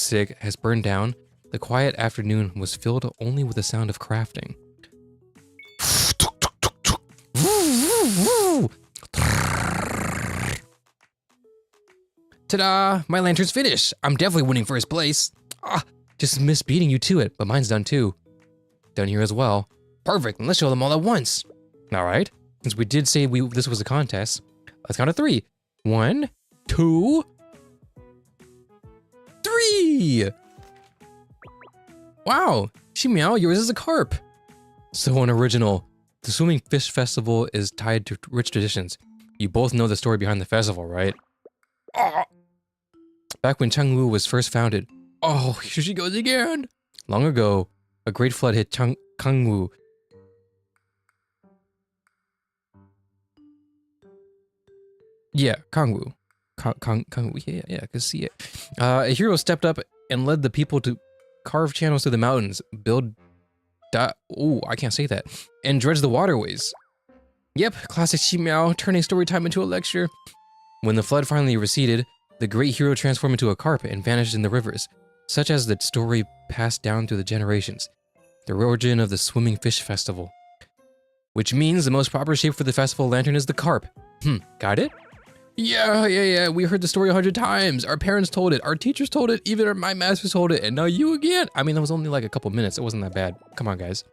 stick has burned down, the quiet afternoon was filled only with the sound of crafting. Ta-da! My lantern's finished. I'm definitely winning first place. Just missed beating you to it, but mine's done too. Done here as well. Perfect, let's show them all at once. Alright, since we did say this was a contest, let's count to 3. 1, 2, 3! Wow, Shimiao, yours is a carp. So unoriginal. The Swimming Fish Festival is tied to rich traditions. You both know the story behind the festival, right? Back when Changwu was first founded. Oh, here she goes again. Long ago, a great flood hit Kangwu. Yeah, Kangwu. Kangwu, yeah, I can see it. A hero stepped up and led the people to carve channels through the mountains, build I can't say that. And dredge the waterways. Yep, classic Shimiao, turning story time into a lecture. When the flood finally receded, the great hero transformed into a carp and vanished in the rivers, such as the story passed down through the generations. The origin of the Swimming Fish Festival. Which means the most proper shape for the festival lantern is the carp. Got it? Yeah, we heard the story 100 times. Our parents told it, our teachers told it, even my masters told it, and now you again. I mean, that was only like a couple minutes. It wasn't that bad. Come on, guys.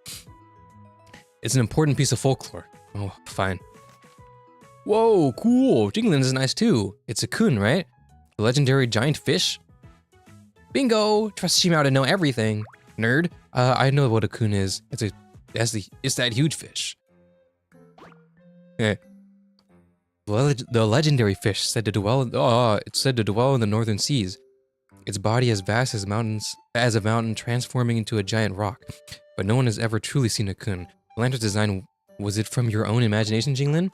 It's an important piece of folklore. Oh, fine. Whoa, cool. Jinglin's is nice too. It's a kun, right? The legendary giant fish? Bingo! Trust Shimao to know everything. Nerd. I know what a kun is. It's that huge fish. Yeah. The legendary fish said to dwell in the northern seas. Its body as vast as a mountain transforming into a giant rock. But no one has ever truly seen a kun. The lantern's design, was it from your own imagination, Jinglin?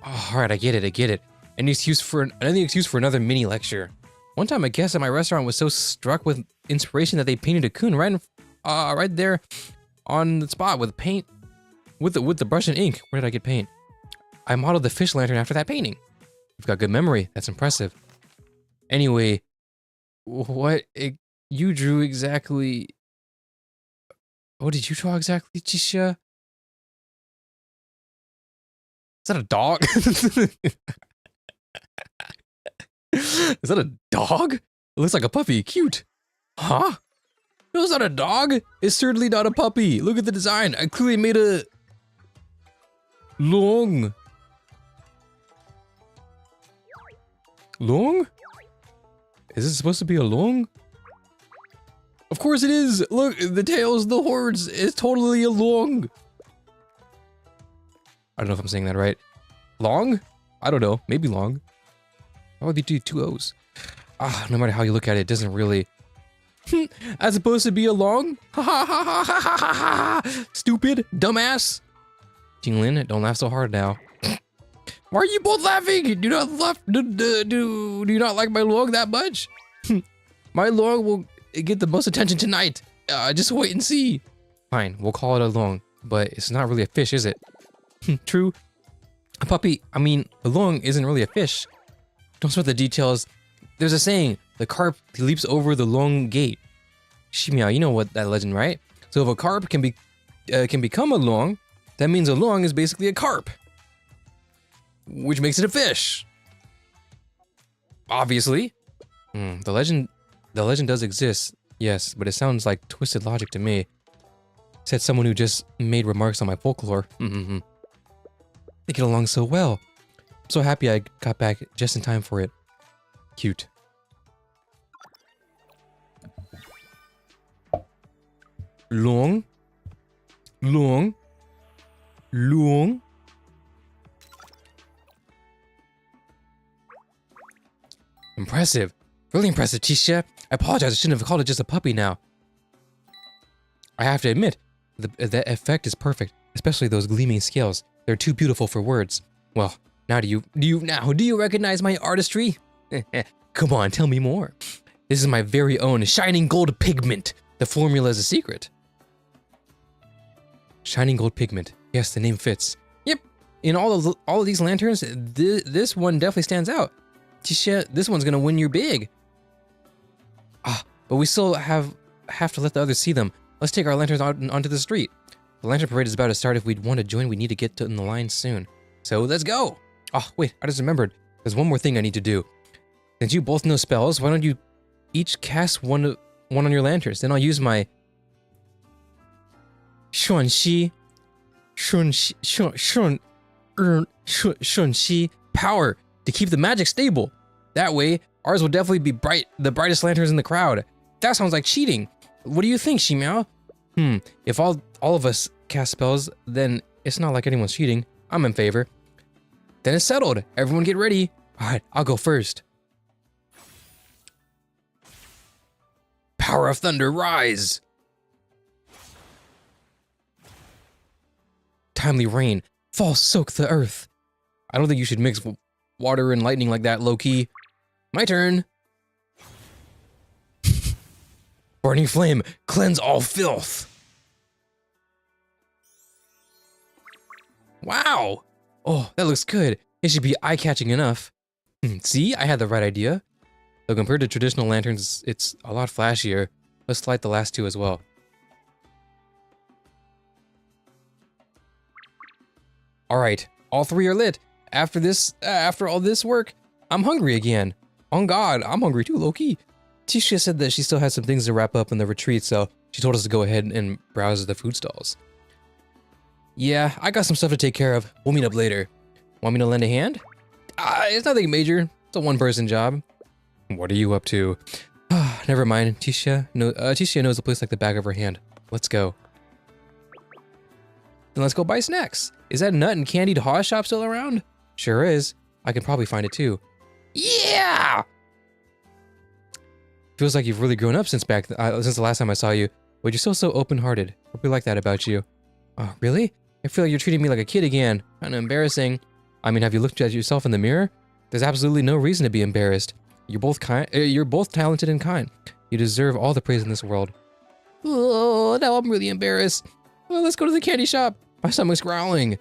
Oh, alright, I get it. Any excuse for another mini lecture. One time a guest at my restaurant was so struck with inspiration that they painted a kun right there on the spot with paint, with the brush and ink. Where did I get paint? I modeled the fish lantern after that painting. You've got good memory. That's impressive. Anyway, you drew exactly... What did you draw exactly, Chisha? Is that a dog? Is that a dog? It looks like a puppy. Cute. Huh? No, it's not a dog. It's certainly not a puppy. Look at the design. I clearly made a... Long? Is this supposed to be a long? Of course it is. Look, the tails, the horns. It's totally a long. I don't know if I'm saying that right. Long? I don't know. Maybe long. Why would they do 2 O's? No matter how you look at it, it doesn't really... As opposed to be a long? Stupid. Dumbass. Jinglin, don't laugh so hard now. Why are you both laughing? Do you not like my long that much? My long will get the most attention tonight. Just wait and see. Fine, we'll call it a long, but it's not really a fish, is it? True. A long isn't really a fish. Don't sweat the details. There's a saying, the carp leaps over the long gate. Shimiao, you know what that legend, right? So if a carp can become a long, that means a long is basically a carp. Which makes it a fish. Obviously. The legend does exist, yes, but it sounds like twisted logic to me. Said someone who just made remarks on my folklore. They get along so well. I'm so happy I got back just in time for it. Cute. Long. Impressive. Really impressive, Chisha. I apologize, I shouldn't have called it just a puppy now. I have to admit, the effect is perfect. especially those gleaming scales. They're too beautiful for words. Well, now do you recognize my artistry? Come on, tell me more. This is my very own shining gold pigment. The formula is a secret. Shining gold pigment. Yes, the name fits. Yep. In all of these lanterns, this one definitely stands out. Tisha, this one's gonna win you big. But we still have to let the others see them. Let's take our lanterns out onto the street. The lantern parade is about to start. If we want to join, we need to get in the line soon. So let's go. Oh, wait, I just remembered. There's one more thing I need to do. Since you both know spells, why don't you each cast one on your lanterns? Then I'll use my Shunxi power to keep the magic stable. That way, ours will definitely be the brightest lanterns in the crowd. That sounds like cheating. What do you think, Shimiao? If all of us cast spells, then it's not like anyone's cheating. I'm in favor. Then it's settled. Everyone get ready. All right, I'll go first. Power of thunder, rise! Timely rain, fall soak the earth. I don't think you should mix water and lightning like that, low-key. My turn. Burning flame, cleanse all filth. Wow. Oh, that looks good. It should be eye-catching enough. See, I had the right idea. Though compared to traditional lanterns, it's a lot flashier. Let's light the last two as well. All right, all three are lit. After all this work, I'm hungry again. On God, I'm hungry too, Loki. Tisha said that she still had some things to wrap up in the retreat, so she told us to go ahead and browse the food stalls. Yeah, I got some stuff to take care of. We'll meet up later. Want me to lend a hand? It's nothing major. It's a one-person job. What are you up to? Never mind. Tisha knows the place like the back of her hand. Let's go. Then let's go buy snacks. Is that nut and candied Haw shop still around? Sure is. I can probably find it too. Yeah! Feels like you've really grown up since the last time I saw you, but you're still so open-hearted. I really like that about you. Oh, really? I feel like you're treating me like a kid again. Kinda embarrassing. I mean, have you looked at yourself in the mirror? There's absolutely no reason to be embarrassed. You're both talented and kind. You deserve all the praise in this world. Oh, now I'm really embarrassed. Oh, let's go to the candy shop. My stomach's growling.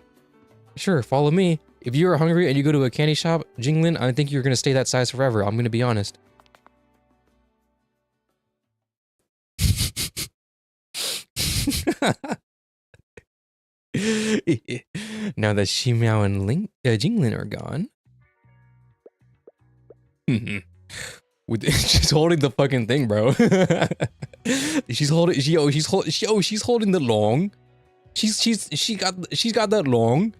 Sure, follow me. If you are hungry and you go to a candy shop, Jinglin, I think you're gonna stay that size forever. I'm gonna be honest. Now that Shimiao and Jinglin are gone. She's holding the fucking thing, bro. she's holding the long. She got that long.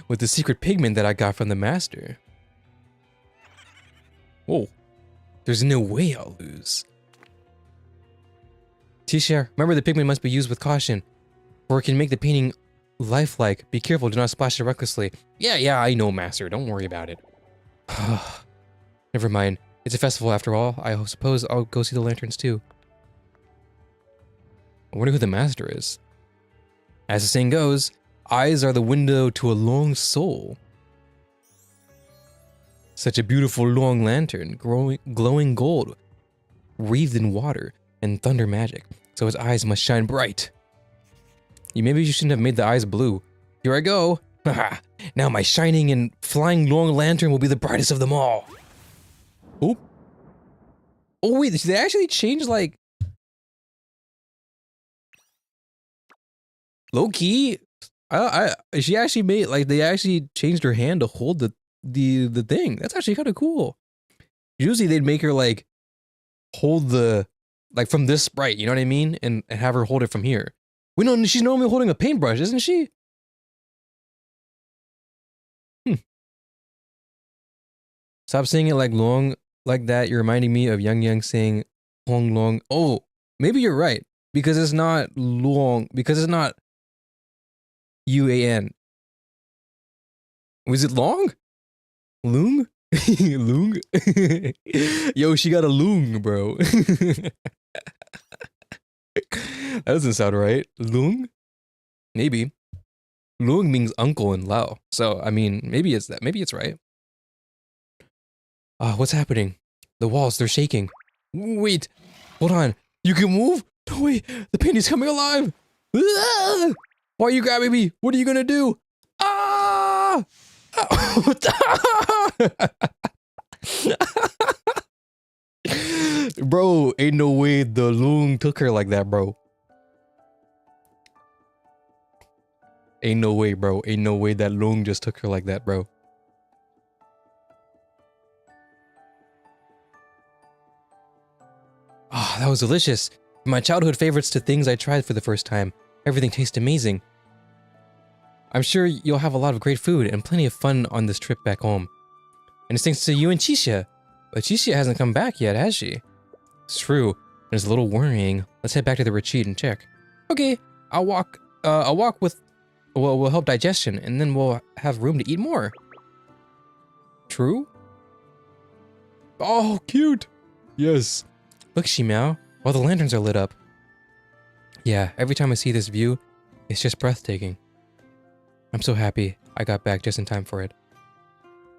With the secret pigment that I got from the master. Whoa. There's no way I'll lose. Tisha, remember the pigment must be used with caution, or it can make the painting lifelike. Be careful, do not splash it recklessly. Yeah, I know, master. Don't worry about it. Never mind. It's a festival after all. I suppose I'll go see the lanterns too. I wonder who the master is. As the saying goes, eyes are the window to a long soul. Such a beautiful long lantern, glowing gold, wreathed in water and thunder magic, so his eyes must shine bright. Maybe you shouldn't have made the eyes blue. Here I go. Now my shining and flying long lantern will be the brightest of them all. Oh wait, did they actually change like low key? She actually made like they actually changed her hand to hold the thing. That's actually kind of cool. Usually they'd make her like hold the like from this sprite, you know what I mean, and have her hold it from here. We know she's normally holding a paintbrush, isn't she? Stop saying it like long like that. You're reminding me of Yang saying long long. Oh, maybe you're right because it's not long because it's not UAN. Was it long? Loong? Loong? Yo, she got a loong, bro. That doesn't sound right. Loong? Maybe. Lung means uncle in Lao. So, I mean, maybe it's that. Maybe it's right. What's happening? The walls, they're shaking. Wait, hold on. You can move? No, wait, the painting's coming alive. Ah! Why are you grabbing me? What are you gonna do? Ah! Bro, ain't no way the Lung took her like that, bro. Ain't no way, bro. Ain't no way that Lung just took her like that, bro. Ah, that was delicious. From my childhood favorites to things I tried for the first time. Everything tastes amazing. I'm sure you'll have a lot of great food and plenty of fun on this trip back home. And it's thanks to you and Chisha. But Chisha hasn't come back yet, has she? It's true. It's a little worrying. Let's head back to the retreat and check. Okay, I'll walk with... Well, we'll help digestion, and then we'll have room to eat more. True? Oh, cute! Yes. Look, Shimao, all the lanterns are lit up. Yeah, every time I see this view, it's just breathtaking. I'm so happy I got back just in time for it.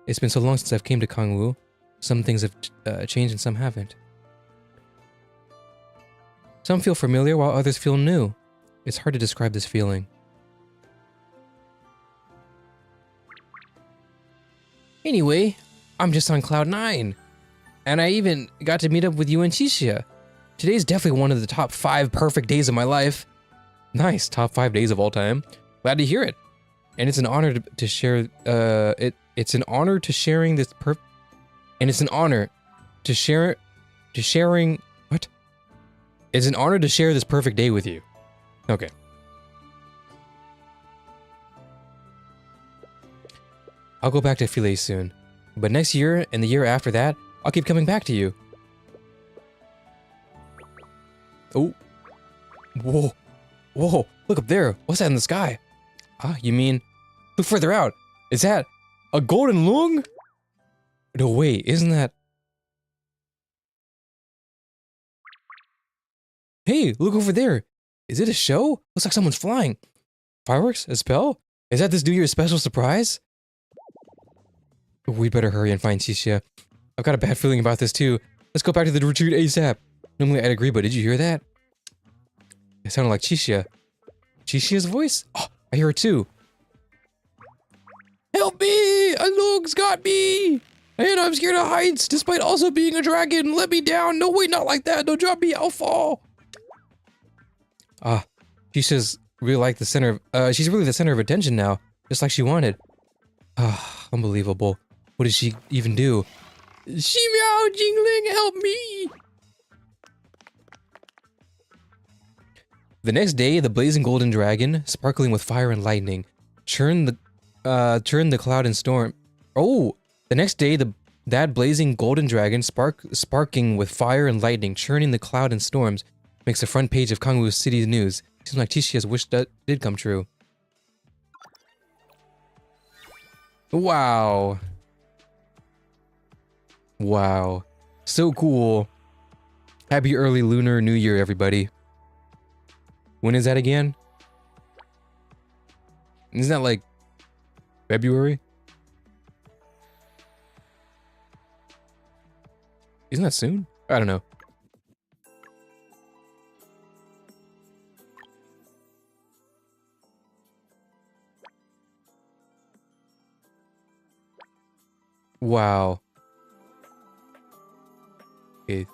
It's been so long since I've came to Kangwoo. Some things have changed and some haven't. Some feel familiar while others feel new. It's hard to describe this feeling. Anyway, I'm just on cloud 9. And I even got to meet up with you and Chisha. Today's definitely one of the top 5 perfect days of my life. Nice, top 5 days of all time. Glad to hear it. And it's an honor to share, it's an honor to sharing this It's an honor to share this perfect day with you. Okay. I'll go back to Philae soon. But next year and the year after that, I'll keep coming back to you. Oh. Whoa. Whoa. Look up there. What's that in the sky? Ah, you mean... Look further out. Is that a golden lung? No, wait. Isn't that... Hey, look over there. Is it a show? Looks like someone's flying. Fireworks? A spell? Is that this New Year's special surprise? We'd better hurry and find Chisha. I've got a bad feeling about this too. Let's go back to the retreat ASAP. Normally I'd agree, but did you hear that? It sounded like Chisha. Chisha's voice? Oh, I hear it too. Help me! A lung's got me! And I'm scared of heights, despite also being a dragon. Let me down. No, wait, not like that. Don't drop me. I'll fall. Ah, Chisha's really like the center of, she's really the center of attention now, just like she wanted. Ah, unbelievable. What did she even do? Shimiao Jingling, help me! The next day, the blazing golden dragon, sparkling with fire and lightning, churned the cloud and storm. Oh, the next day, that blazing golden dragon, sparking with fire and lightning, churning the cloud and storms, makes the front page of Kangwoo City's news. Seems like Chisha's wish that did come true. Wow. Wow. So cool. Happy early Lunar New Year, everybody. When is that again? Isn't that like February? Isn't that soon? I don't know. Wow. Okay.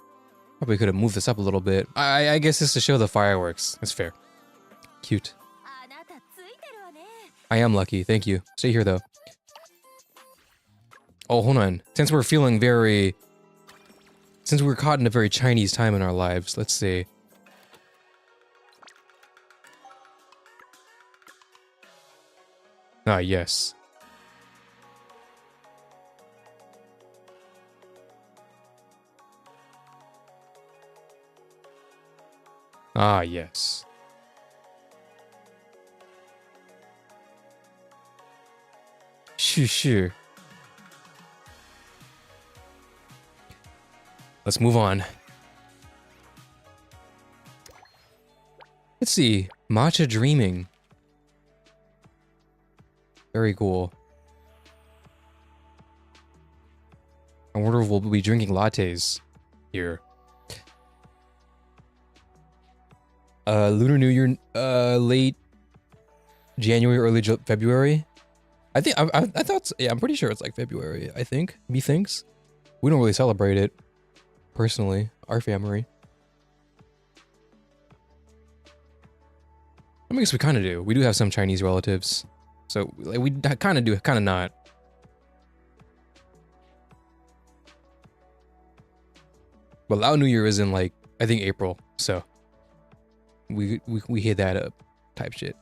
Probably could have moved this up a little bit. I guess it's to show the fireworks. That's fair. Cute. I am lucky. Thank you. Stay here, though. Oh, hold on. Since we're feeling very... Since we're caught in a very Chinese time in our lives, let's see. Ah, yes. Ah, yes. Sure. Let's move on. Let's see. Matcha dreaming. Very cool. I wonder if we'll be drinking lattes here. Lunar New Year, late January, early February. I think I thought, yeah, I'm pretty sure it's like February. I think. Methinks. We don't really celebrate it personally. Our family. I guess we kind of do. We do have some Chinese relatives, so like, we kind of do, kind of not. But Lao New Year is in like, I think April, so we hit that up type shit.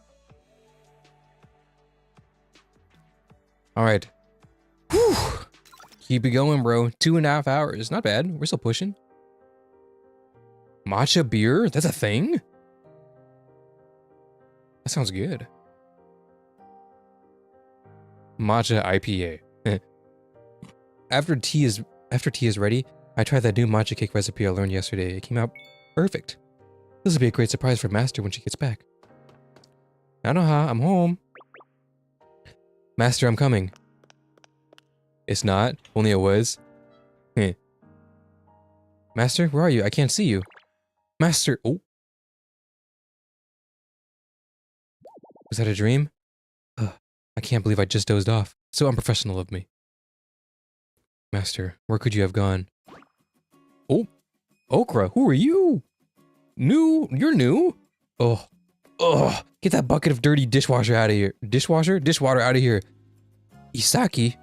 All right. Whew. Keep it going, bro. 2.5 hours. Not bad. We're still pushing. Matcha beer? That's a thing? That sounds good. Matcha IPA. After tea is ready, I tried that new matcha cake recipe I learned yesterday. It came out perfect. This will be a great surprise for Master when she gets back. Nanoha, I'm home. Master, I'm coming. It's not. Only it was. Master, where are you? I can't see you. Master. Oh. Was that a dream? I can't believe I just dozed off. So unprofessional of me. Master, where could you have gone? Oh. Okra, who are you? New? You're new? Oh. Oh. Get that bucket of dirty dishwasher out of here. Dishwasher? Dishwater out of here. Isaki?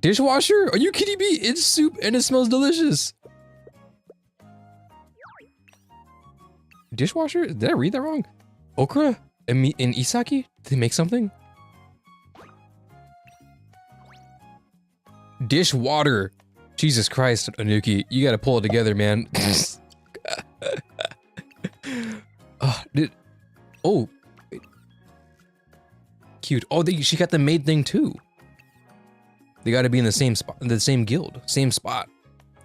Dishwasher? Are you kidding me? It's soup and it smells delicious. Dishwasher? Did I read that wrong? Okra? And Isaki? Did they make something? Dishwater. Jesus Christ, Anuki. You gotta pull it together, man. Oh. Wait. Cute. Oh, she got the maid thing too. They gotta be in the same spot, the same guild, same spot,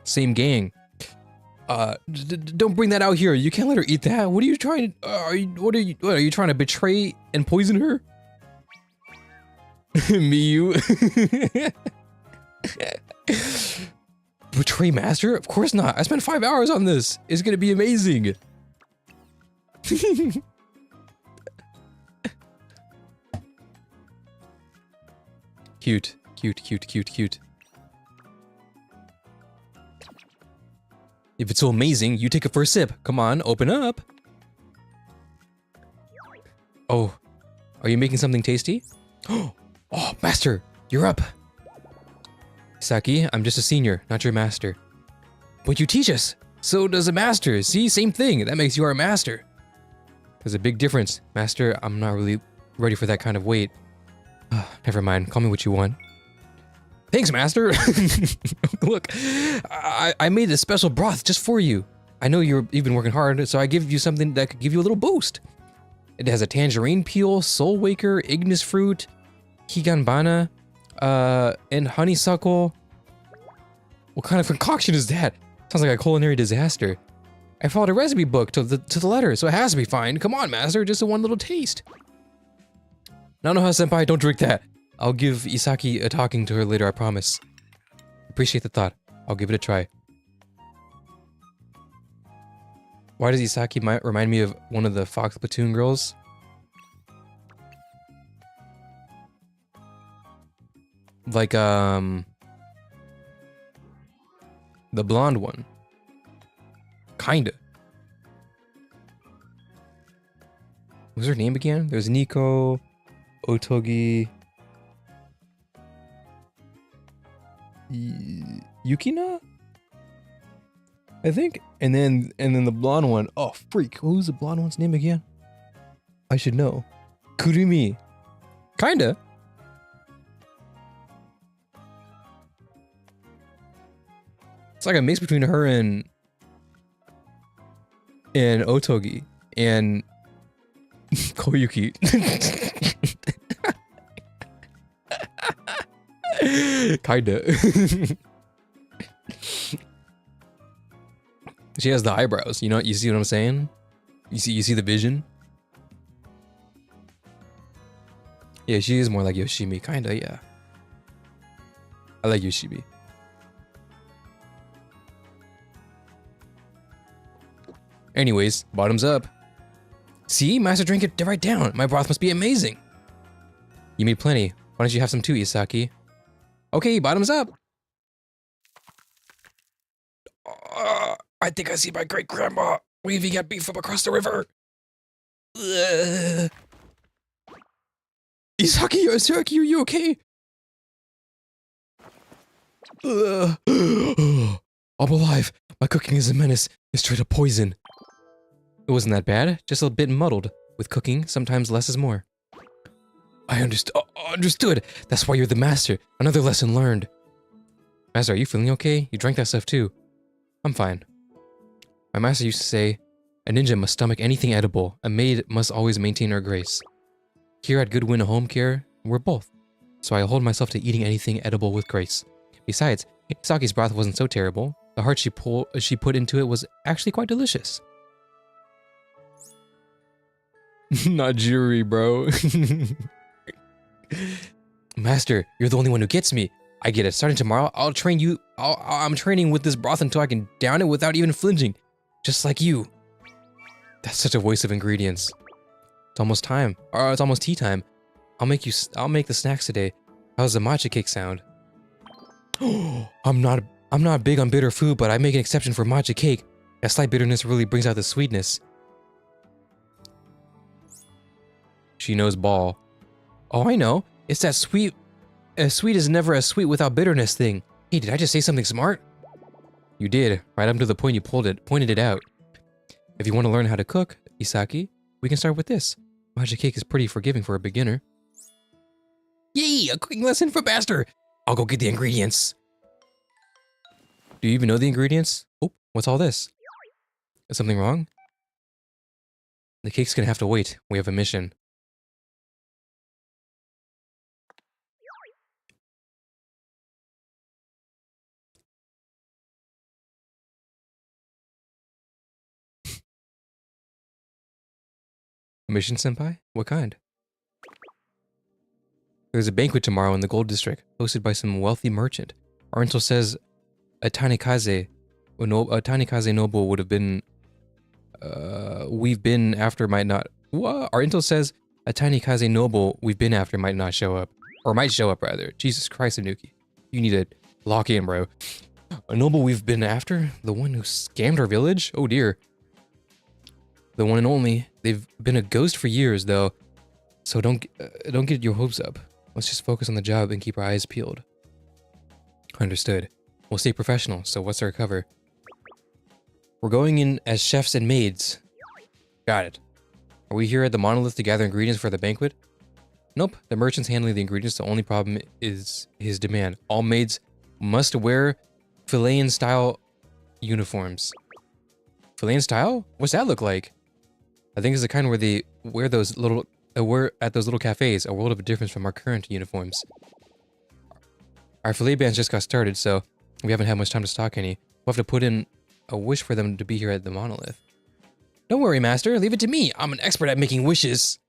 same gang. Don't bring that out here. You can't let her eat that. What are you trying to, what are you trying to betray and poison her? Me, you. Betray Master? Of course not. I spent 5 hours on this. It's gonna be amazing. Cute, cute, cute, cute, cute. If it's so amazing, you take a first sip. Come on, open up. Oh, are you making something tasty? Oh, Master, you're up. Saki, I'm just a senior, not your master. But you teach us. So does a master. See, same thing. That makes you our master. There's a big difference. Master, I'm not really ready for that kind of weight. Never mind. Call me what you want. Thanks, Master. Look, I made this special broth just for you. I know you've been working hard, so I give you something that could give you a little boost. It has a tangerine peel, soul waker, ignis fruit, higanbana, and honeysuckle. What kind of concoction is that? Sounds like a culinary disaster. I followed a recipe book to the letter, so it has to be fine. Come on, Master, just a one little taste. Nanoha-senpai, don't drink that. I'll give Isaki a talking to her later, I promise. Appreciate the thought. I'll give it a try. Why does Isaki remind me of one of the Fox Platoon girls? Like, the blonde one. Kinda. What was her name again? There's Nico, Otogi, Yukina? I think. And then the blonde one. Oh, freak. Who's the blonde one's name again? I should know. Kurumi. Kinda. It's like a mix between her and Otogi and Koyuki. Kinda. She has the eyebrows, you know, you see what I'm saying? You see the vision? Yeah, she is more like Yoshimi, kinda, yeah. I like Yoshimi. Anyways, bottoms up. See, Master drank it right down. My broth must be amazing. You made plenty. Why don't you have some too, Isaki? Okay, bottoms up. I think I see my great-grandma waving at me from across the river. Isaki, are you okay? I'm alive. My cooking is a menace. It's straight up poison. It wasn't that bad, just a bit muddled. With cooking, sometimes less is more. I understood. That's why you're the master. Another lesson learned. Master, are you feeling okay? You drank that stuff too. I'm fine. My master used to say, a ninja must stomach anything edible. A maid must always maintain her grace. Here at Goodwin Home Care, we're both. So I hold myself to eating anything edible with grace. Besides, Isaki's broth wasn't so terrible. The heart she put into it was actually quite delicious. Not jury, bro. Master, you're the only one who gets me. I get it. Starting tomorrow, I'll train you. I'm training with this broth until I can down it without even flinching. Just like you. That's such a waste of ingredients. It's almost time. Or it's almost tea time. I'll make the snacks today. How's the matcha cake sound? I'm not big on bitter food, but I make an exception for matcha cake. That slight bitterness really brings out the sweetness. She knows ball. Oh, I know. It's that sweet. Sweet is never a sweet without bitterness thing. Hey, did I just say something smart? You did. Right up to the point you pointed it out. If you want to learn how to cook, Isaki, we can start with this. Matcha cake is pretty forgiving for a beginner. Yay! A cooking lesson for Master! I'll go get the ingredients. Do you even know the ingredients? Oh, what's all this? Is something wrong? The cake's gonna have to wait. We have a mission. A mission, senpai? What kind? There's a banquet tomorrow in the Gold District, hosted by some wealthy merchant. Oriental says a Tanikaze Noble would have been... we've been after might not... What? Oriental says a Tanikaze Noble we've been after might not show up. Or might show up, rather. Jesus Christ, Anuki. You need to lock in, bro. A noble we've been after? The one who scammed our village? Oh dear. The one and only. They've been a ghost for years, though. So don't get your hopes up. Let's just focus on the job and keep our eyes peeled. Understood. We'll stay professional, so what's our cover? We're going in as chefs and maids. Got it. Are we here at the monolith to gather ingredients for the banquet? Nope, the merchant's handling the ingredients. The only problem is his demand. All maids must wear Chilean-style uniforms. Chilean style? What's that look like? I think it's the kind where they wear those little... we're at those little cafes, a world of difference from our current uniforms. Our fillet bands just got started, so we haven't had much time to stock any. We'll have to put in a wish for them to be here at the monolith. Don't worry, Master. Leave it to me. I'm an expert at making wishes.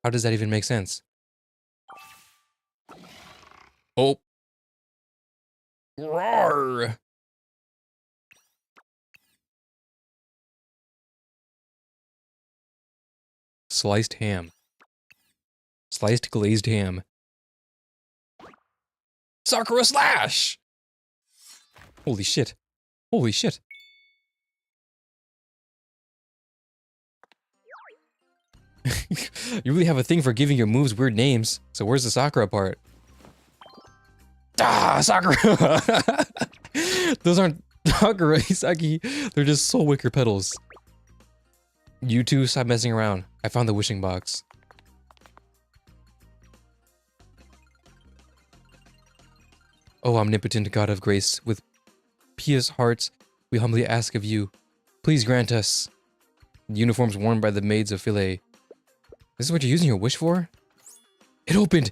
How does that even make sense? Oh. Roar. Sliced ham. Sliced glazed ham. Sakura slash! Holy shit. Holy shit. You really have a thing for giving your moves weird names. So where's the Sakura part? Ah, Sakura! Those aren't Sakura, Isaki. They're just soul wicker petals. You two, stop messing around. I found the wishing box. Oh, omnipotent God of grace, with pious hearts, we humbly ask of you, please grant us the uniforms worn by the maids of Philae. This is what you're using your wish for? It opened!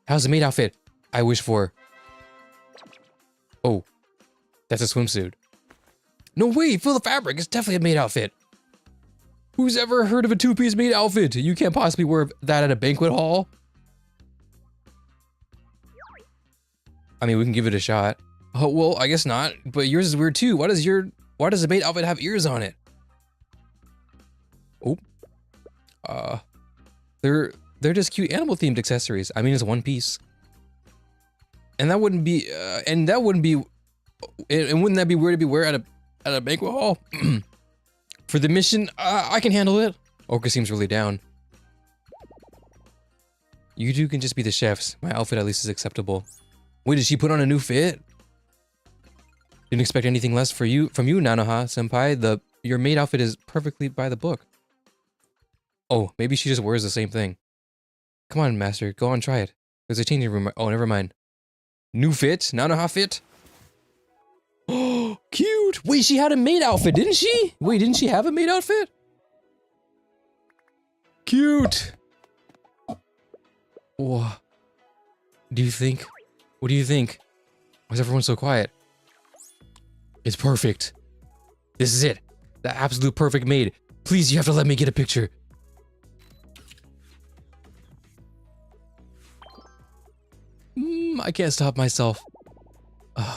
How's the maid outfit? I wish for... Oh, that's a swimsuit. No way, feel the fabric, it's definitely a maid outfit. Who's ever heard of a two-piece maid outfit? You can't possibly wear that at a banquet hall? I mean, we can give it a shot. Oh, well, I guess not, but yours is weird too. Why does the maid outfit have ears on it? Oh. They're just cute animal themed accessories. I mean, it's one piece. And that wouldn't be, and wouldn't that be weird to be wear at a banquet hall? For the mission, I can handle it. Orca seems really down. You two can just be the chefs. My outfit at least is acceptable. Wait, did she put on a new fit? Didn't expect anything less from you, Nanoha-senpai. Your maid outfit is perfectly by the book. Oh, maybe she just wears the same thing. Come on, master, go on, try it. There's a changing room. Oh, never mind. New fit? Nanoha fit? Oh, cute! Wait, she had a maid outfit, didn't she? Wait, didn't she have a maid outfit? Cute! Whoa. Do you think? What do you think? Why is everyone so quiet? It's perfect. This is it. The absolute perfect maid. Please, you have to let me get a picture. I can't stop myself.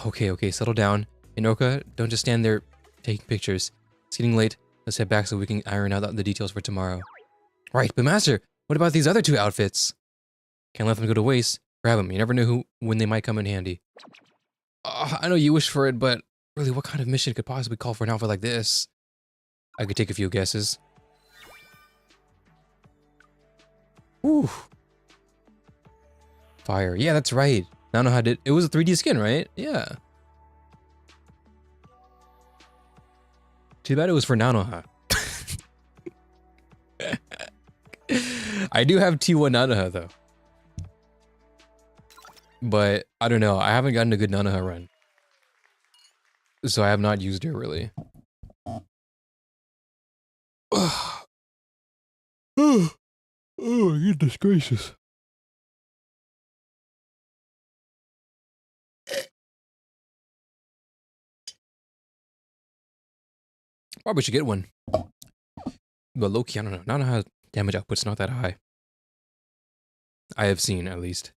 Okay, settle down. Inoka, don't just stand there taking pictures. It's getting late. Let's head back so we can iron out the details for tomorrow. Right, but master, what about these other two outfits? Can't let them go to waste. Grab them. You never know when they might come in handy. I know you wish for it, but really, what kind of mission could possibly call for an outfit like this? I could take a few guesses. Whew. Fire. Yeah, that's right. Nanoha did. It was a 3D skin, right? Yeah. Too bad it was for Nanoha. I do have T1 Nanoha though. But I don't know. I haven't gotten a good Nanoha run. So I have not used her really. Oh, goodness gracious. Probably should get one. But low-key, I don't know. Nanoha damage output's not that high. I have seen, at least.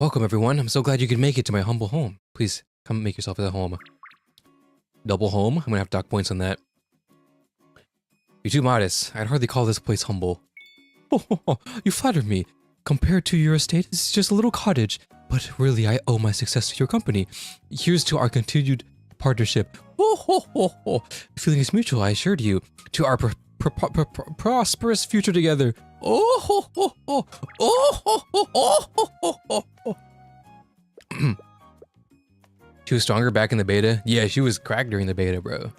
Welcome, everyone. I'm so glad you could make it to my humble home. Please, come make yourself at home. Double home? I'm gonna have dock points on that. You're too modest. I'd hardly call this place humble. Oh, you flatter me. Compared to your estate, it's just a little cottage. But really, I owe my success to your company. Here's to our continued partnership. The feeling is mutual, I assured you. To our prosperous future together. She was stronger back in the beta? Yeah, she was cracked during the beta, bro.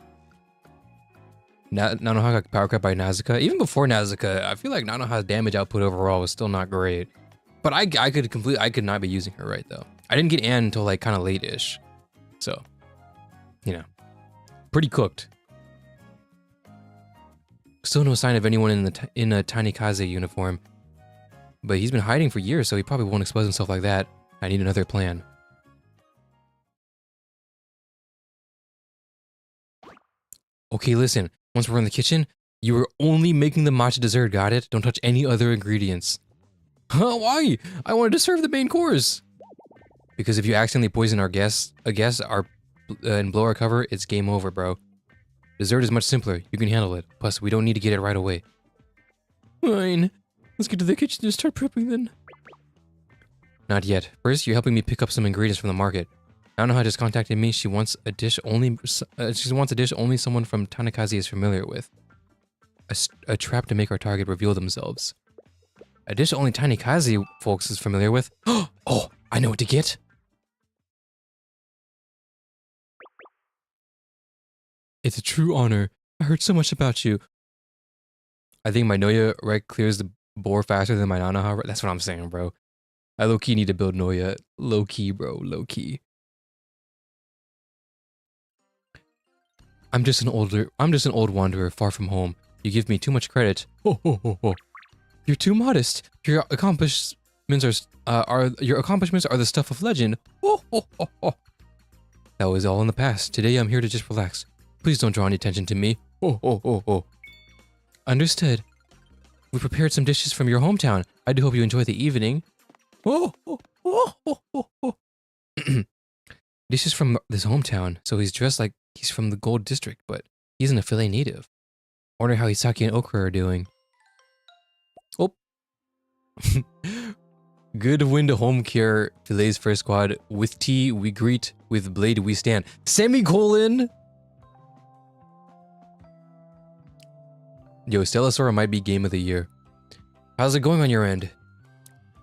Nanoha got power cut by Nazuka. Even before Nazuka, I feel like Nanoha's damage output overall was still not great. But I could not be using her right though. I didn't get Anne until like kind of late-ish. So, you know, pretty cooked. Still no sign of anyone in a Tanikaze uniform. But he's been hiding for years, so he probably won't expose himself like that. I need another plan. Okay, listen. Once we're in the kitchen, you are only making the matcha dessert, got it? Don't touch any other ingredients. Huh, why? I wanted to serve the main course. Because if you accidentally poison our guests, and blow our cover, it's game over, bro. Dessert is much simpler. You can handle it. Plus, we don't need to get it right away. Fine. Let's get to the kitchen and start prepping then. Not yet. First, you're helping me pick up some ingredients from the market. Nanoha just contacted me. She wants a dish only someone from Tanikaze is familiar with. A trap to make our target reveal themselves. A dish only Tanikaze folks is familiar with. Oh, I know what to get. It's a true honor. I heard so much about you. I think my Noya right clears the boar faster than my Nanoha. That's what I'm saying, bro. I low-key need to build Noya. Low-key, bro. Low-key. I'm just an old wanderer far from home. You give me too much credit. You're too modest. Your accomplishments are the stuff of legend. That was all in the past. Today I'm here to just relax. Please don't draw any attention to me. Understood. We prepared some dishes from your hometown. I do hope you enjoy the evening. This is from this hometown, so he's dressed like he's from the Gold District, but he's an Affiliate native. Wonder how Hisaki and Okra are doing. Oh. Good win to home care, Fille's first squad. With tea, we greet. With blade, we stand. Semicolon! Yo, Stellasaur might be game of the year. How's it going on your end?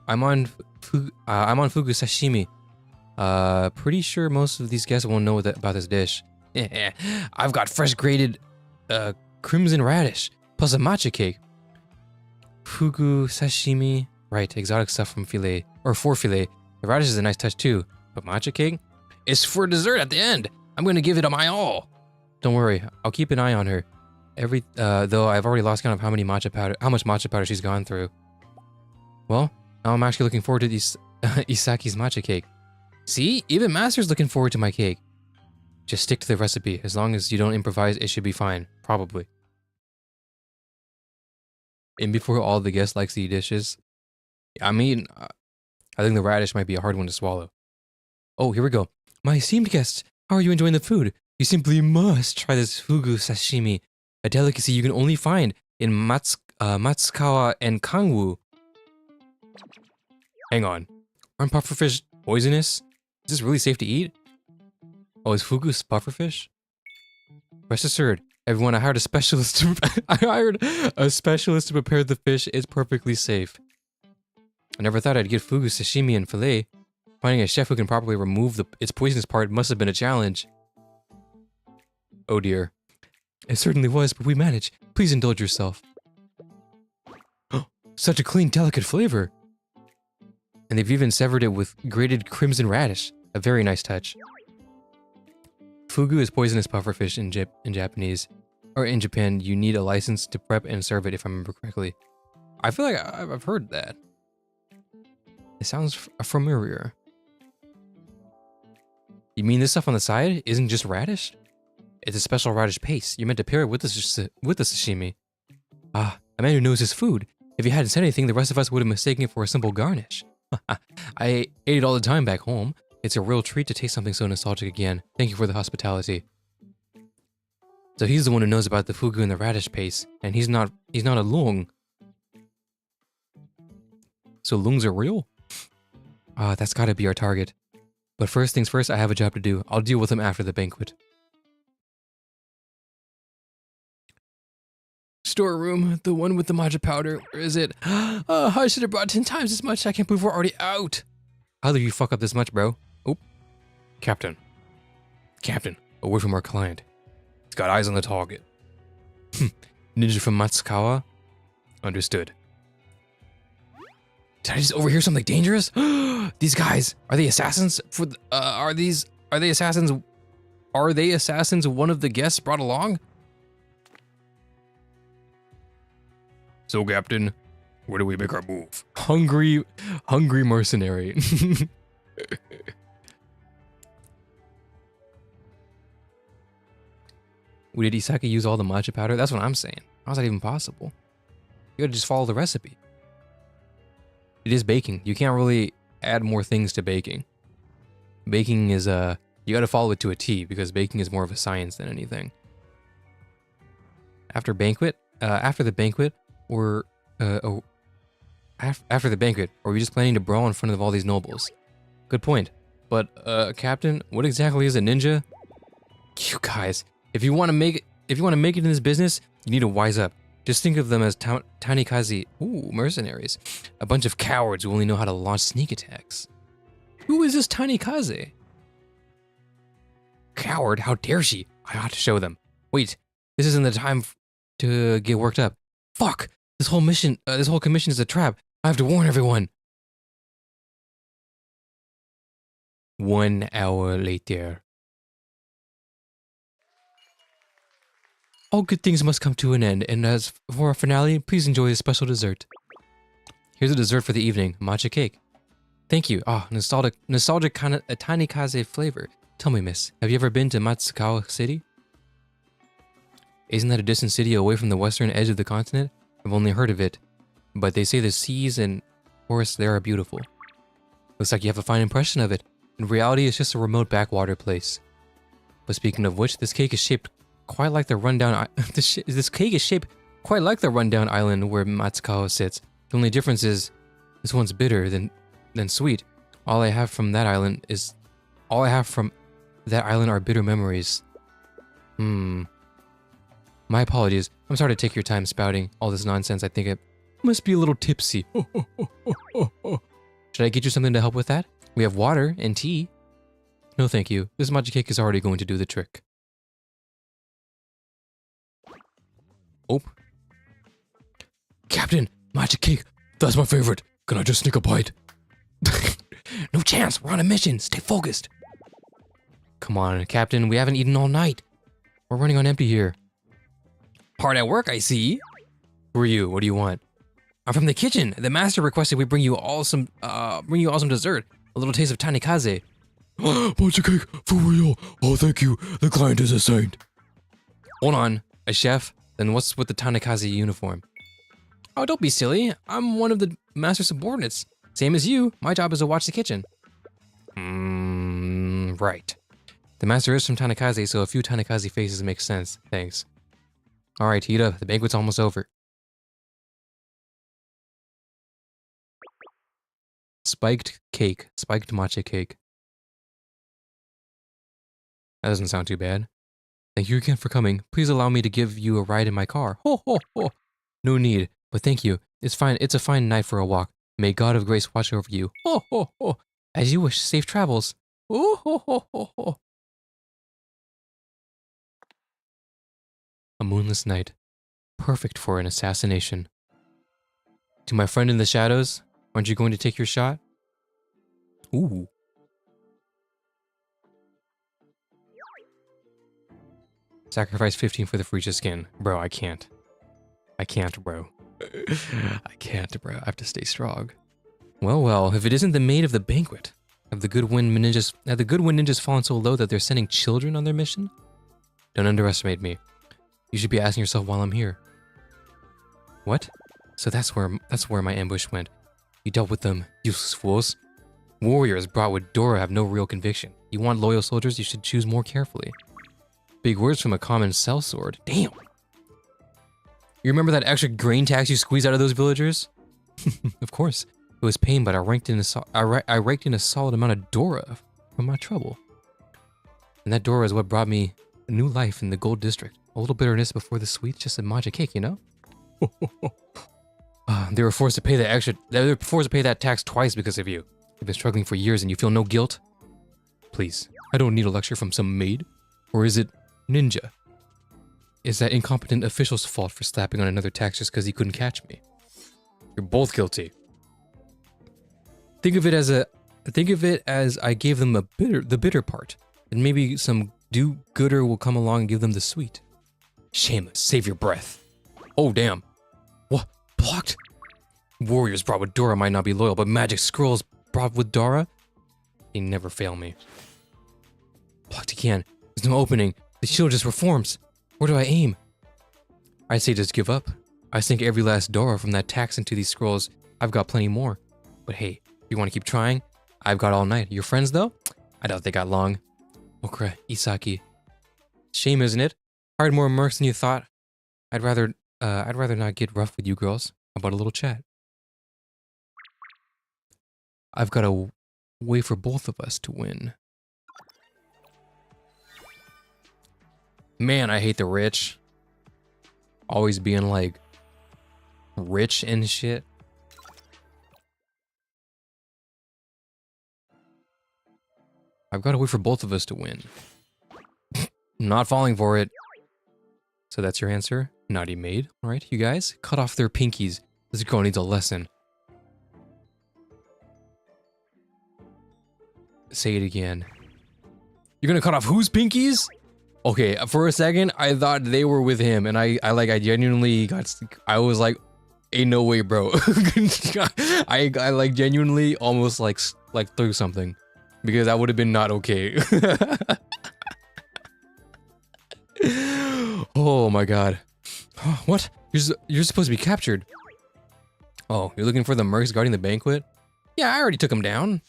I'm on Fugu Sashimi. Pretty sure most of these guests won't know about this dish. I've got fresh grated crimson radish plus a matcha cake. Fugu sashimi, right? Exotic stuff from filet or for filet. The radish is a nice touch too, but matcha cake is for dessert at the end. I'm gonna give it my all. Don't worry, I'll keep an eye on her. Though I've already lost count of how much matcha powder she's gone through. Well, now I'm actually looking forward to Isaki's matcha cake. See, even Master's looking forward to my cake. Just stick to the recipe. As long as you don't improvise, it should be fine. Probably. And before all the guests likes to eat dishes. I mean, I think the radish might be a hard one to swallow. Oh, here we go. My esteemed guests, how are you enjoying the food? You simply must try this fugu sashimi, a delicacy you can only find in Matsukawa and Kangwoo. Hang on. Aren't pufferfish poisonous? Is this really safe to eat? Oh, is fugu pufferfish? Rest assured, everyone, I hired a specialist to prepare the fish. It's perfectly safe. I never thought I'd get fugu sashimi and fillet. Finding a chef who can properly remove its poisonous part must have been a challenge. Oh dear. It certainly was, but we managed. Please indulge yourself. Such a clean, delicate flavor. And they've even severed it with grated crimson radish. A very nice touch. Fugu is poisonous pufferfish in Japanese. Or in Japan, you need a license to prep and serve it, if I remember correctly. I feel like I've heard that. It sounds familiar. You mean this stuff on the side isn't just radish? It's a special radish paste. You're meant to pair it with the sashimi. Ah, a man who knows his food. If you hadn't said anything, the rest of us would have mistaken it for a simple garnish. I ate it all the time back home. It's a real treat to taste something so nostalgic again. Thank you for the hospitality. So he's the one who knows about the fugu and the radish paste, and he's not a lung. So lungs are real? Ah, that's gotta be our target. But first things first, I have a job to do. I'll deal with him after the banquet. Storeroom, the one with the matcha powder. Where is it? I should have brought 10 times as much. I can't believe we're already out. How did you fuck up this much, bro? Oh, Captain, a word from our client. He's got eyes on the target. Ninja from Matsukawa? Understood. Did I just overhear something dangerous? These guys, are they assassins? Are they assassins? Are they assassins one of the guests brought along? So, Captain, where do we make our move? Hungry mercenary. Did Isaki use all the matcha powder? That's what I'm saying. How's that even possible? You gotta just follow the recipe. It is baking. You can't really add more things to baking. Baking is you gotta follow it to a T because baking is more of a science than anything. After the banquet, or are we just planning to brawl in front of all these nobles? Good point. But Captain, what exactly is a ninja? You guys, if you want to make it in this business, you need to wise up. Just think of them as tanikaze, mercenaries. A bunch of cowards who only know how to launch sneak attacks. Who is this tanikaze? Coward? How dare she? I ought to show them. Wait, this isn't the time to get worked up. Fuck! This whole commission is a trap. I have to warn everyone. 1 hour later. All good things must come to an end, and as for our finale, please enjoy a special dessert. Here's a dessert for the evening, matcha cake. Thank you. Nostalgic kind of a tanikaze flavor. Tell me, miss, have you ever been to Matsukawa City? Isn't that a distant city away from the western edge of the continent? I've only heard of it, but they say the seas and forests there are beautiful. Looks like you have a fine impression of it. In reality, it's just a remote backwater place. But speaking of which, this cake is shaped quite like the rundown. This cake is shaped quite like the rundown island where Matsukao sits. The only difference is this one's bitter than sweet. All I have from that island are bitter memories. My apologies. I'm sorry to take your time spouting all this nonsense. I think I must be a little tipsy. Should I get you something to help with that? We have water and tea. No thank you. This matcha cake is already going to do the trick. Oh. Captain, matcha cake. That's my favorite. Can I just sneak a bite? No chance. We're on a mission. Stay focused. Come on, Captain. We haven't eaten all night. We're running on empty here. Hard at work, I see. Who are you? What do you want? I'm from the kitchen. The master requested we bring you all some dessert. A little taste of tanikaze. Matcha cake, for real. Oh, thank you. The client is a saint. Hold on. A chef? Then what's with the tanikaze uniform? Oh, don't be silly. I'm one of the master's subordinates. Same as you. My job is to watch the kitchen. Right. The master is from tanikaze, so a few tanikaze faces make sense. Thanks. Alright, Hida, the banquet's almost over. Spiked cake. Spiked matcha cake. That doesn't sound too bad. Thank you again for coming. Please allow me to give you a ride in my car. Ho ho ho. No need, but thank you. It's fine. It's a fine night for a walk. May God of Grace watch over you. Ho ho ho. As you wish. Safe travels. Oh ho ho ho ho. A moonless night. Perfect for an assassination. To my friend in the shadows, aren't you going to take your shot? Ooh. Sacrifice 15 for the Freesia skin. Bro, I can't. I can't, bro. I can't, bro. I have to stay strong. Well, if it isn't the maid of the banquet. Have the good wind ninjas fallen so low that they're sending children on their mission? Don't underestimate me. You should be asking yourself while I'm here. What? So that's where my ambush went. You dealt with them, useless fools. Warriors brought with Dora have no real conviction. You want loyal soldiers, you should choose more carefully. Big words from a common sellsword. Damn. You remember that extra grain tax you squeezed out of those villagers? Of course. It was pain, but I raked in a solid amount of Dora from my trouble. And that Dora is what brought me a new life in the Gold District. A little bitterness before the sweet, just a matcha cake, you know? They were forced to pay that tax twice because of you. They've been struggling for years and you feel no guilt? Please, I don't need a lecture from some maid. Or is it ninja? Is that incompetent official's fault for slapping on another tax just because he couldn't catch me? You're both guilty. Think of it as I gave them the bitter part, and maybe some do-gooder will come along and give them the sweet. Shameless, save your breath. Oh damn. What? Blocked? Warriors brought with Dora might not be loyal, but magic scrolls brought with Dora? They never fail me. Blocked again. There's no opening. The shield just reforms. Where do I aim? I'd say just give up. I sink every last Dora from that tax into these scrolls. I've got plenty more. But hey, if you want to keep trying, I've got all night. Your friends though? I doubt they got long. Okra, Isaki. Shame, isn't it? Hired more mercs than you thought. I'd rather not get rough with you girls. How about a little chat? I've got a way for both of us to win. Man, I hate the rich. Always being like rich and shit. I've got a way for both of us to win. I'm not falling for it. So that's your answer? Naughty maid. Alright, you guys, cut off their pinkies. This girl needs a lesson. Say it again. You're gonna cut off whose pinkies? Okay, for a second, I thought they were with him, and I genuinely got, I was like, ain't no way, bro. I like genuinely almost like threw something, because that would have been not okay. Oh my god. What? You're supposed to be captured. Oh, you're looking for the mercs guarding the banquet? Yeah, I already took them down.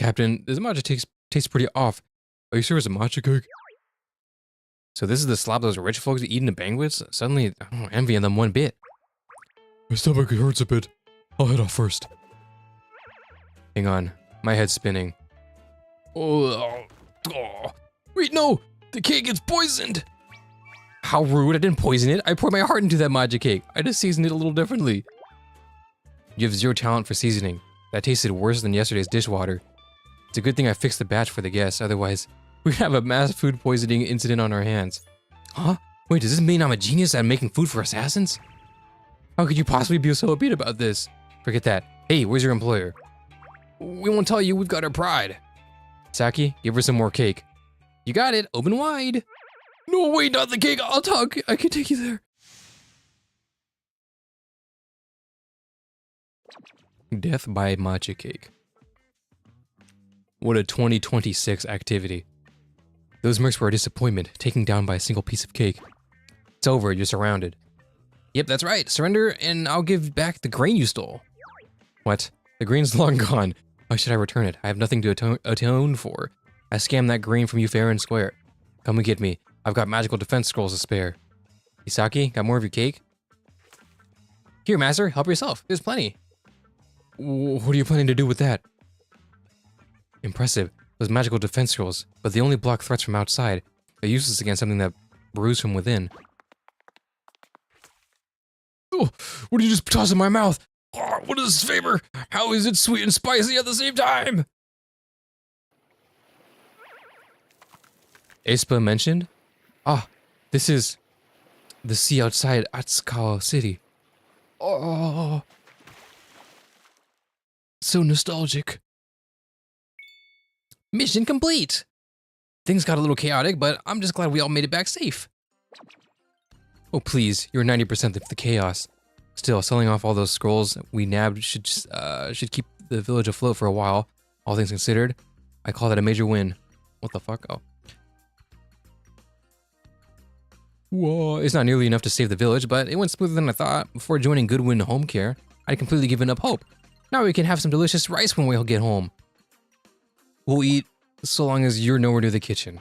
Captain, this matcha tastes pretty off. Are you sure it's a matcha cake? So this is the slop those rich folks eat in the banquets? Suddenly, I don't envy them one bit. My stomach hurts a bit. I'll head off first. Hang on, my head's spinning. Oh, wait, no! The cake is poisoned! How rude, I didn't poison it. I poured my heart into that matcha cake. I just seasoned it a little differently. You have zero talent for seasoning. That tasted worse than yesterday's dishwater. It's a good thing I fixed the batch for the guests, otherwise we'd have a mass food poisoning incident on our hands. Huh? Wait, does this mean I'm a genius at making food for assassins? How could you possibly be so upbeat about this? Forget that. Hey, where's your employer? We won't tell you, we've got our pride. Saki, give her some more cake. You got it, open wide. No, wait, not the cake, I'll talk. I can take you there. Death by matcha cake. What a 2026 activity. Those mercs were a disappointment, taken down by a single piece of cake. It's over, you're surrounded. Yep, that's right, surrender and I'll give back the grain you stole. What? The grain's long gone. Why should I return it? I have nothing to atone for. I scammed that grain from you fair and square. Come and get me. I've got magical defense scrolls to spare. Isaki, got more of your cake? Here, master, help yourself. There's plenty. What are you planning to do with that? Impressive. Those magical defense scrolls, but they only block threats from outside. They're useless against something that brews from within. Oh, what did you just toss in my mouth? Oh, what is this flavor? How is it sweet and spicy at the same time? Aespa mentioned? Ah, this is the sea outside Atsukawa City. Oh, so nostalgic. Mission complete! Things got a little chaotic, but I'm just glad we all made it back safe. Oh please, you're 90% of the chaos. Still, selling off all those scrolls we nabbed should keep the village afloat for a while. All things considered, I call that a major win. What the fuck? Oh. Whoa, it's not nearly enough to save the village, but it went smoother than I thought. Before joining Goodwin Home Care, I'd completely given up hope. Now we can have some delicious rice when we get home. We'll eat so long as you're nowhere near the kitchen.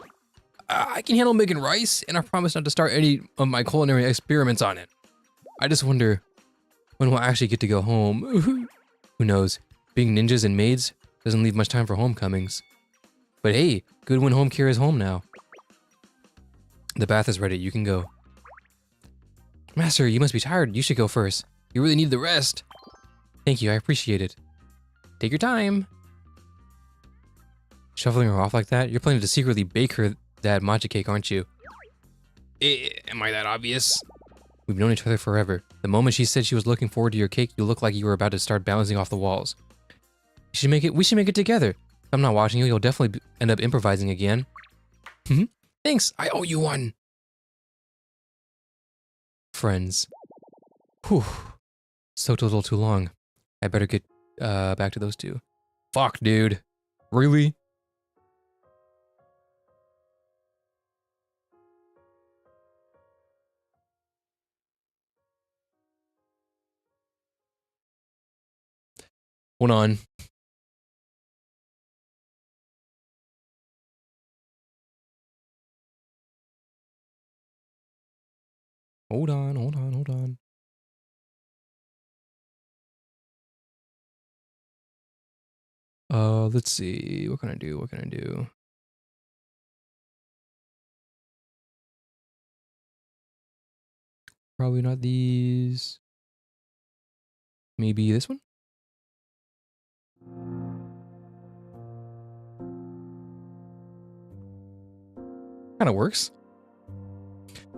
I can handle making rice, and I promise not to start any of my culinary experiments on it. I just wonder when we'll actually get to go home. Who knows? Being ninjas and maids doesn't leave much time for homecomings. But hey, Goodwin Home Care is home now. The bath is ready, you can go. Master, you must be tired. You should go first. You really need the rest. Thank you, I appreciate it. Take your time. Shuffling her off like that? You're planning to secretly bake her that matcha cake, aren't you? Am I that obvious? We've known each other forever. The moment she said she was looking forward to your cake, you looked like you were about to start bouncing off the walls. We should make it together. If I'm not watching you, you'll definitely end up improvising again. Thanks, I owe you one. Friends. Whew. Soaked a little too long. I better get back to those two. Fuck, dude. Really? Hold on. Hold on. Let's see. What can I do? Probably not these. Maybe this one? Kinda works.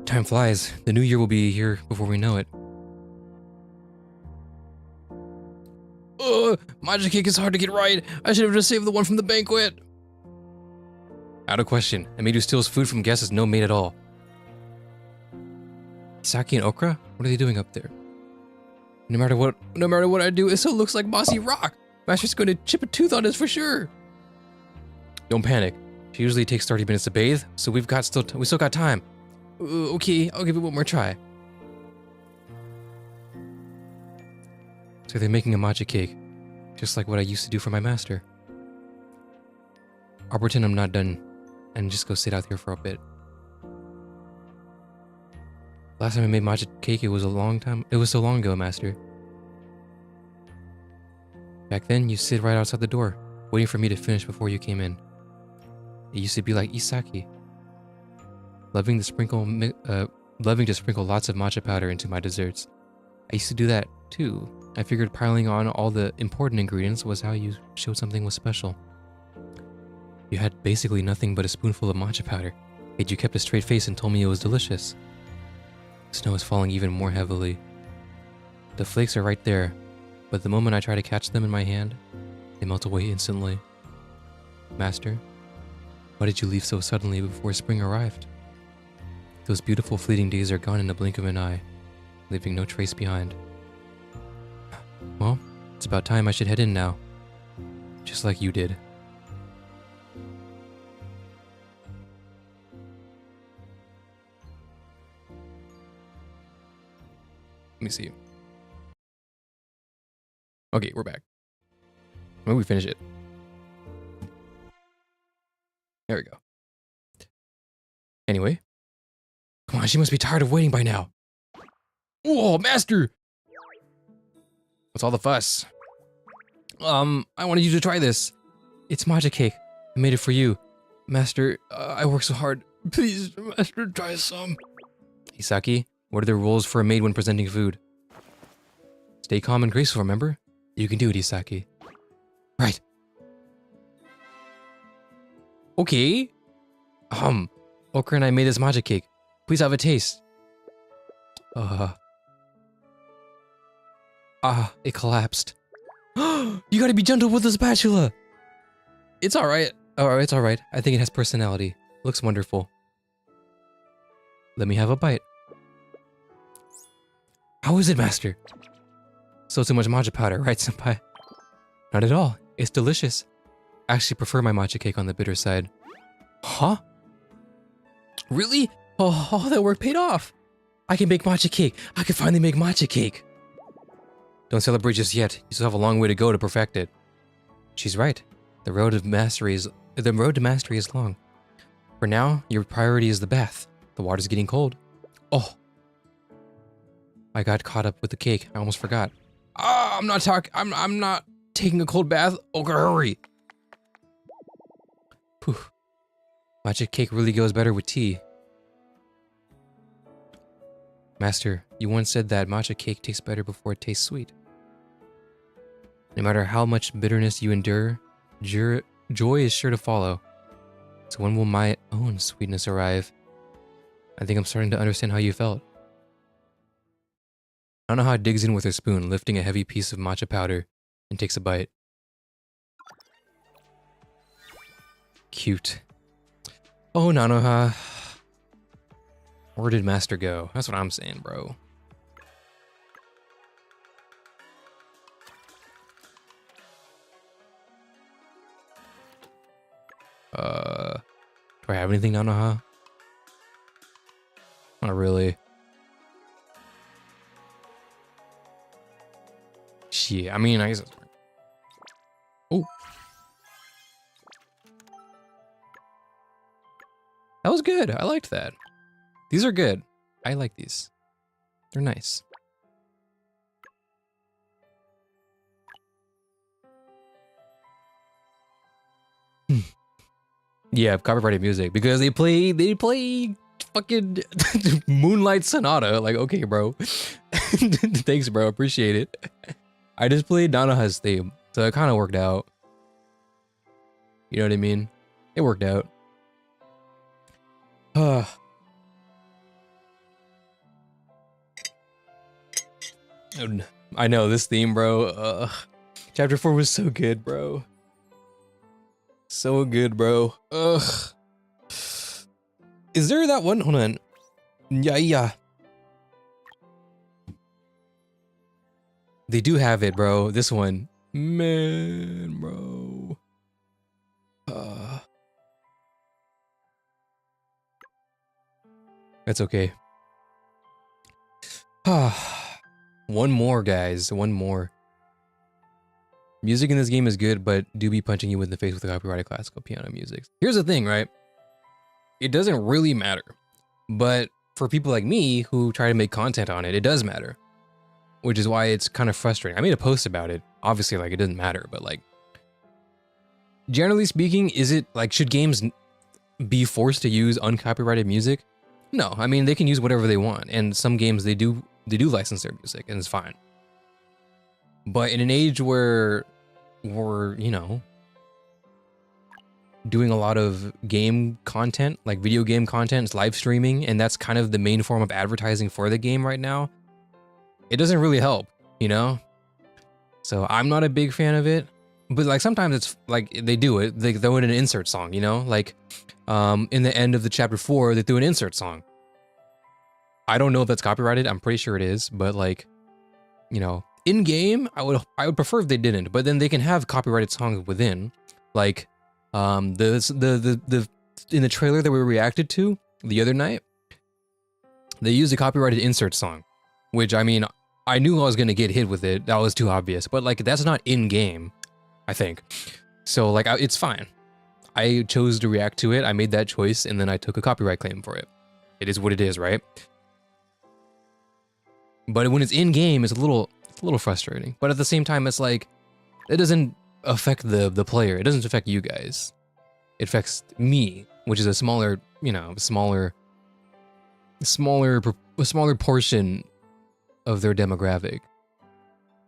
Time flies. The new year will be here before we know it. Magic cake is hard to get right. I should have just saved the one from the banquet. Out of question. A maid who steals food from guests is no maid at all. Saki and Okra? What are they doing up there? No matter what I do, it still looks like mossy rock. Master's going to chip a tooth on us for sure. Don't panic. She usually takes 30 minutes to bathe, so we still got time. Okay, I'll give it one more try. So they're making a matcha cake, just like what I used to do for my master. I'll pretend I'm not done and just go sit out here for a bit. Last time I made matcha cake, it was so long ago, Master. Back then, you sit right outside the door, waiting for me to finish before you came in. It used to be like Isaki. Loving to sprinkle lots of matcha powder into my desserts. I used to do that too. I figured piling on all the important ingredients was how you showed something was special. You had basically nothing but a spoonful of matcha powder, yet you kept a straight face and told me it was delicious. Snow is falling even more heavily. The flakes are right there, but the moment I try to catch them in my hand, they melt away instantly. Master, why did you leave so suddenly before spring arrived? Those beautiful fleeting days are gone in the blink of an eye, leaving no trace behind. Well, it's about time I should head in now, just like you did. Let me see. Okay, we're back. When we finish it. There we go. Anyway. Come on, she must be tired of waiting by now. Whoa, Master! What's all the fuss? I wanted you to try this. It's matcha cake. I made it for you. Master, I worked so hard. Please, Master, try some. Isaki, what are the rules for a maid when presenting food? Stay calm and graceful, remember? You can do it, Isaki. Right. Okay. Okra and I made this matcha cake. Please have a taste. It collapsed. You gotta be gentle with the spatula. It's alright. It's alright. I think it has personality. Looks wonderful. Let me have a bite. How is it, Master? Still too much matcha powder, right, senpai? Not at all. It's delicious. I actually prefer my matcha cake on the bitter side. Huh? Really? Oh, that work paid off. I can make matcha cake. I can finally make matcha cake. Don't celebrate just yet. You still have a long way to go to perfect it. She's right. The road to mastery is long. For now, your priority is the bath. The water's getting cold. Oh. I got caught up with the cake. I almost forgot. I'm not taking a cold bath. Okay, hurry. Whew. Matcha cake really goes better with tea. Master, you once said that matcha cake tastes better before it tastes sweet. No matter how much bitterness you endure, joy is sure to follow. So when will my own sweetness arrive? I think I'm starting to understand how you felt. Nanoha digs in with her spoon, lifting a heavy piece of matcha powder, and takes a bite. Cute. Oh, Nanoha. Where did Master go? That's what I'm saying, bro. Do I have anything, Nanoha? Not really. Shit, I mean, I guess. Oh. That was good. I liked that. These are good. I like these. They're nice. Yeah, copyrighted music because they play fucking Moonlight Sonata. Like, okay, bro. Thanks, bro. Appreciate it. I just played Nanoha's theme, so it kind of worked out. You know what I mean? It worked out. I know this theme, bro. Chapter 4 was so good, bro. So good, bro. Ugh. Is there that one? Hold on. Yeah. They do have it, bro. This one. Man, bro. That's okay. One more, guys. One more. Music in this game is good, but do be punching you in the face with the copyrighted classical piano music. Here's the thing, right? It doesn't really matter. But for people like me who try to make content on it, it does matter. Which is why it's kind of frustrating. I made a post about it. Obviously, like, it doesn't matter, but like, generally speaking, is it like, should games be forced to use uncopyrighted music? No, I mean, they can use whatever they want, and some games they do license their music, and it's fine. But in an age where we're, you know, doing a lot of game content, like video game content, it's live streaming, and that's kind of the main form of advertising for the game right now, it doesn't really help, you know? So I'm not a big fan of it, but like sometimes it's like they do it, they throw in an insert song, you know? Like in the end of the chapter 4, they threw an insert song. I don't know if that's copyrighted, I'm pretty sure it is, but like, you know, in game, I would prefer if they didn't, but then they can have copyrighted songs within, like in the trailer that we reacted to the other night, they used a copyrighted insert song, which I mean, I knew I was gonna get hit with it. That was too obvious, but like that's not in game, I think. So like it's fine. I chose to react to it. I made that choice, and then I took a copyright claim for it. It is what it is, right? But when it's in game, it's a little frustrating. But at the same time, it's like it doesn't affect the player. It doesn't affect you guys. It affects me, which is a smaller, you know, smaller portion of their demographic.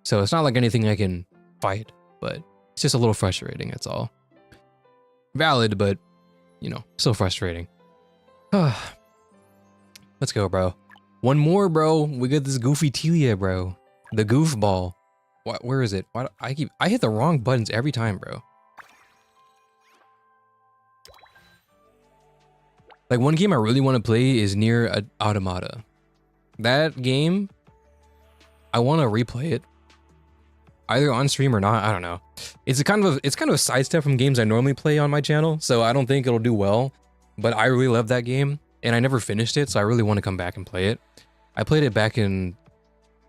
So it's not like anything I can fight, but it's just a little frustrating, that's all. Valid, but, you know, still frustrating. Let's go, bro. One more, bro. We got this goofy Telia, bro. The goofball. What? Where is it? Why I hit the wrong buttons every time, bro. Like one game I really want to play is Nier Automata. That game, I want to replay it, either on stream or not. I don't know. It's kind of a sidestep from games I normally play on my channel, so I don't think it'll do well. But I really love that game, and I never finished it, so I really want to come back and play it. I played it back in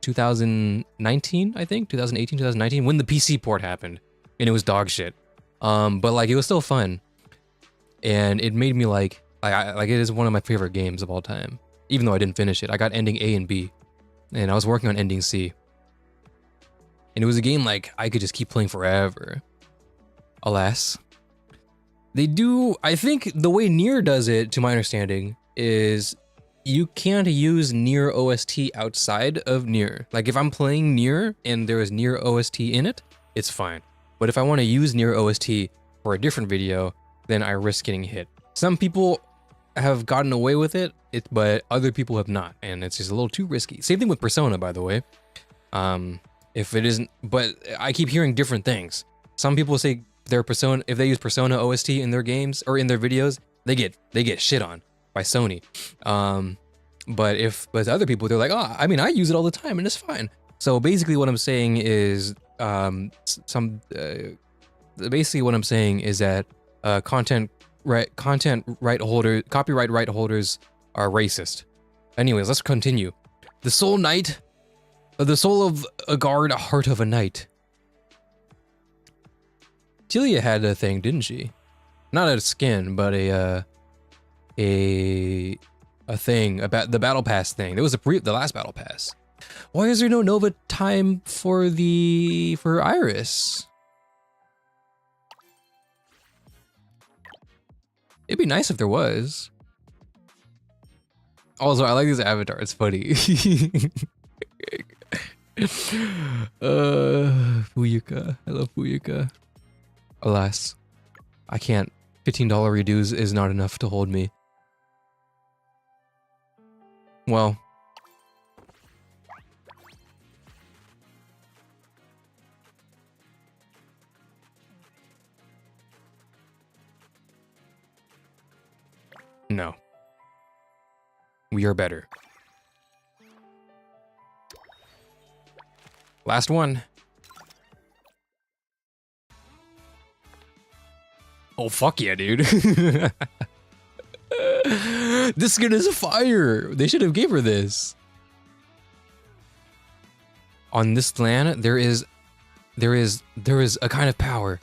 2019, I think, 2018, 2019, when the PC port happened, and it was dog shit. But like it was still fun, and it made me like it is one of my favorite games of all time. Even though I didn't finish it, I got ending A and B, and I was working on ending C. And it was a game like I could just keep playing forever. Alas, they do. I think the way Nier does it, to my understanding, is you can't use Nier OST outside of Nier. Like if I'm playing Nier and there is Nier OST in it, it's fine. But if I want to use Nier OST for a different video, then I risk getting hit. Some people have gotten away with it, but other people have not, and it's just a little too risky. Same thing with Persona, by the way. If it isn't, but I keep hearing different things. Some people say their Persona, if they use Persona OST in their games or in their videos, they get shit on by Sony. But other people, they're like, oh, I mean, I use it all the time and it's fine. So basically what I'm saying is, basically what I'm saying is that copyright right holders are racist. Anyways, let's continue. The soul of a guard, a heart of a knight. Telia had a thing, didn't she? Not a skin, but a thing about the battle pass thing. There was the last battle pass. Why is there no Nova time for Iris? It'd be nice if there was. Also, I like this avatar. It's funny. Fuyuka. I love Fuyuka. Alas, I can't. $15 redos is not enough to hold me. Well. No. We are better. Last one. Oh, fuck yeah, dude. This skin is fire. They should have gave her this. On this land, there is there is a kind of power.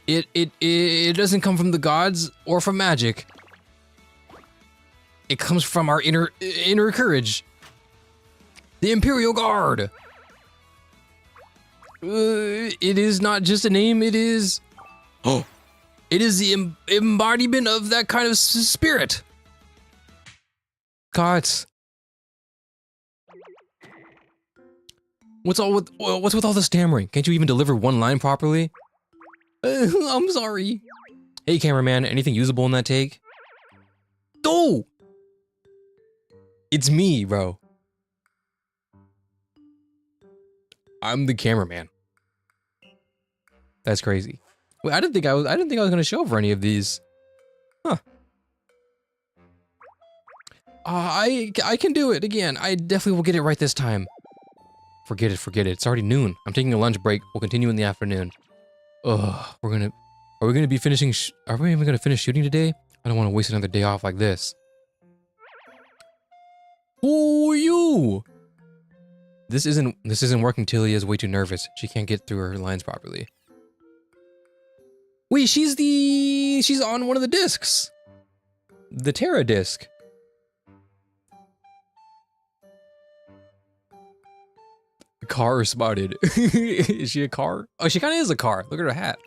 It doesn't come from the gods or from magic. It comes from our inner courage. The Imperial Guard. It is not just a name, it is... Oh! It is the embodiment of that kind of spirit. Gods. What's with all the stammering? Can't you even deliver one line properly? I'm sorry. Hey, cameraman, anything usable in that take? Oh! It's me, bro. I'm the cameraman. That's crazy. Wait, I didn't think I was gonna show for any of these. Huh. I can do it again. I definitely will get it right this time. Forget it. It's already noon. I'm taking a lunch break. We'll continue in the afternoon. Ugh, are we gonna be finishing? Are we even gonna finish shooting today? I don't want to waste another day off like this. Who are you? This isn't working. Tilly is way too nervous. She can't get through her lines properly. Wait, she's on one of the discs. The Terra disc. Car spotted. Is she a car? Oh, she kind of is a car. Look at her hat.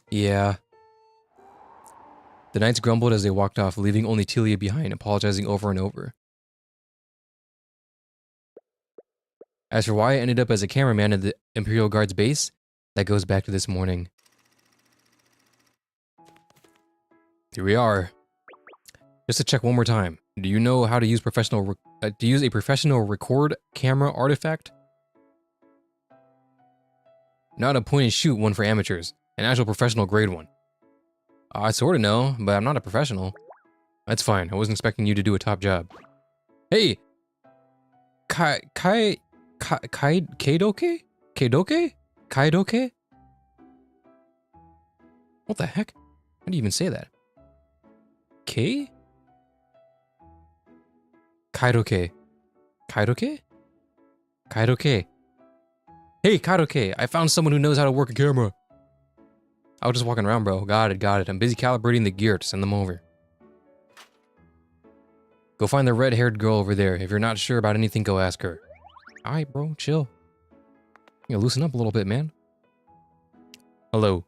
Yeah. The knights grumbled as they walked off, leaving only Telia behind, apologizing over and over. As for why I ended up as a cameraman at the Imperial Guard's base, that goes back to this morning. Here we are. Just to check one more time. Do you know how to use a professional record camera artifact? Not a point and shoot one for amateurs, an actual professional grade one. I sort of know, but I'm not a professional. That's fine. I wasn't expecting you to do a top job. Hey, Kaidoke? Kaidoke? What the heck? How do you even say that? K? Kaidoke. Kaidoke? Kaidoke. Hey, Kaidoke, I found someone who knows how to work a camera. I was just walking around, bro. Got it. I'm busy calibrating the gear to send them over. Go find the red-haired girl over there. If you're not sure about anything, go ask her. Alright, bro, chill. You gotta loosen up a little bit, man. Hello.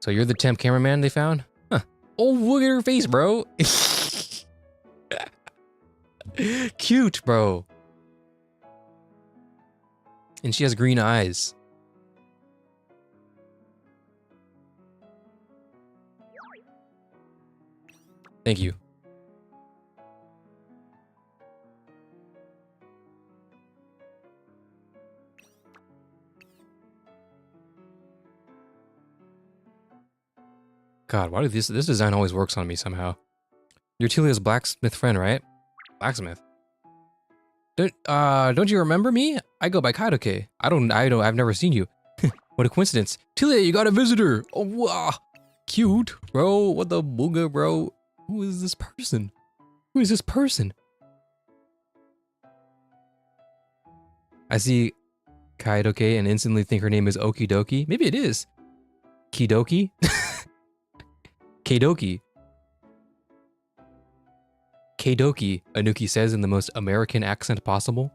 So you're the temp cameraman they found? Huh. Oh, look at her face, bro. Cute, bro. And she has green eyes. Thank you. God, why did this design always works on me somehow? You're Telia's blacksmith friend, right? Blacksmith. Don't you remember me? I go by Kaidoke. I've never seen you. What a coincidence. Telia, you got a visitor. Oh, wow. Cute, bro. What the booga, bro? Who is this person? Who is this person? I see Kaidoke and instantly think her name is Okidoki. Maybe it is. Kidoki? Kaidoki. Kaidoki, Anuki says in the most American accent possible.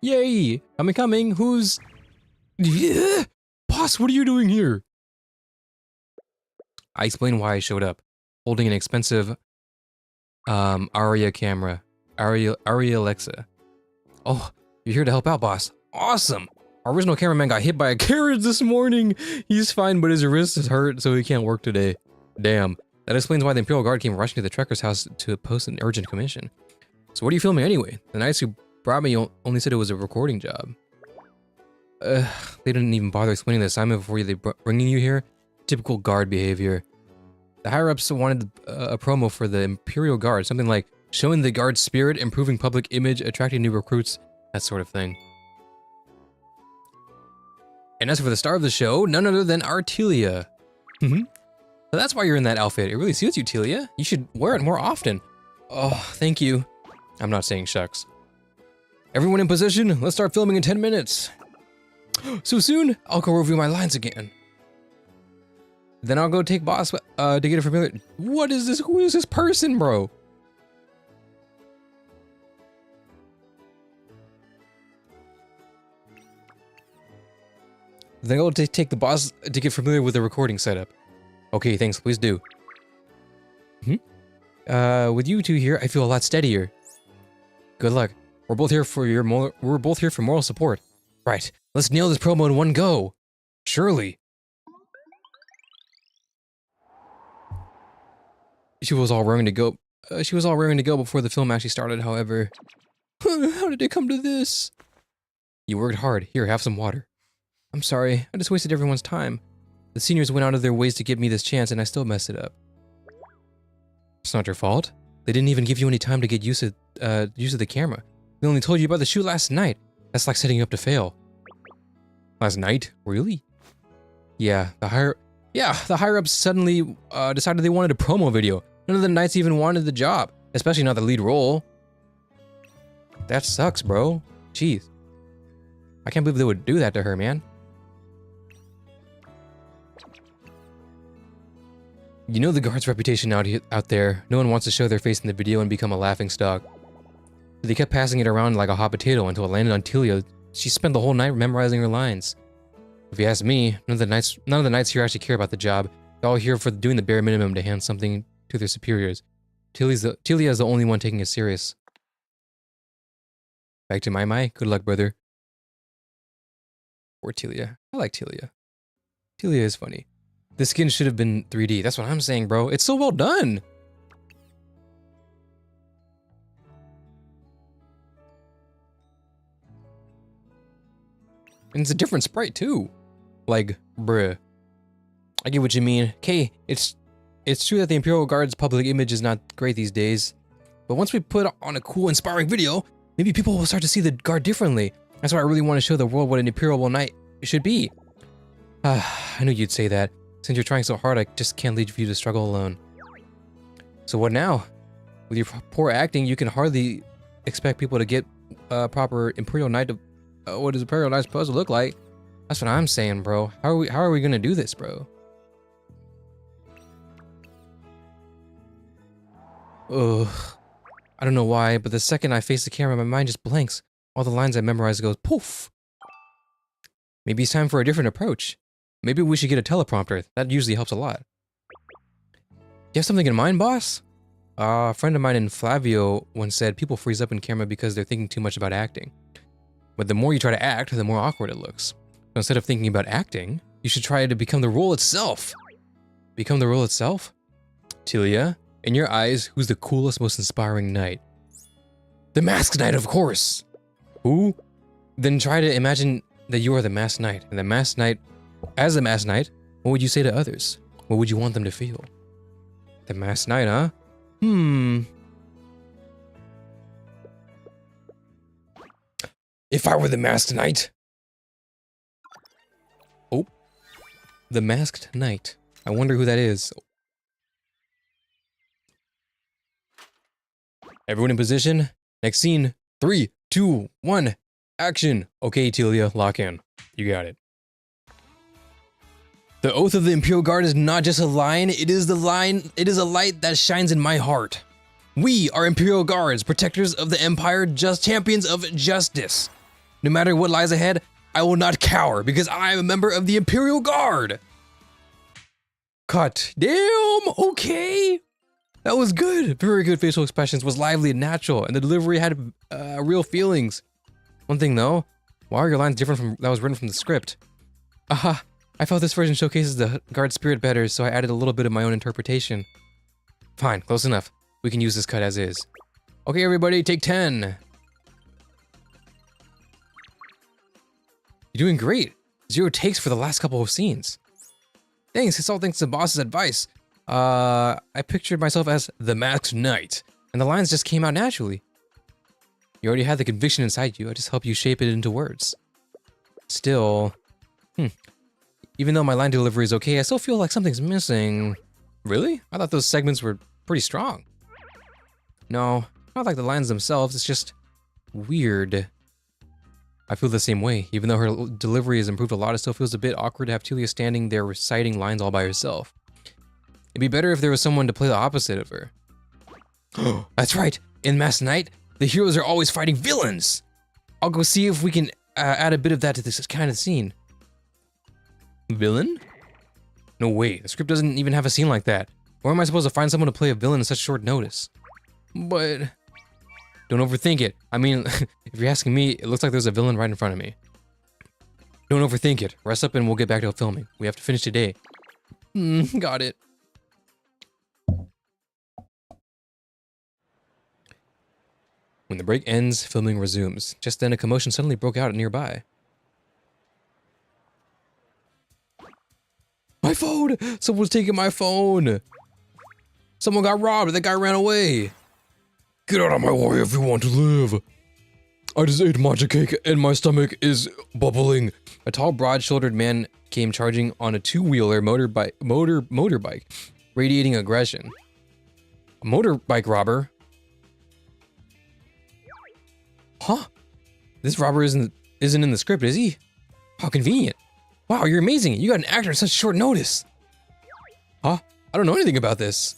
Yay! Coming. Who's... Boss, what are you doing here? I explained why I showed up, holding an expensive Aria camera. Aria Alexa. Oh, you're here to help out, boss. Awesome! Our original cameraman got hit by a carriage this morning. He's fine, but his wrist is hurt, so he can't work today. Damn. That explains why the Imperial Guard came rushing to the trekker's house to post an urgent commission. So what are you filming anyway? The knights who brought me only said it was a recording job. They didn't even bother explaining the assignment before they bringing you here. Typical guard behavior. The higher-ups wanted a promo for the Imperial Guard, something like showing the guard's spirit, improving public image, attracting new recruits, that sort of thing. And as for the star of the show, none other than our Telia. So that's why you're in that outfit. It really suits you, Telia. You should wear it more often. Oh, thank you. I'm not saying shucks. Everyone in position. Let's start filming in 10 minutes. So soon? I'll go review my lines again. Then I'll go take boss to get it familiar. What is this? Who is this person, bro? Then I'll take the boss to get familiar with the recording setup. Okay, thanks. Please do. With you two here, I feel a lot steadier. Good luck. We're both here for moral support. Right. Let's nail this promo in one go. Surely. She was all raring to go. Before the film actually started, however. How did it come to this? You worked hard. Here, have some water. I'm sorry. I just wasted everyone's time. The seniors went out of their ways to give me this chance, and I still messed it up. It's not your fault. They didn't even give you any time to get used to the camera. They only told you about the shoot last night. That's like setting you up to fail. Last night? Really? Yeah, the higher-ups suddenly decided they wanted a promo video. None of the knights even wanted the job, especially not the lead role. That sucks, bro. Jeez. I can't believe they would do that to her, man. You know the guard's reputation out there. No one wants to show their face in the video and become a laughingstock. So they kept passing it around like a hot potato until it landed on Telia. She spent the whole night memorizing her lines. If you ask me, none of the knights here actually care about the job. They're all here for doing the bare minimum to hand something to their superiors. Telia is the only one taking it serious. Back to Mai. Good luck, brother. Or Telia. I like Telia. Telia is funny. The skin should have been 3D. That's what I'm saying, bro. It's so well done. And it's a different sprite too. Like, bruh. I get what you mean. Okay, it's true that the Imperial Guard's public image is not great these days. But once we put on a cool, inspiring video, maybe people will start to see the Guard differently. That's why I really want to show the world what an Imperial Knight should be. I knew you'd say that. Since you're trying so hard, I just can't leave you to struggle alone. So what now? With your poor acting, you can hardly expect people to get proper Imperial Knight. What does Imperial Knight supposed to look like? That's what I'm saying, bro. How are we gonna do this, bro? Ugh. I don't know why, but the second I face the camera, my mind just blanks. All the lines I memorized goes poof. Maybe it's time for a different approach. Maybe we should get a teleprompter. That usually helps a lot. You have something in mind, boss? A friend of mine in Flavio once said people freeze up in camera because they're thinking too much about acting. But the more you try to act, the more awkward it looks. So instead of thinking about acting, you should try to become the role itself. Become the role itself? Telia, in your eyes, who's the coolest, most inspiring knight? The Masked Knight, of course! Who? Then try to imagine that you are the Masked Knight, and the Masked Knight, as the Masked Knight, what would you say to others? What would you want them to feel? The Masked Knight, huh? If I were the Masked Knight. Oh. The Masked Knight. I wonder who that is. Everyone in position. Next scene. 3, 2, 1. Action. Okay, Telia, lock in. You got it. The oath of the Imperial Guard is not just a line, it is a light that shines in my heart. We are Imperial Guards, protectors of the Empire, just champions of justice. No matter what lies ahead, I will not cower because I am a member of the Imperial Guard. Cut. Damn, okay. That was good. Very good facial expressions, was lively and natural, and the delivery had real feelings. One thing though, why are your lines different from that was written from the script? Aha. I felt this version showcases the Guard spirit better, so I added a little bit of my own interpretation. Fine, close enough. We can use this cut as is. Okay, everybody, take 10. You're doing great. 0 takes for the last couple of scenes. Thanks, it's all thanks to the boss's advice. I pictured myself as the Masked Knight, and the lines just came out naturally. You already had the conviction inside you, I just helped you shape it into words. Still... Even though my line delivery is okay, I still feel like something's missing. Really? I thought those segments were pretty strong. No, not like the lines themselves, it's just weird. I feel the same way. Even though her delivery has improved a lot, it still feels a bit awkward to have Telia standing there reciting lines all by herself. It'd be better if there was someone to play the opposite of her. That's right! In Mass Knight, the heroes are always fighting villains! I'll go see if we can add a bit of that to this kind of scene. Villain? No way, the script doesn't even have a scene like that. Where am I supposed to find someone to play a villain in such short notice? But... don't overthink it. I mean, if you're asking me, it looks like there's a villain right in front of me. Don't overthink it. Rest up and we'll get back to filming. We have to finish today. Got it. When the break ends, filming resumes. Just then, a commotion suddenly broke out nearby. My phone! Someone's taking my phone! Someone got robbed, that guy ran away! Get out of my way if you want to live! I just ate matcha cake and my stomach is bubbling. A tall, broad-shouldered man came charging on a two-wheeler motorbike, radiating aggression. A motorbike robber? Huh? This robber isn't in the script, is he? How convenient. Wow, you're amazing. You got an actor at such short notice. Huh? I don't know anything about this.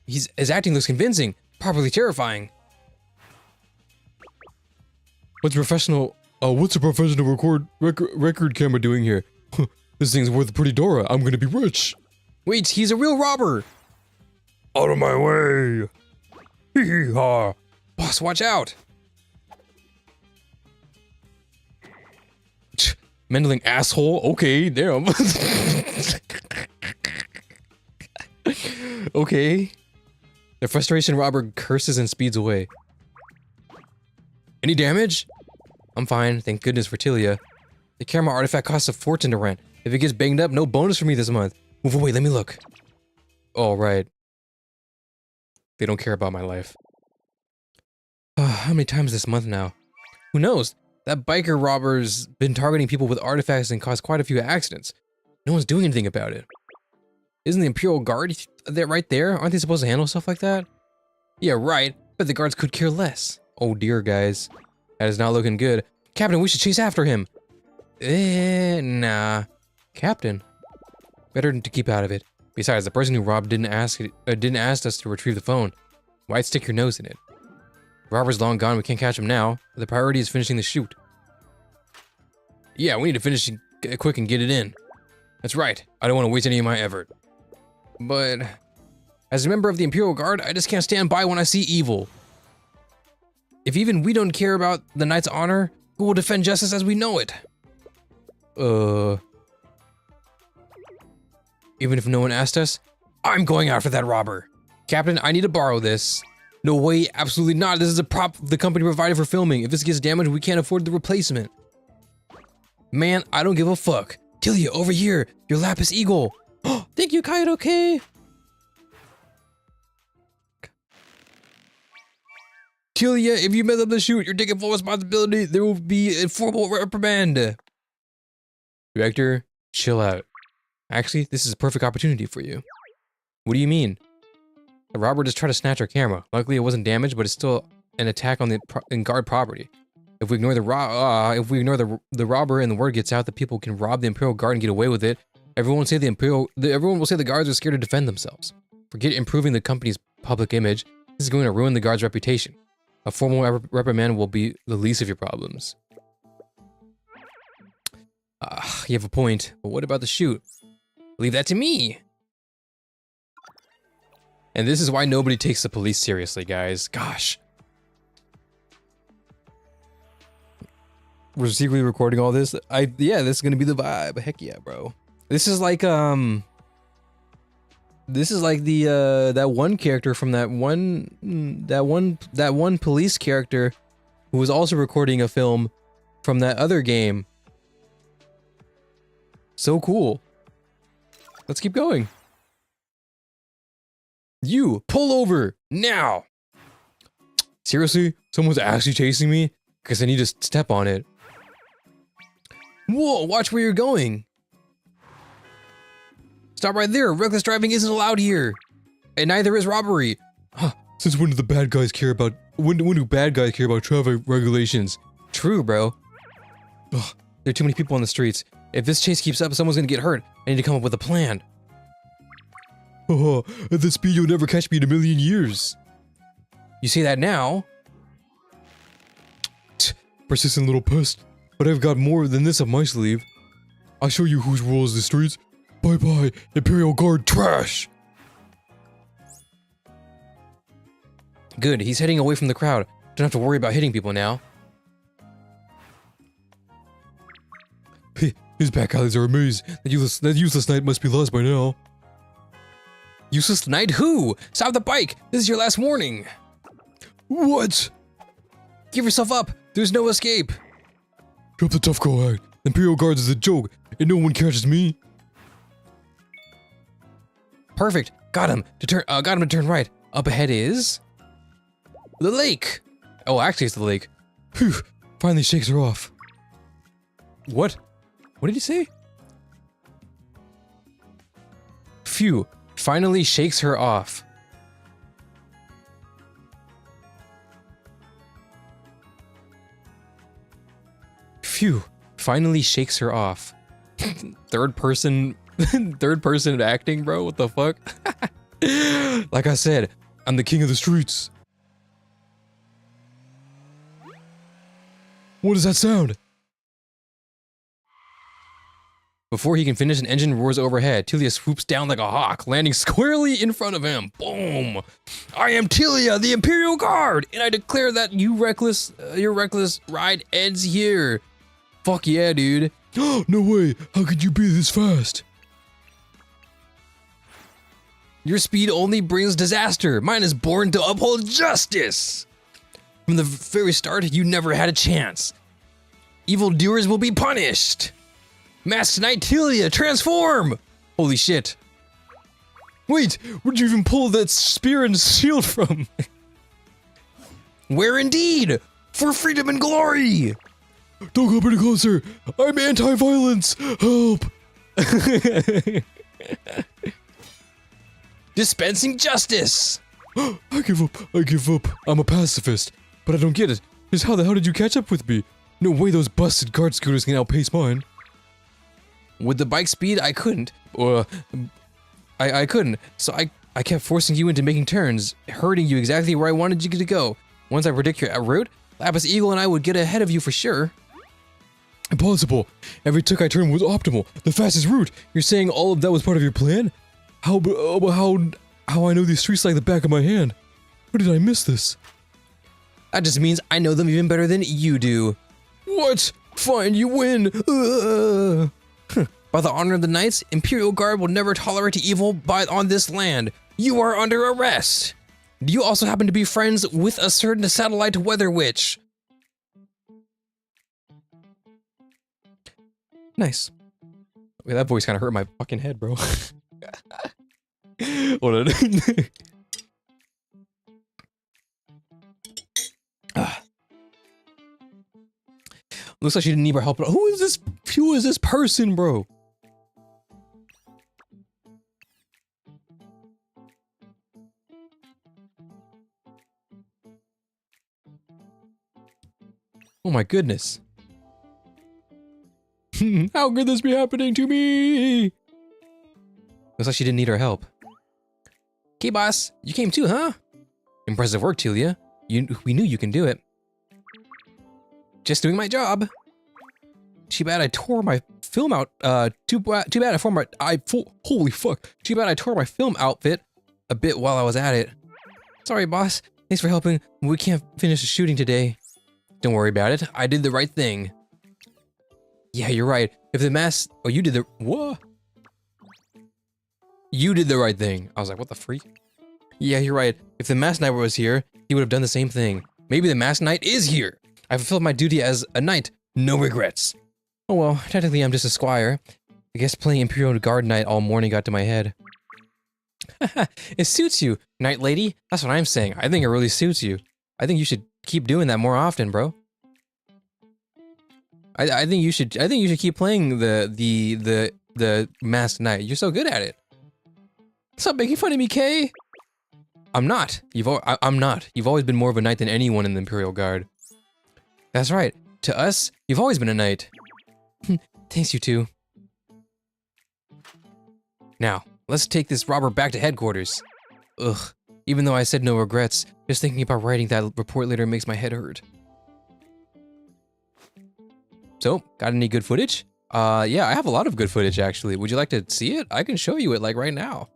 His acting looks convincing, properly terrifying. What's a professional record camera doing here? This thing's worth a pretty Dora. I'm gonna be rich. Wait, he's a real robber. Out of my way. Hee hee ha. Boss, watch out. Mendling asshole. Okay, damn. Okay. The frustration robber curses and speeds away. Any damage? I'm fine, thank goodness for Telia. The camera artifact costs a fortune to rent. If it gets banged up, no bonus for me this month. Move away, let me look. Oh, right. They don't care about my life. How many times this month now? Who knows? That biker robber's been targeting people with artifacts and caused quite a few accidents. No one's doing anything about it. Isn't the Imperial Guard there right there? Aren't they supposed to handle stuff like that? Yeah, right, but the guards could care less. Oh dear, guys. That is not looking good. Captain, we should chase after him. Nah. Captain? Better to keep out of it. Besides, the person who robbed didn't ask us to retrieve the phone. Why'd stick your nose in it? The robber's long gone, we can't catch him now. The priority is finishing the shoot. Yeah, we need to finish it quick and get it in. That's right. I don't want to waste any of my effort. But as a member of the Imperial Guard, I just can't stand by when I see evil. If even we don't care about the Knight's honor, who will defend justice as we know it? Even if no one asked us, I'm going after that robber. Captain, I need to borrow this. No way, absolutely not. This is a prop the company provided for filming. If this gets damaged, we can't afford the replacement. Man, I don't give a fuck. Telia, over here. Your lapis eagle. Thank you, Kaioke. Telia, if you mess up the shoot, you're taking full responsibility. There will be a formal reprimand. Director, chill out. Actually, this is a perfect opportunity for you. What do you mean? The robber just tried to snatch our camera. Luckily, it wasn't damaged, but it's still an attack on the guard property. If we ignore the robber and the word gets out that people can rob the Imperial Guard and get away with it, everyone will say the guards are scared to defend themselves. Forget improving the company's public image. This is going to ruin the guard's reputation. A formal reprimand will be the least of your problems. You have a point, but what about the shoot? Leave that to me. And this is why nobody takes the police seriously, guys. Gosh. We're secretly recording all this. Yeah, this is gonna be the vibe. Heck yeah, bro. This is like the that one character from that one police character who was also recording a film from that other game. So cool. Let's keep going. You, pull over, now! Seriously? Someone's actually chasing me? Because I need to step on it. Whoa, watch where you're going. Stop right there. Reckless driving isn't allowed here. And neither is robbery. Huh. Since when do the bad guys care about... When do bad guys care about traffic regulations? True, bro. Ugh, there are too many people on the streets. If this chase keeps up, someone's gonna get hurt. I need to come up with a plan. Haha, at this speed you'll never catch me in a million years. You say that now? Persistent little pest. But I've got more than this up my sleeve. I'll show you who rules the streets. Bye-bye, Imperial Guard trash! Good, he's heading away from the crowd. Don't have to worry about hitting people now. His back alleys are a maze. That useless knight must be lost by now. Useless knight who? Stop the bike! This is your last warning! What? Give yourself up! There's no escape! Drop the tough girl act. Imperial Guards is a joke, and no one catches me. Perfect. Got him to turn right. Up ahead is... the lake! Oh, actually it's the lake. Phew, finally shakes her off. What? What did he say? Phew, finally shakes her off. Phew, finally shakes her off. Third person acting, bro? What the fuck? Like I said, I'm the king of the streets. What does that sound? Before he can finish, an engine roars overhead. Tilia swoops down like a hawk, landing squarely in front of him. Boom! I am Tilia, the Imperial Guard, and I declare that your reckless ride ends here. Fuck yeah, dude. No way! How could you be this fast? Your speed only brings disaster. Mine is born to uphold justice. From the very start, you never had a chance. Evildoers will be punished. Masked Knight Tilia, transform! Holy shit. Wait, where'd you even pull that spear and shield from? Where indeed? For freedom and glory! Don't come any closer! I'm anti-violence! Help! Dispensing justice! I give up. I'm a pacifist. But I don't get it. Just how the hell did you catch up with me? No way those busted guard scooters can outpace mine. With the bike speed, I couldn't. I couldn't. So I kept forcing you into making turns, hurting you exactly where I wanted you to go. Once I predict your route, Lapis Eagle and I would get ahead of you for sure. Impossible. Every tick I turned was optimal. The fastest route. You're saying all of that was part of your plan? How I know these streets like the back of my hand? How did I miss this? That just means I know them even better than you do. What? Fine, you win. By the honor of the knights, Imperial Guard will never tolerate evil on this land. You are under arrest. Do you also happen to be friends with a certain satellite weather witch? Nice. Okay, that voice kind of hurt my fucking head, bro. Hold on. Looks like she didn't need our help. Who is this? Who is this person, bro? Oh my goodness. How could this be happening to me? Looks like she didn't need our help. Okay, boss. You came too, huh? Impressive work, Tilia. We knew you can do it. Just doing my job. Too bad I tore my film out. Too bad I formed my. Holy fuck. Too bad I tore my film outfit a bit while I was at it. Sorry, boss. Thanks for helping. We can't finish the shooting today. Don't worry about it. I did the right thing. Yeah, you're right. If the mask... Oh, you did the... What? You did the right thing. I was like, what the freak? Yeah, you're right. If the masked knight was here, he would have done the same thing. Maybe the masked knight is here. I fulfilled my duty as a knight. No regrets. Oh well, technically I'm just a squire. I guess playing Imperial Guard Knight all morning got to my head. It suits you, Knight Lady. That's what I'm saying. I think it really suits you. I think you should keep doing that more often, bro. I think you should keep playing the masked knight. You're so good at it. Stop making fun of me, Kay. I'm not. I'm not. You've always been more of a knight than anyone in the Imperial Guard. That's right. To us, you've always been a knight. Thanks, you two. Now, let's take this robber back to headquarters. Ugh. Even though I said no regrets, just thinking about writing that report later makes my head hurt. So, got any good footage? Yeah, I have a lot of good footage actually. Would you like to see it? I can show you it like right now.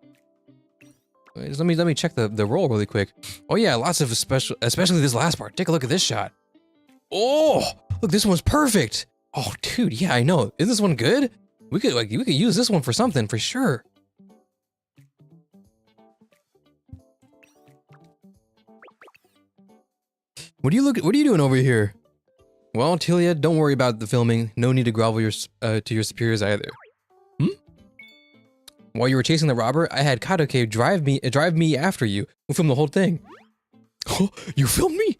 Let me check the roll really quick. Oh yeah, lots of especially this last part. Take a look at this shot. Oh, look, this one's perfect. Oh, dude, yeah, I know. Isn't this one good? We could use this one for something for sure. What are you doing over here? Well, Tilia, don't worry about the filming. No need to grovel to your superiors either. While you were chasing the robber, I had Kadoke drive me after you. We filmed the whole thing. Oh, you filmed me?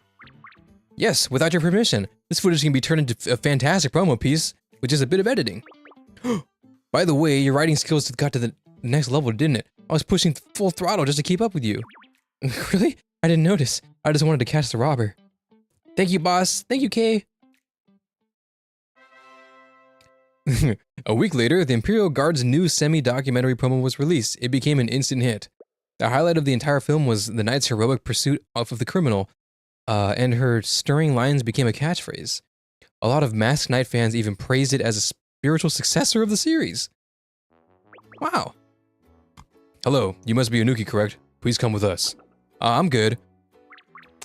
Yes, without your permission. This footage can be turned into a fantastic promo piece, with just a bit of editing. By the way, your writing skills got to the next level, didn't it? I was pushing full throttle just to keep up with you. Really? I didn't notice. I just wanted to catch the robber. Thank you, boss. Thank you, Kay. A week later, the Imperial Guard's new semi-documentary promo was released. It became an instant hit. The highlight of the entire film was the knight's heroic pursuit of the criminal, and her stirring lines became a catchphrase. A lot of Masked Knight fans even praised it as a spiritual successor of the series. Wow. Hello, you must be Anuki, correct? Please come with us. I'm good.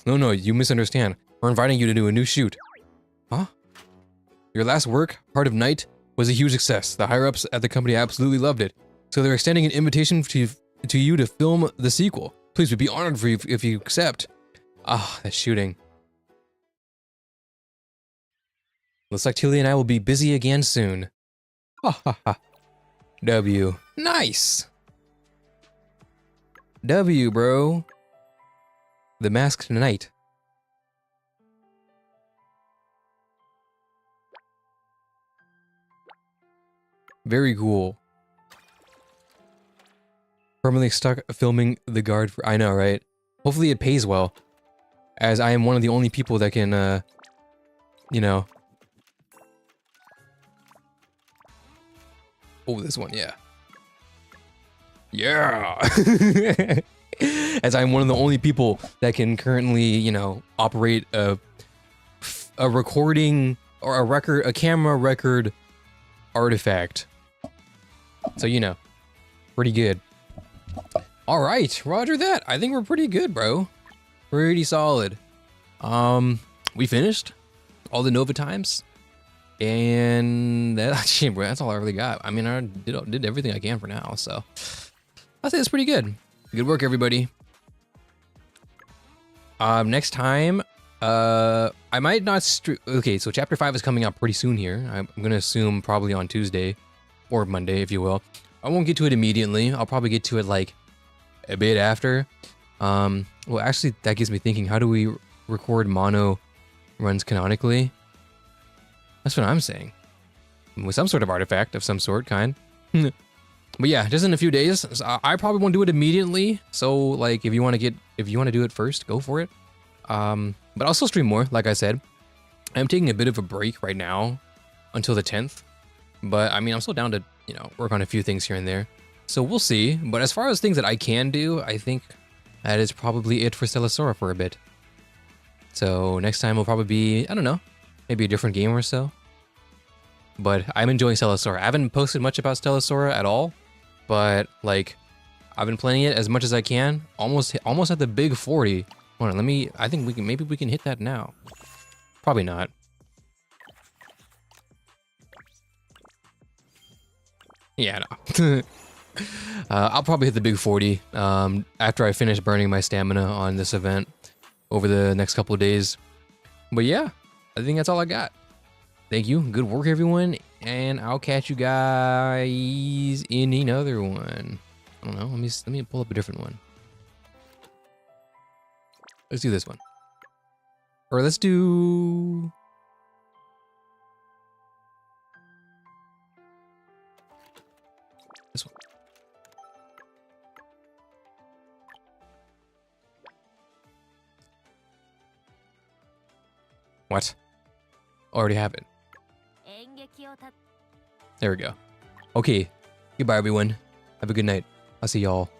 No, you misunderstand. We're inviting you to do a new shoot. Huh? Your last work, Heart of Night, was a huge success. The higher-ups at the company absolutely loved it. So they're extending an invitation to you to film the sequel. Please, we'd be honored for you if you accept. Ah, that shooting. Looks like Tilly and I will be busy again soon. Ha ha ha. W. Nice! W, bro. The Masked Knight. Very cool. Permanently stuck filming the guard for— I know, right? Hopefully it pays well, as I am one of the only people that can, you know. Oh, this one, yeah. Yeah! As I'm one of the only people that can currently, you know, operate a recording or a camera record artifact. So, you know, pretty good. All right, roger that. I think we're pretty good, bro. Pretty solid. We finished all the Nova Times, and shit, bro, that's all I really got. I mean, I did everything I can for now, so I think it's pretty good. Good work, everybody. Next time, I might not okay, so chapter 5 is coming out pretty soon here. I'm gonna assume probably on Tuesday or Monday, if you will. I won't get to it immediately. I'll probably get to it like a bit after. Well, actually, that gets me thinking, how do we record mono runs canonically? That's what I'm saying. With some sort of artifact of some sort, kind. But yeah, just in a few days. So I probably won't do it immediately. So like, if you want to do it first, go for it. But I'll still stream more, like I said. I'm taking a bit of a break right now until the 10th. But I mean, I'm still down to, you know, work on a few things here and there. So we'll see. But as far as things that I can do, I think that is probably it for Stellasora for a bit. So next time will probably be, I don't know, maybe a different game or so. But I'm enjoying Stellasora. I haven't posted much about Stellasora at all, but like, I've been playing it as much as I can. Almost at the big 40. Hold on, I think maybe we can hit that now. Probably not. Yeah, no. I'll probably hit the big 40 after I finish burning my stamina on this event over the next couple of days. But yeah, I think that's all I got. Thank you. Good work, everyone. And I'll catch you guys in another one. I don't know. Let me pull up a different one. Let's do this one. Or let's do... What? Already happened. There we go. Okay. Goodbye, everyone. Have a good night. I'll see y'all